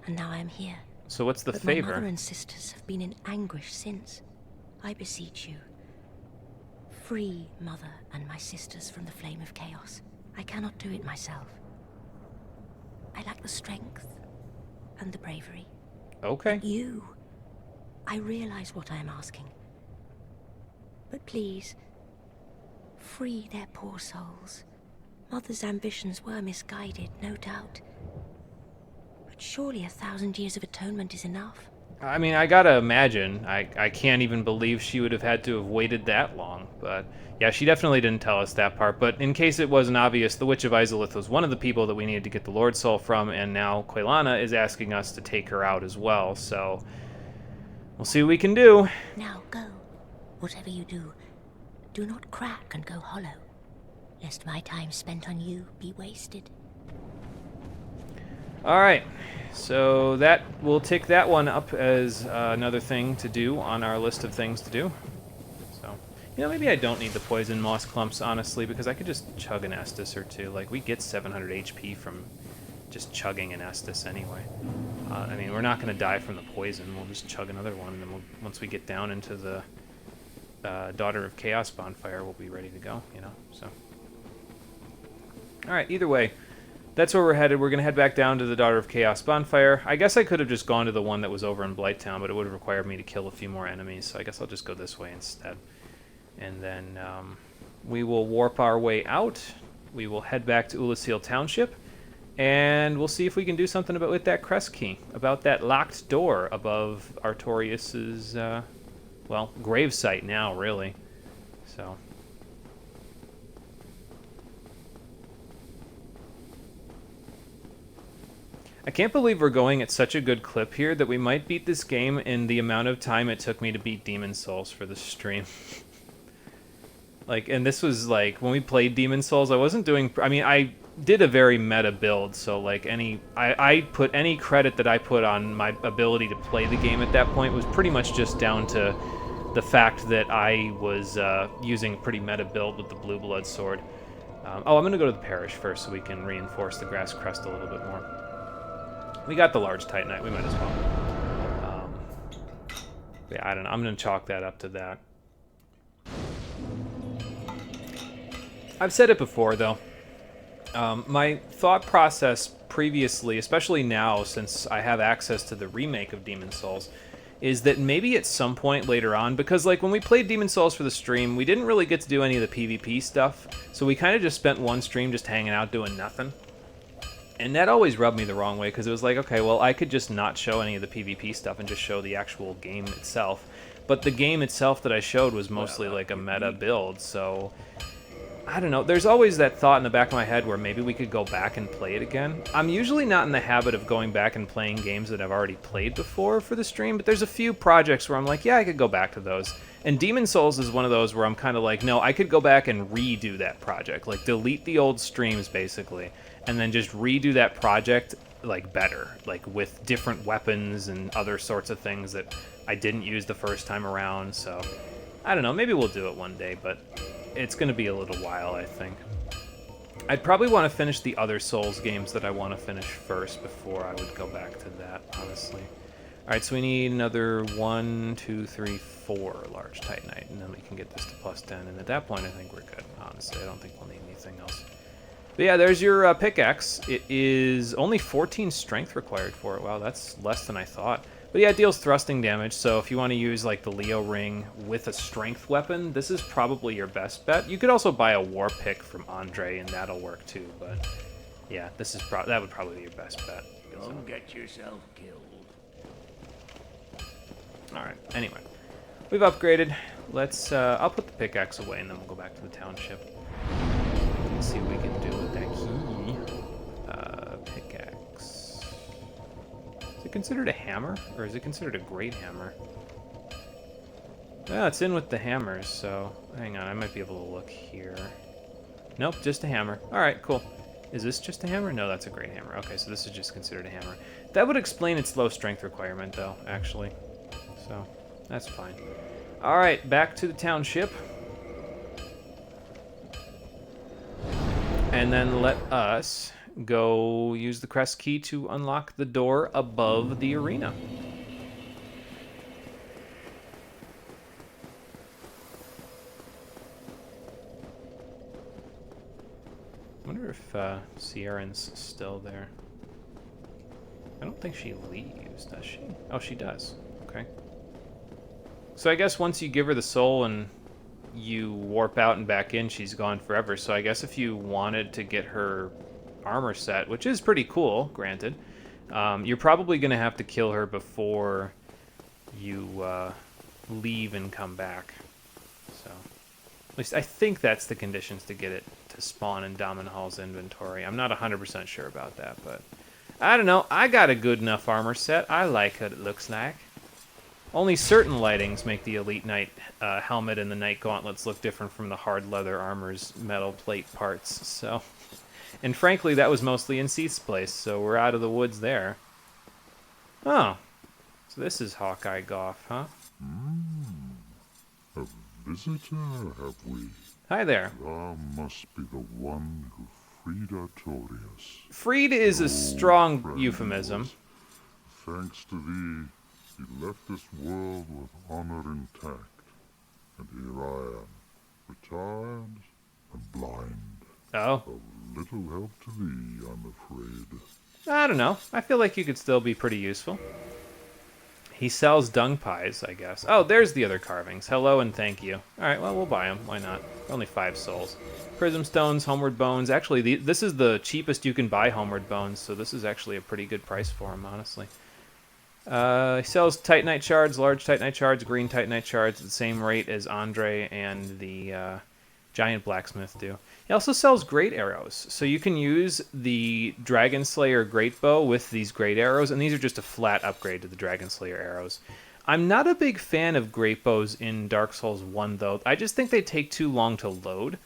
and now I am here. So what's the But favor? my mother and sisters have been in anguish since. I beseech you, free Mother and my sisters from the flame of chaos. I cannot do it myself. I lack the strength and the bravery. Okay. But you, I realize what I am asking. But please, free their poor souls. Mother's ambitions were misguided, no doubt. But surely 1,000 years of atonement is enough. I mean, I gotta imagine. I can't even believe she would have had to have waited that long. But yeah, she definitely didn't tell us that part. But in case it wasn't obvious, the Witch of Izalith was one of the people that we needed to get the Lord Soul from, and now Quelana is asking us to take her out as well. So we'll see what we can do. Now go. Whatever you do, do not crack and go hollow, lest my time spent on you be wasted. Alright, so that we'll tick that one up as another thing to do on our list of things to do. So, you know, maybe I don't need the poison moss clumps, honestly, because I could just chug an Estus or two. Like, we get 700 HP from just chugging an Estus anyway. I mean, we're not going to die from the poison. We'll just chug another one, and then once we get down into the Daughter of Chaos bonfire, we'll be ready to go, you know, so. Alright, either way, that's where we're headed. We're going to head back down to the Daughter of Chaos bonfire. I guess I could have just gone to the one that was over in Blighttown, but it would have required me to kill a few more enemies, so I guess I'll just go this way instead. And then we will warp our way out. We will head back to Ulasil Township, and we'll see if we can do something with that crest key, about that locked door above Artorius's, well, gravesite now, really. So... I can't believe we're going at such a good clip here that we might beat this game in the amount of time it took me to beat Demon Souls for the stream. Like, and this was like, when we played Demon Souls, I wasn't doing... I mean, did a very meta build, so like I put any credit that I put on my ability to play the game at that point was pretty much just down to the fact that I was using a pretty meta build with the Blue Blood sword. I'm going to go to the parish first so we can reinforce the grass crest a little bit more. We got the large Titanite, we might as well. Yeah, I don't know, I'm going to chalk that up to that. I've said it before, though. My thought process previously, especially now since I have access to the remake of Demon's Souls, is that maybe at some point later on, because like when we played Demon's Souls for the stream, we didn't really get to do any of the PvP stuff, so we kind of just spent one stream just hanging out doing nothing. And that always rubbed me the wrong way, because it was like, okay, well, I could just not show any of the PvP stuff and just show the actual game itself. But the game itself that I showed was mostly like a meta build, so I don't know. There's always that thought in the back of my head where maybe we could go back and play it again. I'm usually not in the habit of going back and playing games that I've already played before for the stream, but there's a few projects where I'm like, yeah, I could go back to those. And Demon's Souls is one of those where I'm kind of like, no, I could go back and redo that project. Like, delete the old streams, basically, and then just redo that project, like, better. Like, with different weapons and other sorts of things that I didn't use the first time around, so I don't know, maybe we'll do it one day, but it's going to be a little while, I think. I'd probably want to finish the other Souls games that I want to finish first before I would go back to that, honestly. Alright, so we need another 1, 2, 3, 4 large Titanite, and then we can get this to +10, and at that point I think we're good, honestly. I don't think we'll need anything else. But yeah, there's your pickaxe. It is only 14 strength required for it. Wow, that's less than I thought. But yeah, it deals thrusting damage, so if you want to use like the Leo ring with a strength weapon, this is probably your best bet. You could also buy a war pick from Andre, and that'll work too, but yeah, this is that would probably be your best bet. Don't get yourself killed. Alright, anyway. We've upgraded. Let's, I'll put the pickaxe away, and then we'll go back to the township. Let's see what we can do with that key. Pickaxe. Is it considered a hammer, or is it considered a great hammer? Well, it's in with the hammers, so hang on, I might be able to look here. Nope, just a hammer. Alright, cool. Is this just a hammer? No, that's a great hammer. Okay, so this is just considered a hammer. That would explain its low strength requirement, though, actually. So, that's fine. Alright, back to the township. And then let us go use the crest key to unlock the door above the arena. I wonder if Sierran's still there. I don't think she leaves, does she? Oh, she does. Okay. So I guess once you give her the soul and you warp out and back in, she's gone forever. So I guess if you wanted to get her armor set, which is pretty cool, granted, you're probably going to have to kill her before you leave and come back. So at least I think that's the conditions to get it to spawn in Damonhal's inventory. I'm not 100% sure about that, but I don't know. I got a good enough armor set. I like what it looks like. Only certain lightings make the Elite Knight helmet and the Knight gauntlets look different from the hard leather armor's metal plate parts, so... And frankly, that was mostly in Seath's place, so we're out of the woods there. Oh. So this is Hawkeye Goff, huh? A visitor, have we? Hi there. Thou must be the one who freed Artorias. Freed is a strong euphemism. Thanks to thee, he left this world with honor intact. And here I am, retired and blind. Oh. Of little help to thee, I'm afraid. I don't know. I feel like you could still be pretty useful. He sells dung pies, I guess. Oh, there's the other carvings. Hello and thank you. Alright, well, we'll buy them. Why not? Only 5 souls. Prism stones, homeward bones. Actually, this is the cheapest you can buy homeward bones, so this is actually a pretty good price for him, honestly. He sells Titanite shards, large Titanite shards, green Titanite shards at the same rate as Andre and the giant blacksmith do. He also sells great arrows, so you can use the Dragon Slayer great bow with these great arrows, and these are just a flat upgrade to the Dragon Slayer arrows. I'm not a big fan of great bows in Dark Souls 1, though. I just think they take too long to load.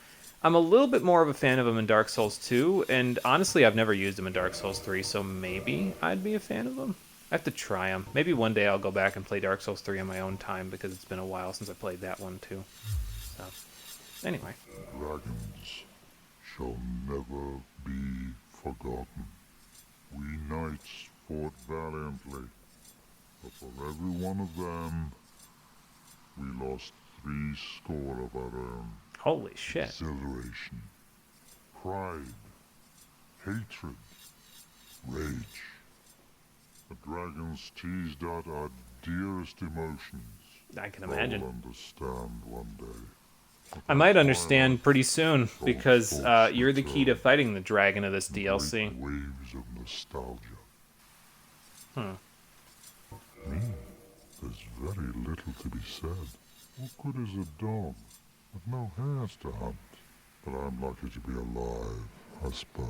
I'm a little bit more of a fan of him in Dark Souls 2, and honestly, I've never used him in Dark Souls 3, so maybe I'd be a fan of him. I have to try him. Maybe one day I'll go back and play Dark Souls 3 on my own time, because it's been a while since I played that one, too. So, anyway. Dragons shall never be forgotten. We knights fought valiantly, but for every one of them, we lost 80 of our own. Holy shit. Exhilaration, pride, hatred, rage. The dragons teased out our dearest emotions. I can imagine. I'll understand one day. I might understand pretty soon, because you're the key to fighting the dragon of this DLC. Great waves of nostalgia. Me, there's very little to be said. What good is a dog with no hairs to hunt? But I'm lucky to be alive, I suppose.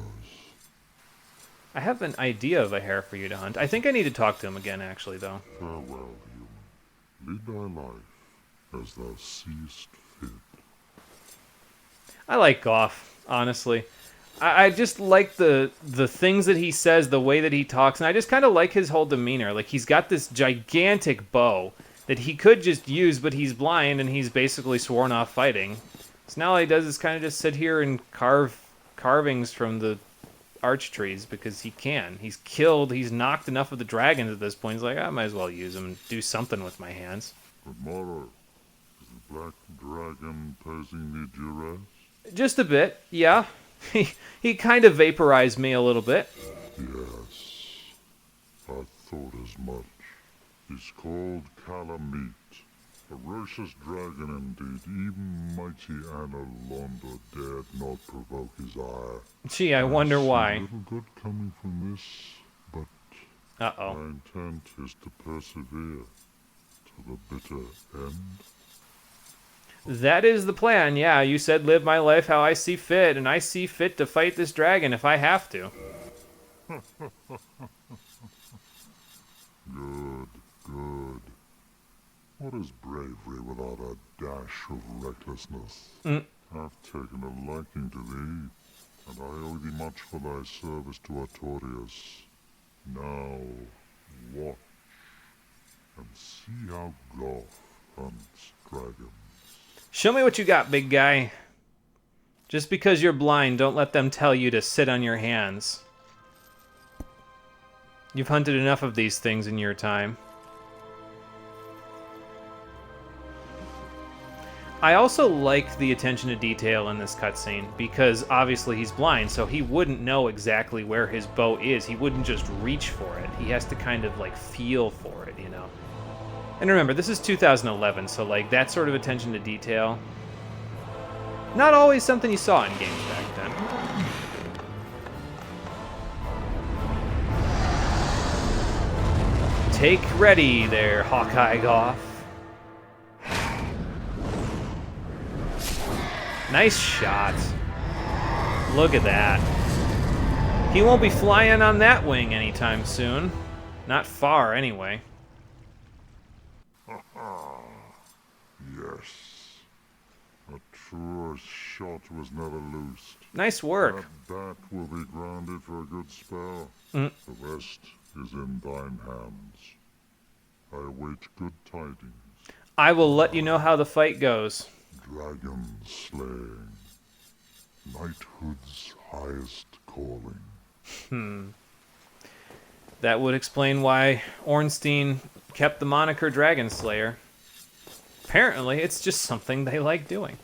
I have an idea of a hare for you to hunt. I think I need to talk to him again, actually, though. Farewell, human. Lead thy life as thou seest fit. I like Goff, honestly. I just like the things that he says, the way that he talks, and I just kind of like his whole demeanor. Like, he's got this gigantic bow that he could just use, but he's blind, and he's basically sworn off fighting. So now all he does is kind of just sit here and carve carvings from the arch trees, because he can. He's knocked enough of the dragons at this point. He's like, I might as well use them and do something with my hands. But Mara, is the black dragon posing thee duress? Just a bit, yeah. He kind of vaporized me a little bit. Yes, I thought as much. He's called Calamite, ferocious dragon indeed. Even mighty Anna Londa dared not provoke his ire. Gee, I wonder why. Little good coming from this, but Uh-oh. my intent is to persevere to the bitter end. That is the plan, yeah. You said live my life how I see fit, and I see fit to fight this dragon if I have to. Good, good. What is bravery without a dash of recklessness? I've taken a liking to thee, and I owe thee much for thy service to Artorias. Now, watch, and see how Goff hunts dragons. Show me what you got, big guy. Just because you're blind, don't let them tell you to sit on your hands. You've hunted enough of these things in your time. I also like the attention to detail in this cutscene, because obviously he's blind, so he wouldn't know exactly where his bow is. He wouldn't just reach for it. He has to kind of, like, feel for it, you know? And remember, this is 2011, so, like, that sort of attention to detail, not always something you saw in games back then. Take ready there, Hawkeye Goff. Nice shot. Look at that. He won't be flying on that wing anytime soon. Not far, anyway. Yes. A truer shot was never loosed. Nice work. That bat will be grounded for a good spell. Mm. The rest is in thine hands. I await good tidings. I will let you know how the fight goes. Dragon slaying. Knighthood's highest calling. That would explain why Ornstein kept the moniker Dragon Slayer. Apparently, it's just something they like doing.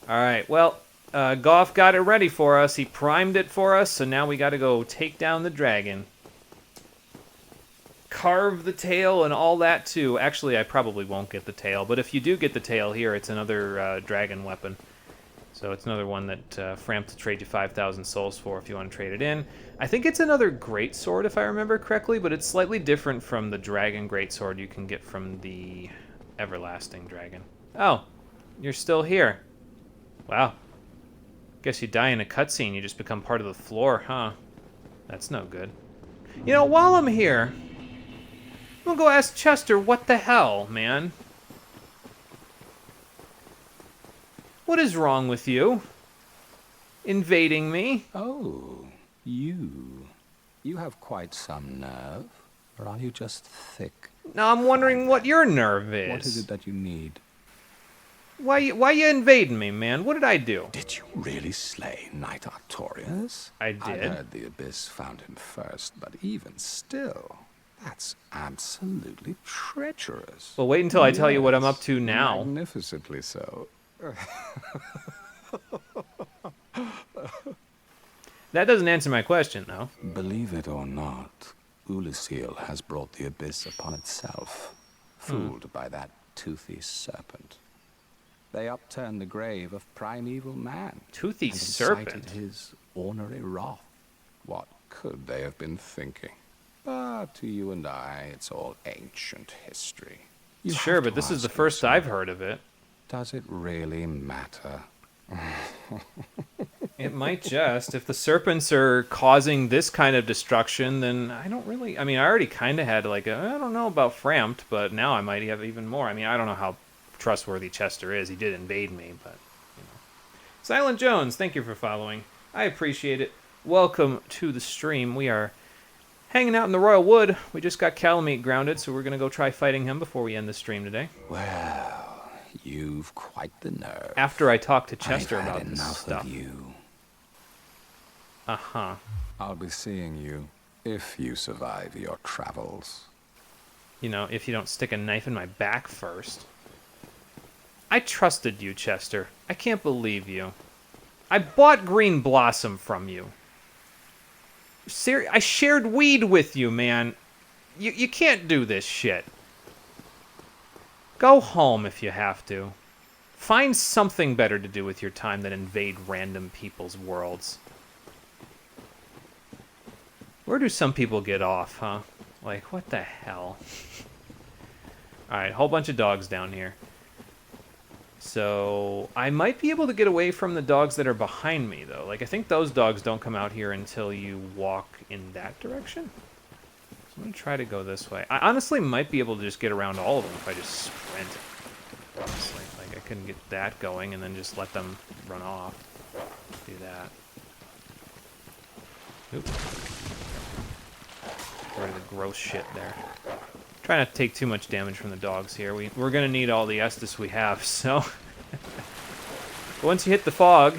Alright, well, Goff got it ready for us. He primed it for us, so now we gotta go take down the dragon. Carve the tail and all that, too. Actually, I probably won't get the tail, but if you do get the tail here, it's another dragon weapon. So it's another one that Frampt will trade you 5,000 souls for if you want to trade it in. I think it's another greatsword, if I remember correctly, but it's slightly different from the dragon greatsword you can get from the everlasting dragon. Oh, you're still here. Wow. Guess you die in a cutscene, you just become part of the floor, huh? That's no good. You know, while I'm here, I'm gonna go ask Chester what the hell, man. What is wrong with you? invading me. Oh, you. You have quite some nerve. Or are you just thick? Now I'm wondering what your nerve is. What is it that you need? Why you invading me, man? What did I do? Did you really slay Knight Artorias? I did. I heard the Abyss found him first, but even still, that's absolutely treacherous. Well, wait until I tell you what I'm up to now. Magnificently so. That doesn't answer my question, though. Believe it or not, Ulasil has brought the Abyss upon itself, fooled by that toothy serpent. They upturned the grave of primeval man. Toothy and serpent? incited his ornery wrath. What could they have been thinking? But to you and I, it's all ancient history. You Sure, have but to this is the ask first I've yourself, heard of it. Does it really matter? It might just. If the serpents are causing this kind of destruction, then I don't really... I mean, I already kind of had like a... I don't know about Frampt, but now I might have even more. I mean, I don't know how trustworthy Chester is. He did invade me, but... you know. Silent Jones, thank you for following. I appreciate it. Welcome to the stream. We are hanging out in the Royal Wood. We just got Calamite grounded, so we're going to go try fighting him before we end the stream today. Well, you've quite the nerve. After I talk to Chester I've had about this enough stuff. of you. Uh-huh. I'll be seeing you if you survive your travels. You know, if you don't stick a knife in my back first. I trusted you, Chester. I can't believe you. I bought Green Blossom from you. I shared weed with you, man. You can't do this shit. Go home if you have to. Find something better to do with your time than invade random people's worlds. Where do some people get off, huh? Like, what the hell? Alright, whole bunch of dogs down here. So, I might be able to get away from the dogs that are behind me, though. Like, I think those dogs don't come out here until you walk in that direction. So I'm going to try to go this way. I honestly might be able to just get around all of them if I just sprint. Honestly, like, I couldn't get that going and then just let them run off. Do that. Oop. Get rid of the gross shit there. Try not to take too much damage from the dogs here. We're going to need all the Estus we have, so... Once you hit the fog,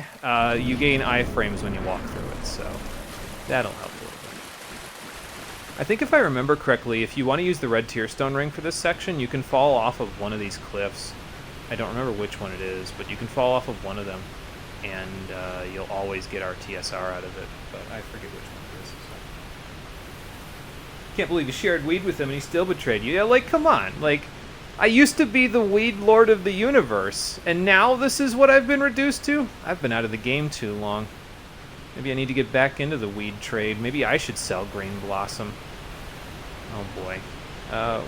you gain iframes when you walk through it, so that'll help a little bit. I think if I remember correctly, if you want to use the red tearstone ring for this section, you can fall off of one of these cliffs. I don't remember which one it is, but you can fall off of one of them, and you'll always get RTSR out of it, but I forget which one it is. So. Can't believe you shared weed with him and he still betrayed you. Yeah, like, come on. Like, I used to be the weed lord of the universe, and now this is what I've been reduced to? I've been out of the game too long. Maybe I need to get back into the weed trade. Maybe I should sell Green Blossom. Oh boy.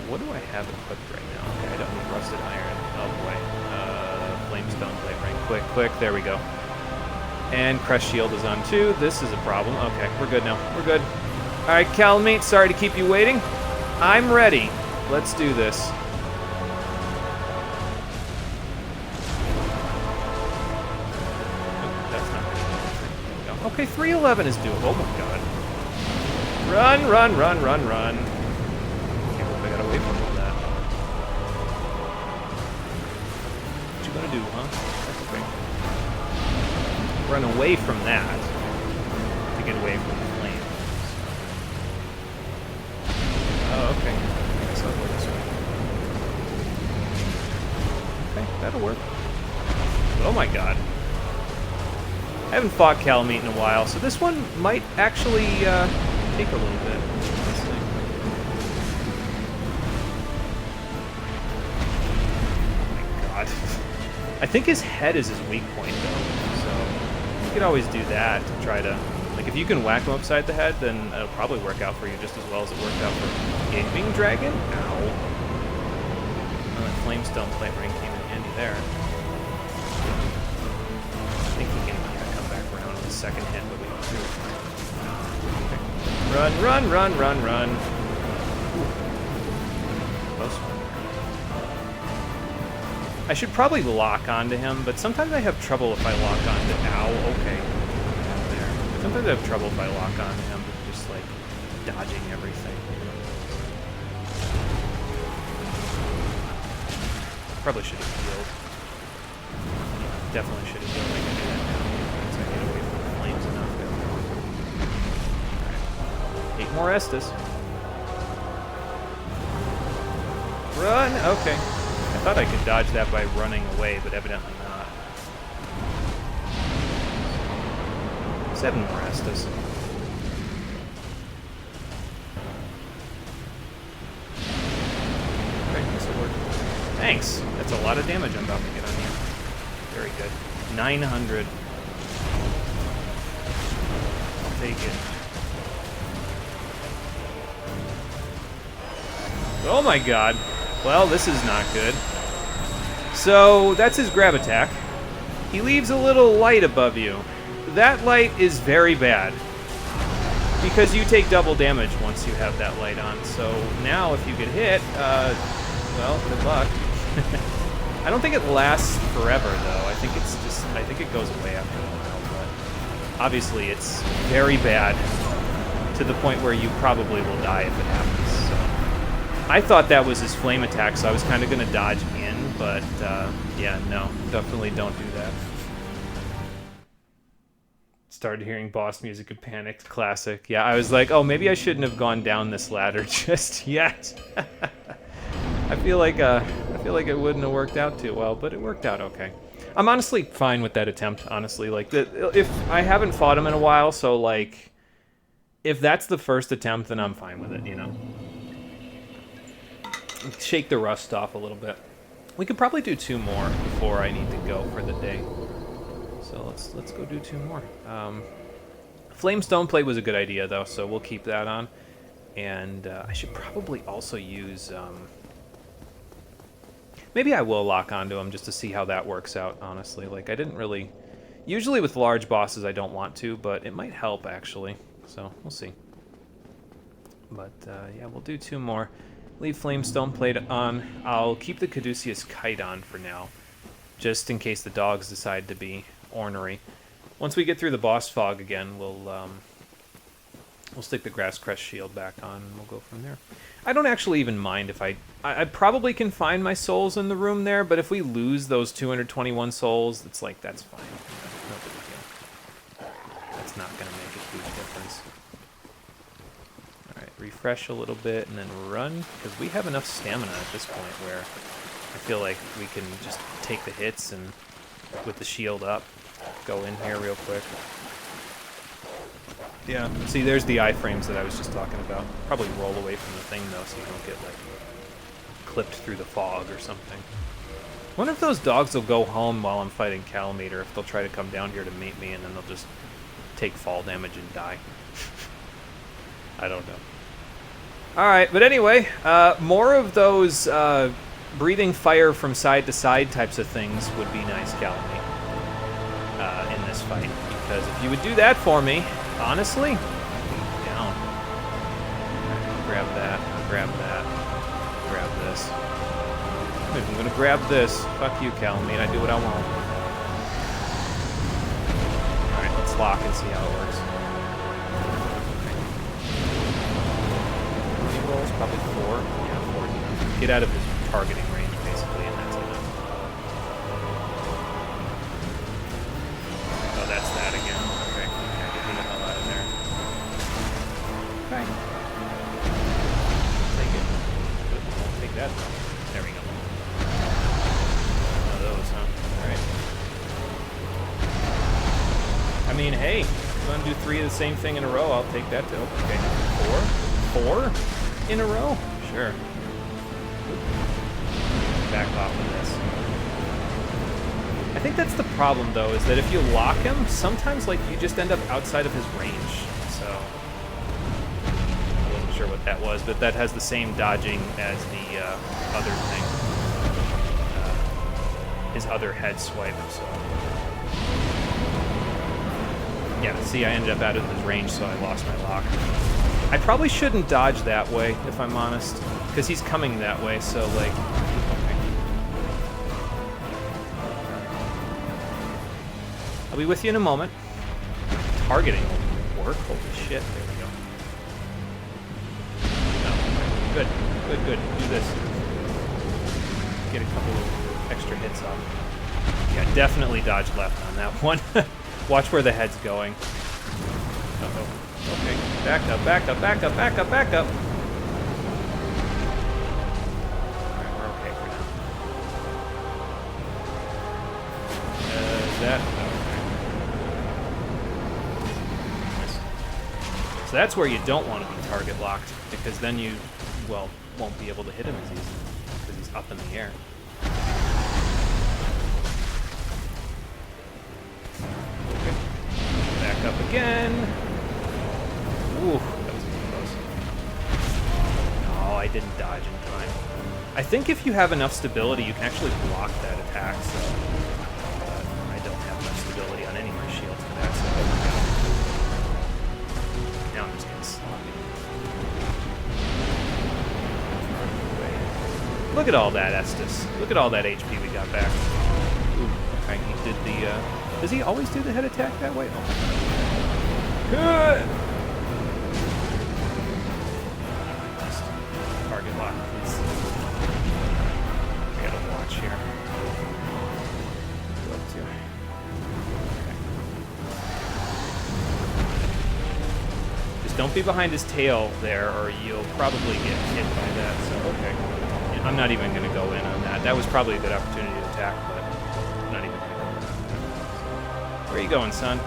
What do I have equipped right now? Okay, I don't need rusted iron. Oh boy. Flamestone plate ring. Quick, there we go. And Crest Shield is on too. This is a problem. Okay, we're good now. We're good. Alright, Calamite, sorry to keep you waiting. I'm ready. Let's do this. Oh, that's not good. There we go. Okay, 311 is doable. Oh my god. Run. Can't believe I got away from all that. What you gonna do, huh? That's okay. Run away from that to get away from the flame. Oh, okay. I guess I'll go this way. Okay, that'll work. But oh my god. I haven't fought Calamite in a while, so this one might actually take a little bit. Let's see. Oh my god. I think his head is his weak point, though, so you could always do that to try to... Like, if you can whack him upside the head, then it'll probably work out for you just as well as it worked out for Gaping Dragon. Ow. Oh, that Flamestone plate ring came in handy there. I think he can come back around on the second hit, but we don't do it. Okay. Run. Ooh. Close one. I should probably lock onto him, but sometimes I have trouble if I lock onto... Ow, okay. Sometimes I have trouble if I lock on him, just like dodging everything. Probably should have healed. Definitely should have healed. I can do that now. Once I get away from the flames enough. Alright. 8 more Estus. Run! Okay. I thought I could dodge that by running away, but evidently not. 7 more Estus. Okay, this will work. Thanks! That's a lot of damage I'm about to get on you. Very good. 900. I'll take it. Oh my god. Well, this is not good. So, that's his grab attack. He leaves a little light above you. That light is very bad, because you take double damage once you have that light on. So now if you get hit, well, good luck. I don't think it lasts forever, though. I think it goes away after a while, but obviously it's very bad, to the point where you probably will die if it happens. So I thought that was his flame attack, so I was kind of going to dodge in, but yeah, no, definitely don't do that. Started hearing boss music and panicked. Classic. Yeah, I was like, oh, maybe I shouldn't have gone down this ladder just yet. I feel like it wouldn't have worked out too well, but it worked out okay. I'm honestly fine with that attempt. Honestly, like if I haven't fought him in a while, so like if that's the first attempt, then I'm fine with it. You know, shake the rust off a little bit. We could probably do 2 more before I need to go for the day. So let's go do 2 more. Flame Stone Plate was a good idea though, so we'll keep that on. And I should probably also use. Maybe I will lock onto him just to see how that works out. Honestly, like I didn't really. Usually with large bosses I don't want to, but it might help actually. So we'll see. But yeah, we'll do 2 more. Leave Flame Stone Plate on. I'll keep the Caduceus Kite on for now, just in case the dogs decide to be ornery. Once we get through the boss fog again, we'll stick the Grass Crest Shield back on, and we'll go from there. I don't actually even mind if I probably can find my souls in the room there, but if we lose those 221 souls, it's like, that's fine. No big deal. That's not going to make a huge difference. Alright, refresh a little bit, and then run, because we have enough stamina at this point where I feel like we can just take the hits and with the shield up, go in here real quick. Yeah, see, there's the iframes that I was just talking about. Probably roll away from the thing, though, so you don't get, like, clipped through the fog or something. I wonder if those dogs will go home while I'm fighting Calamite, or if they'll try to come down here to meet me, and then they'll just take fall damage and die. I don't know. Alright, but anyway, more of those, breathing fire from side to side types of things would be nice, Calamite, in this fight. Because if you would do that for me, honestly, down. Grab that, grab that, grab this. I'm gonna grab this. Fuck you, Calamite, I do what I want. Alright, let's lock and see how it works. How many rolls? Probably 4. Yeah, 4. Get out of his targeting range, basically, and that's enough. Oh, that's that again. Okay. Yeah, get me the hell out of there. Okay. Take it. Won't take that though. There we go. One of those, huh? Alright. I mean, hey, if you want to do 3 of the same thing in a row, I'll take that too. Okay. 4? 4 in a row? Sure. Back off of this. I think that's the problem, though, is that if you lock him, sometimes, like, you just end up outside of his range. So, I wasn't sure what that was, but that has the same dodging as the other thing. His other head swipe, so. Yeah, see, I ended up out of his range, so I lost my lock. I probably shouldn't dodge that way, if I'm honest, because he's coming that way, so, like... I'll be with you in a moment. Targeting will work? Holy shit, there we go. Oh, good, good, good. Do this. Get a couple of extra hits off. Yeah, definitely dodge left on that one. Watch where the head's going. Uh-oh. Okay, back up, back up, back up, back up, back up. Alright, we're okay for now. That... okay. So that's where you don't want to be target locked, because then you, well, won't be able to hit him as easily, because he's up in the air. Okay. Back up again. Ooh, that was close. Oh, I didn't dodge in time. I think if you have enough stability, you can actually block that attack, so... I don't have enough stability on any of my shields for that, so... Now I'm just getting sloppy. Look at all that, Estus. Look at all that HP we got back. Ooh, okay, he did the, does he always do the head attack that way? Oh. Good! Target lock, please. I gotta watch here. Go up to. Okay. Just don't be behind his tail there, or you'll probably get hit by that, so okay. I'm not even going to go in on that. That was probably a good opportunity to attack, but I'm not even going to go in. Where are you going, son?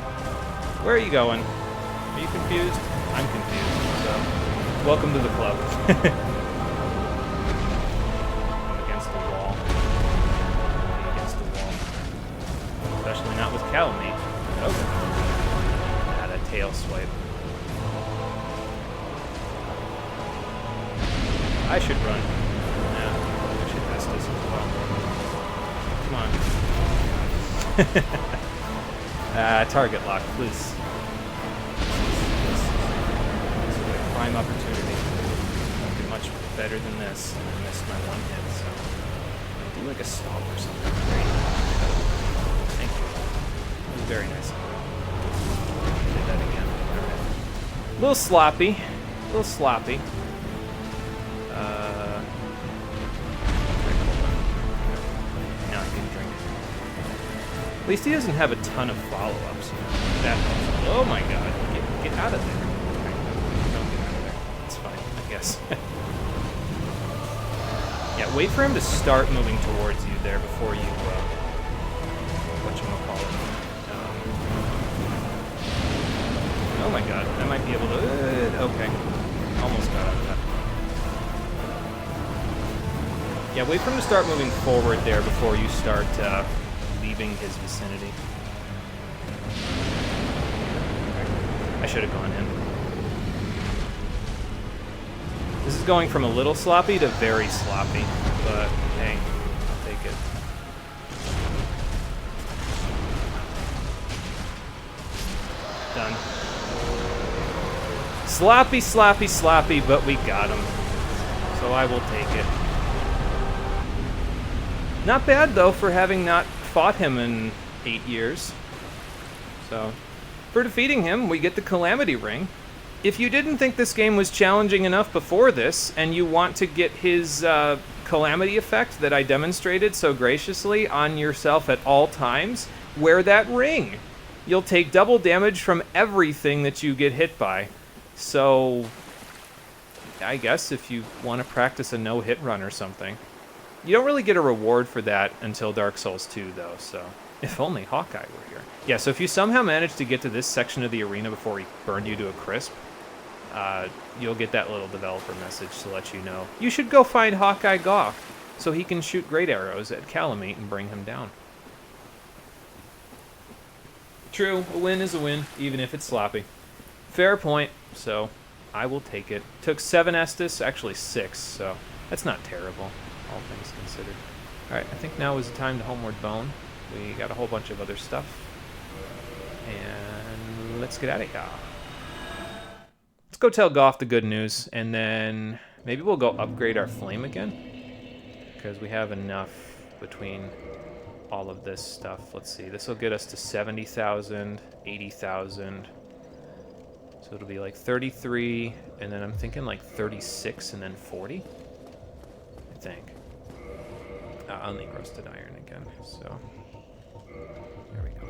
Where are you going? Are you confused? I'm confused, so welcome to the club. I'm against the wall. I'm against the wall. Especially not with Calamite. Okay. Had a tail swipe. I should run. Come on. Target lock, please. This is a prime opportunity. I'll do much better than this. And I missed my one hit, so I'll do like a stall or something. Great. Thank you. That was very nice. Did that again. Alright. A little sloppy. A little sloppy. At least he doesn't have a ton of follow-ups. That helps. Oh my god. Get out of there. Okay. Don't get out of there. It's fine, I guess. Yeah, wait for him to start moving towards you there before you, whatchamacallit. Oh my god. I might be able to... okay. Almost got out of that. Yeah, wait for him to start moving forward there before you start, leaving his vicinity. I should have gone in. This is going from a little sloppy to very sloppy, but hey, I'll take it. Done. Sloppy, sloppy, sloppy, but we got him. So I will take it. Not bad, though, for having not fought him in 8 years. So, for defeating him, we get the Calamity Ring. If you didn't think this game was challenging enough before this, and you want to get his Calamity effect that I demonstrated so graciously on yourself at all times, wear that ring. You'll take double damage from everything that you get hit by. So, I guess if you want to practice a no-hit run or something. You don't really get a reward for that until Dark Souls 2, though, so if only Hawkeye were here. Yeah, so if you somehow manage to get to this section of the arena before he burned you to a crisp, you'll get that little developer message to let you know. You should go find Hawkeye Goth so he can shoot great arrows at Calamite and bring him down. True, a win is a win, even if it's sloppy. Fair point, so I will take it. Took 7 Estus, actually 6, so that's not terrible. All things considered. Alright, I think now is the time to Homeward Bone. We got a whole bunch of other stuff. And let's get out of here. Let's go tell Goth the good news, and then maybe we'll go upgrade our flame again. Because we have enough between all of this stuff. Let's see, this will get us to 70,000, 80,000. So it'll be like 33, and then I'm thinking like 36, and then 40. I think. I'll need rusted iron again, so there we go.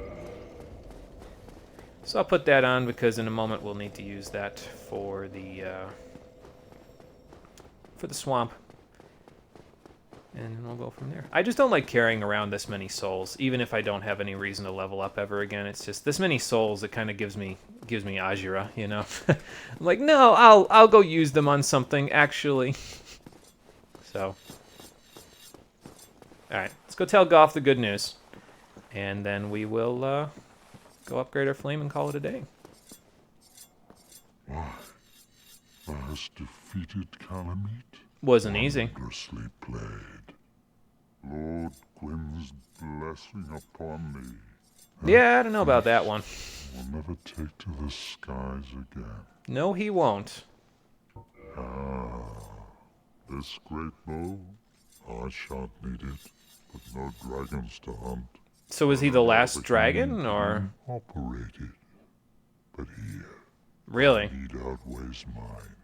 So I'll put that on because in a moment we'll need to use that for the swamp. And we'll go from there. I just don't like carrying around this many souls, even if I don't have any reason to level up ever again. It's just this many souls. It kind of gives me Azura, you know. I'm like, no, I'll go use them on something actually. So, all right, let's go tell Goff the good news, and then we will go upgrade our flame and call it a day. Why? Thou hast defeated Calamite? Wasn't easy. Wondrously played. Lord Gwyn's blessing upon thee. Yeah, I don't know about that one. Will never take to the skies again. No, he won't. This great bow, I shan't need it, but no dragons to hunt. So is he the last dragon, or? Operated, but here, Really? need outweighs mine.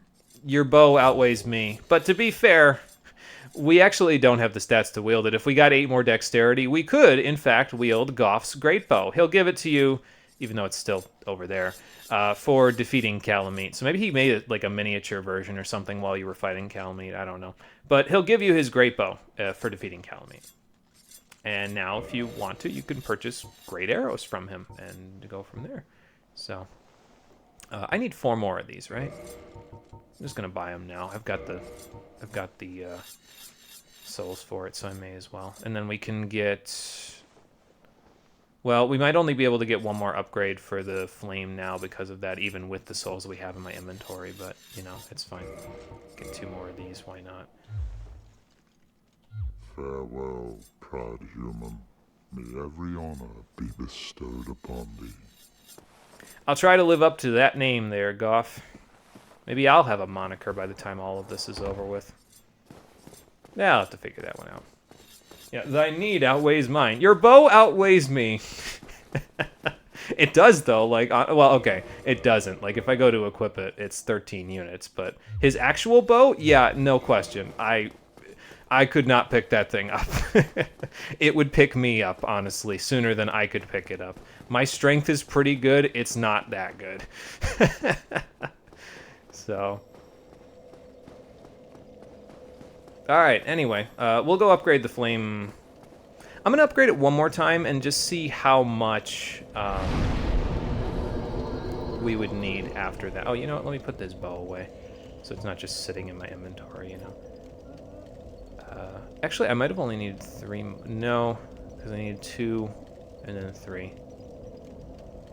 Your bow outweighs me. But to be fair, we actually don't have the stats to wield it. If we got 8 more dexterity, we could, in fact, wield Goff's great bow. He'll give it to you, even though it's still over there, for defeating Calamite. So maybe he made it like a miniature version or something while you were fighting Calamite. I don't know. But he'll give you his great bow for defeating Calamite. And now, if you want to, you can purchase great arrows from him and go from there. So, I need 4 more of these, right? I'm just gonna buy them now. I've got the souls for it, so I may as well. And then we can get. Well, we might only be able to get 1 more upgrade for the flame now because of that, even with the souls we have in my inventory. But you know, it's fine. Get 2 more of these. Why not? Farewell, proud human. May every honor be bestowed upon thee. I'll try to live up to that name there, Goff. Maybe I'll have a moniker by the time all of this is over with. Yeah, I'll have to figure that one out. Yeah, thy need outweighs mine. Your bow outweighs me. It does, though. Like, well, okay, it doesn't. Like, if I go to equip it, it's 13 units. But his actual bow, yeah, no question. I could not pick that thing up. It would pick me up, honestly, sooner than I could pick it up. My strength is pretty good. It's not that good. So. Alright, anyway. We'll go upgrade the flame. I'm going to upgrade it 1 more time and just see how much we would need after that. Oh, you know what? Let me put this bow away. So it's not just sitting in my inventory, you know. Actually, I might have only needed 3. No, because I needed 2 and then 3.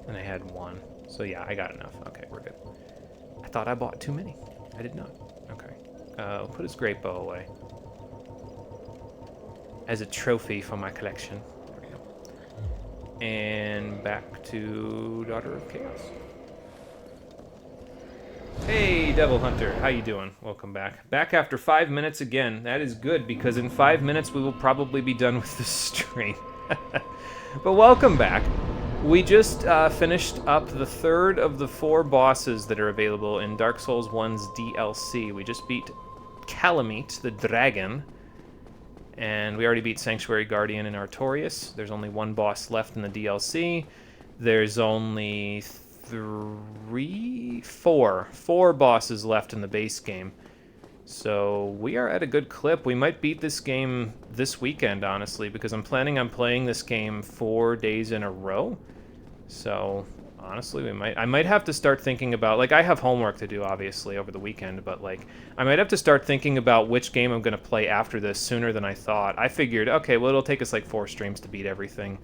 And I had 1. So yeah, I got enough. Okay, we're good. I thought I bought too many. I did not. Okay. I'll put his great bow away. As a trophy for my collection. There we go. And back to Daughter of Chaos. Hey, Devil Hunter, how you doing? Welcome back. Back after 5 minutes again. That is good, because in 5 minutes we will probably be done with this stream. But welcome back. We just finished up the 3rd of the 4 bosses that are available in Dark Souls 1's DLC. We just beat Calamite, the dragon, and we already beat Sanctuary Guardian and Artorias. There's only 1 boss left in the DLC. There's only 4 bosses left in the base game. So we are at a good clip. We might beat this game this weekend, honestly, because I'm planning on playing this game 4 days in a row. So honestly, I might have to start thinking about, like, I have homework to do, obviously, over the weekend, but, like, I might have to start thinking about which game I'm going to play after this sooner than I thought. I figured, okay, well, it'll take us, like, 4 streams to beat everything,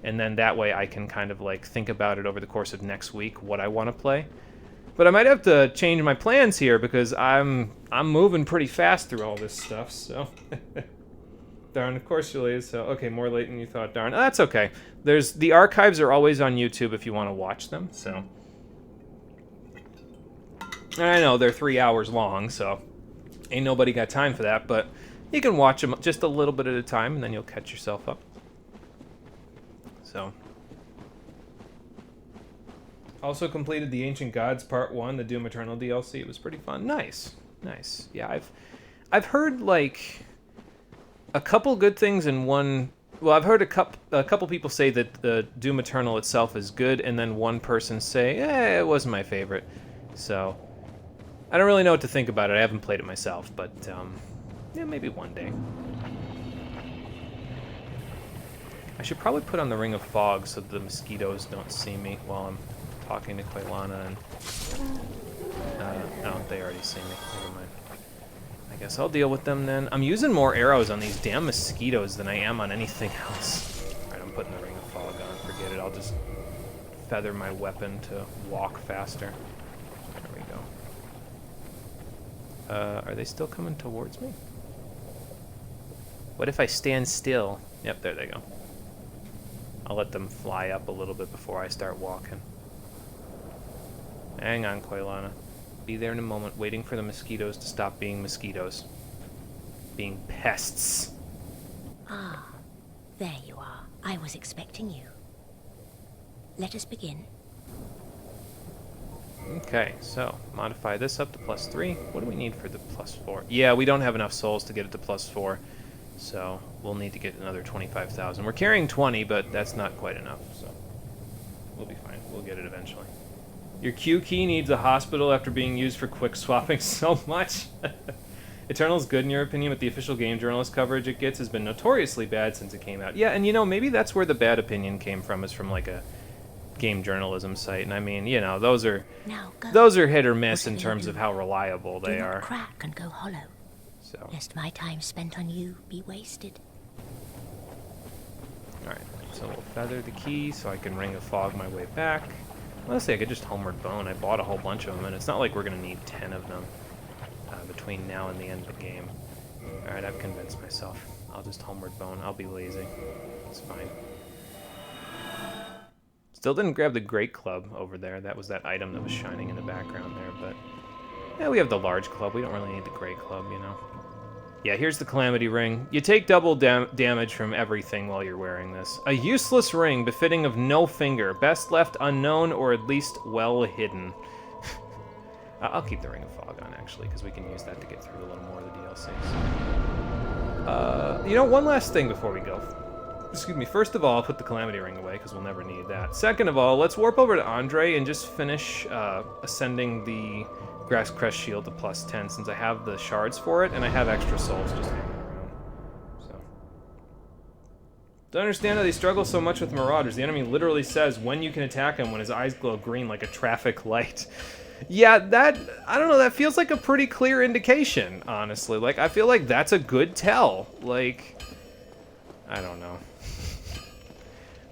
and then that way I can kind of, like, think about it over the course of next week, what I want to play. But I might have to change my plans here, because I'm moving pretty fast through all this stuff, so... Darn, of course you is. So, okay, more late than you thought. Darn, that's okay. The archives are always on YouTube if you want to watch them. So, and I know they're 3 hours long, so ain't nobody got time for that. But you can watch them just a little bit at a time, and then you'll catch yourself up. So, Also completed the Ancient Gods Part 1, the Doom Eternal DLC. It was pretty fun. Nice. Nice. Yeah, I've heard, like, a couple good things and one... Well, I've heard a couple people say that the Doom Eternal itself is good, and then one person say, it wasn't my favorite. So, I don't really know what to think about it. I haven't played it myself, but, yeah, maybe one day. I should probably put on the Ring of Fog so the mosquitoes don't see me while I'm talking to Quaylana, and... no, they already see me. Never mind. I guess I'll deal with them then. I'm using more arrows on these damn mosquitoes than I am on anything else. Alright, I'm putting the Ring of Fog on. Forget it. I'll just feather my weapon to walk faster. There we go. Are they still coming towards me? What if I stand still? Yep, there they go. I'll let them fly up a little bit before I start walking. Hang on, Quaylana. Be there in a moment, waiting for the mosquitoes to stop being mosquitoes. Being pests. Ah, there you are. I was expecting you. Let us begin. Okay, so modify this up to +3. What do we need for the +4? Yeah, we don't have enough souls to get it to +4. So we'll need to get another 25,000. We're carrying 20, but that's not quite enough, so we'll be fine. We'll get it eventually. Your Q key needs a hospital after being used for quick swapping so much. Eternal's good in your opinion, but the official game journalist coverage it gets has been notoriously bad since it came out. Yeah, and you know, maybe that's where the bad opinion came from, is from like a game journalism site. And I mean, you know, those are hit or miss in terms of how reliable they are. Do not crack and go hollow. So. Lest my time spent on you be wasted. Alright, so we'll feather the key so I can Ring of Fog my way back. Honestly, I could just Homeward Bone. I bought a whole bunch of them, and it's not like we're going to need 10 of them between now and the end of the game. Alright, I've convinced myself. I'll just Homeward Bone. I'll be lazy. It's fine. Still didn't grab the Great Club over there. That was that item that was shining in the background there, but... Yeah, we have the large club. We don't really need the Great Club, you know. Yeah, here's the Calamity Ring. You take double damage from everything while you're wearing this. A useless ring befitting of no finger. Best left unknown or at least well hidden. I'll keep the Ring of Fog on, actually, because we can use that to get through a little more of the DLCs. You know, one last thing before we go. Excuse me. First of all, I'll put the Calamity Ring away, because we'll never need that. Second of all, let's warp over to Andre and just finish ascending the Grass Crest Shield to +10, since I have the shards for it, and I have extra souls just hanging around. So. Don't understand how they struggle so much with Marauders. The enemy literally says when you can attack him when his eyes glow green like a traffic light. Yeah, that, I don't know, that feels like a pretty clear indication, honestly. Like, I feel like that's a good tell. Like, I don't know.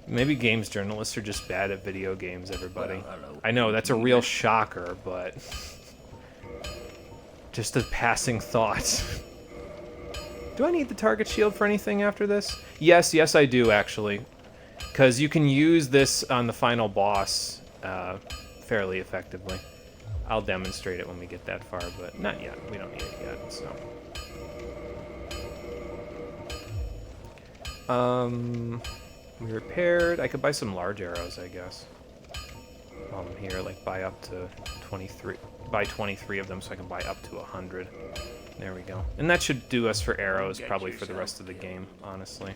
Maybe games journalists are just bad at video games, everybody. I know, that's a real shocker, but... Just a passing thought. Do I need the target shield for anything after this? Yes, I do, actually. Because you can use this on the final boss fairly effectively. I'll demonstrate it when we get that far, but not yet. We don't need it yet, so... We repaired. I could buy some large arrows, I guess. While I'm here, like buy up to 23... Buy 23 of them so I can buy up to 100. There we go. And that should do us for arrows probably for the rest of the game, honestly.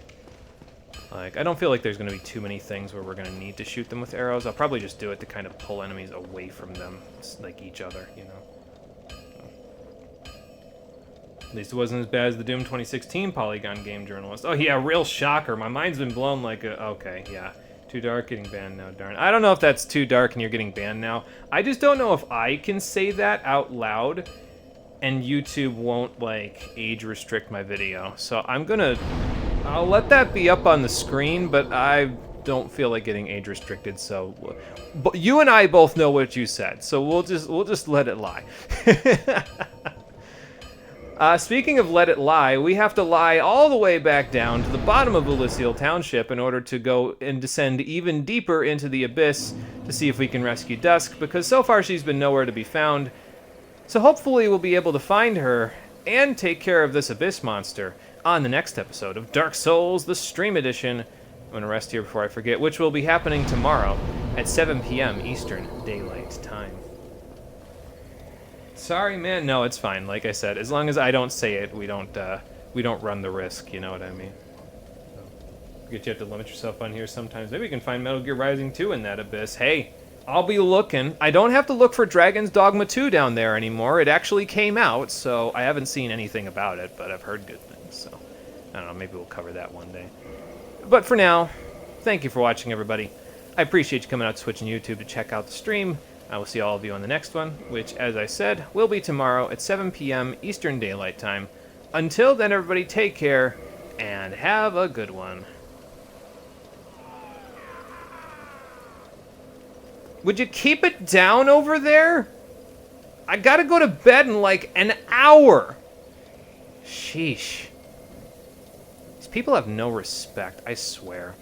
Like, I don't feel like there's going to be too many things where we're going to need to shoot them with arrows. I'll probably just do it to kind of pull enemies away from them, like each other, you know. So. At least it wasn't as bad as the Doom 2016 Polygon game journalist. Oh yeah, real shocker. My mind's been blown like a... Okay, yeah. Too dark, getting banned now, darn. I don't know if that's too dark and you're getting banned now. I just don't know if I can say that out loud and YouTube won't, like, age restrict my video. So I'll let that be up on the screen, but I don't feel like getting age restricted, so... But you and I both know what you said, so we'll just let it lie. Speaking of let it lie, we have to lie all the way back down to the bottom of Elysial Township in order to go and descend even deeper into the abyss to see if we can rescue Dusk, because so far she's been nowhere to be found. So hopefully we'll be able to find her and take care of this abyss monster on the next episode of Dark Souls, the Stream Edition. I'm going to rest here before I forget, which will be happening tomorrow. at 7 p.m. Eastern Daylight Time. Sorry, man. No, it's fine. Like I said, as long as I don't say it, we don't run the risk. You know what I mean? So, you have to limit yourself on here sometimes. Maybe we can find Metal Gear Rising 2 in that abyss. Hey, I'll be looking. I don't have to look for Dragon's Dogma 2 down there anymore. It actually came out, so I haven't seen anything about it, but I've heard good things. So I don't know. Maybe we'll cover that one day. But for now, thank you for watching, everybody. I appreciate you coming out to Twitch and YouTube to check out the stream. I will see all of you on the next one, which, as I said, will be tomorrow at 7 p.m. Eastern Daylight Time. Until then, everybody, take care, and have a good one. Would you keep it down over there? I gotta go to bed in like an hour. Sheesh. These people have no respect, I swear.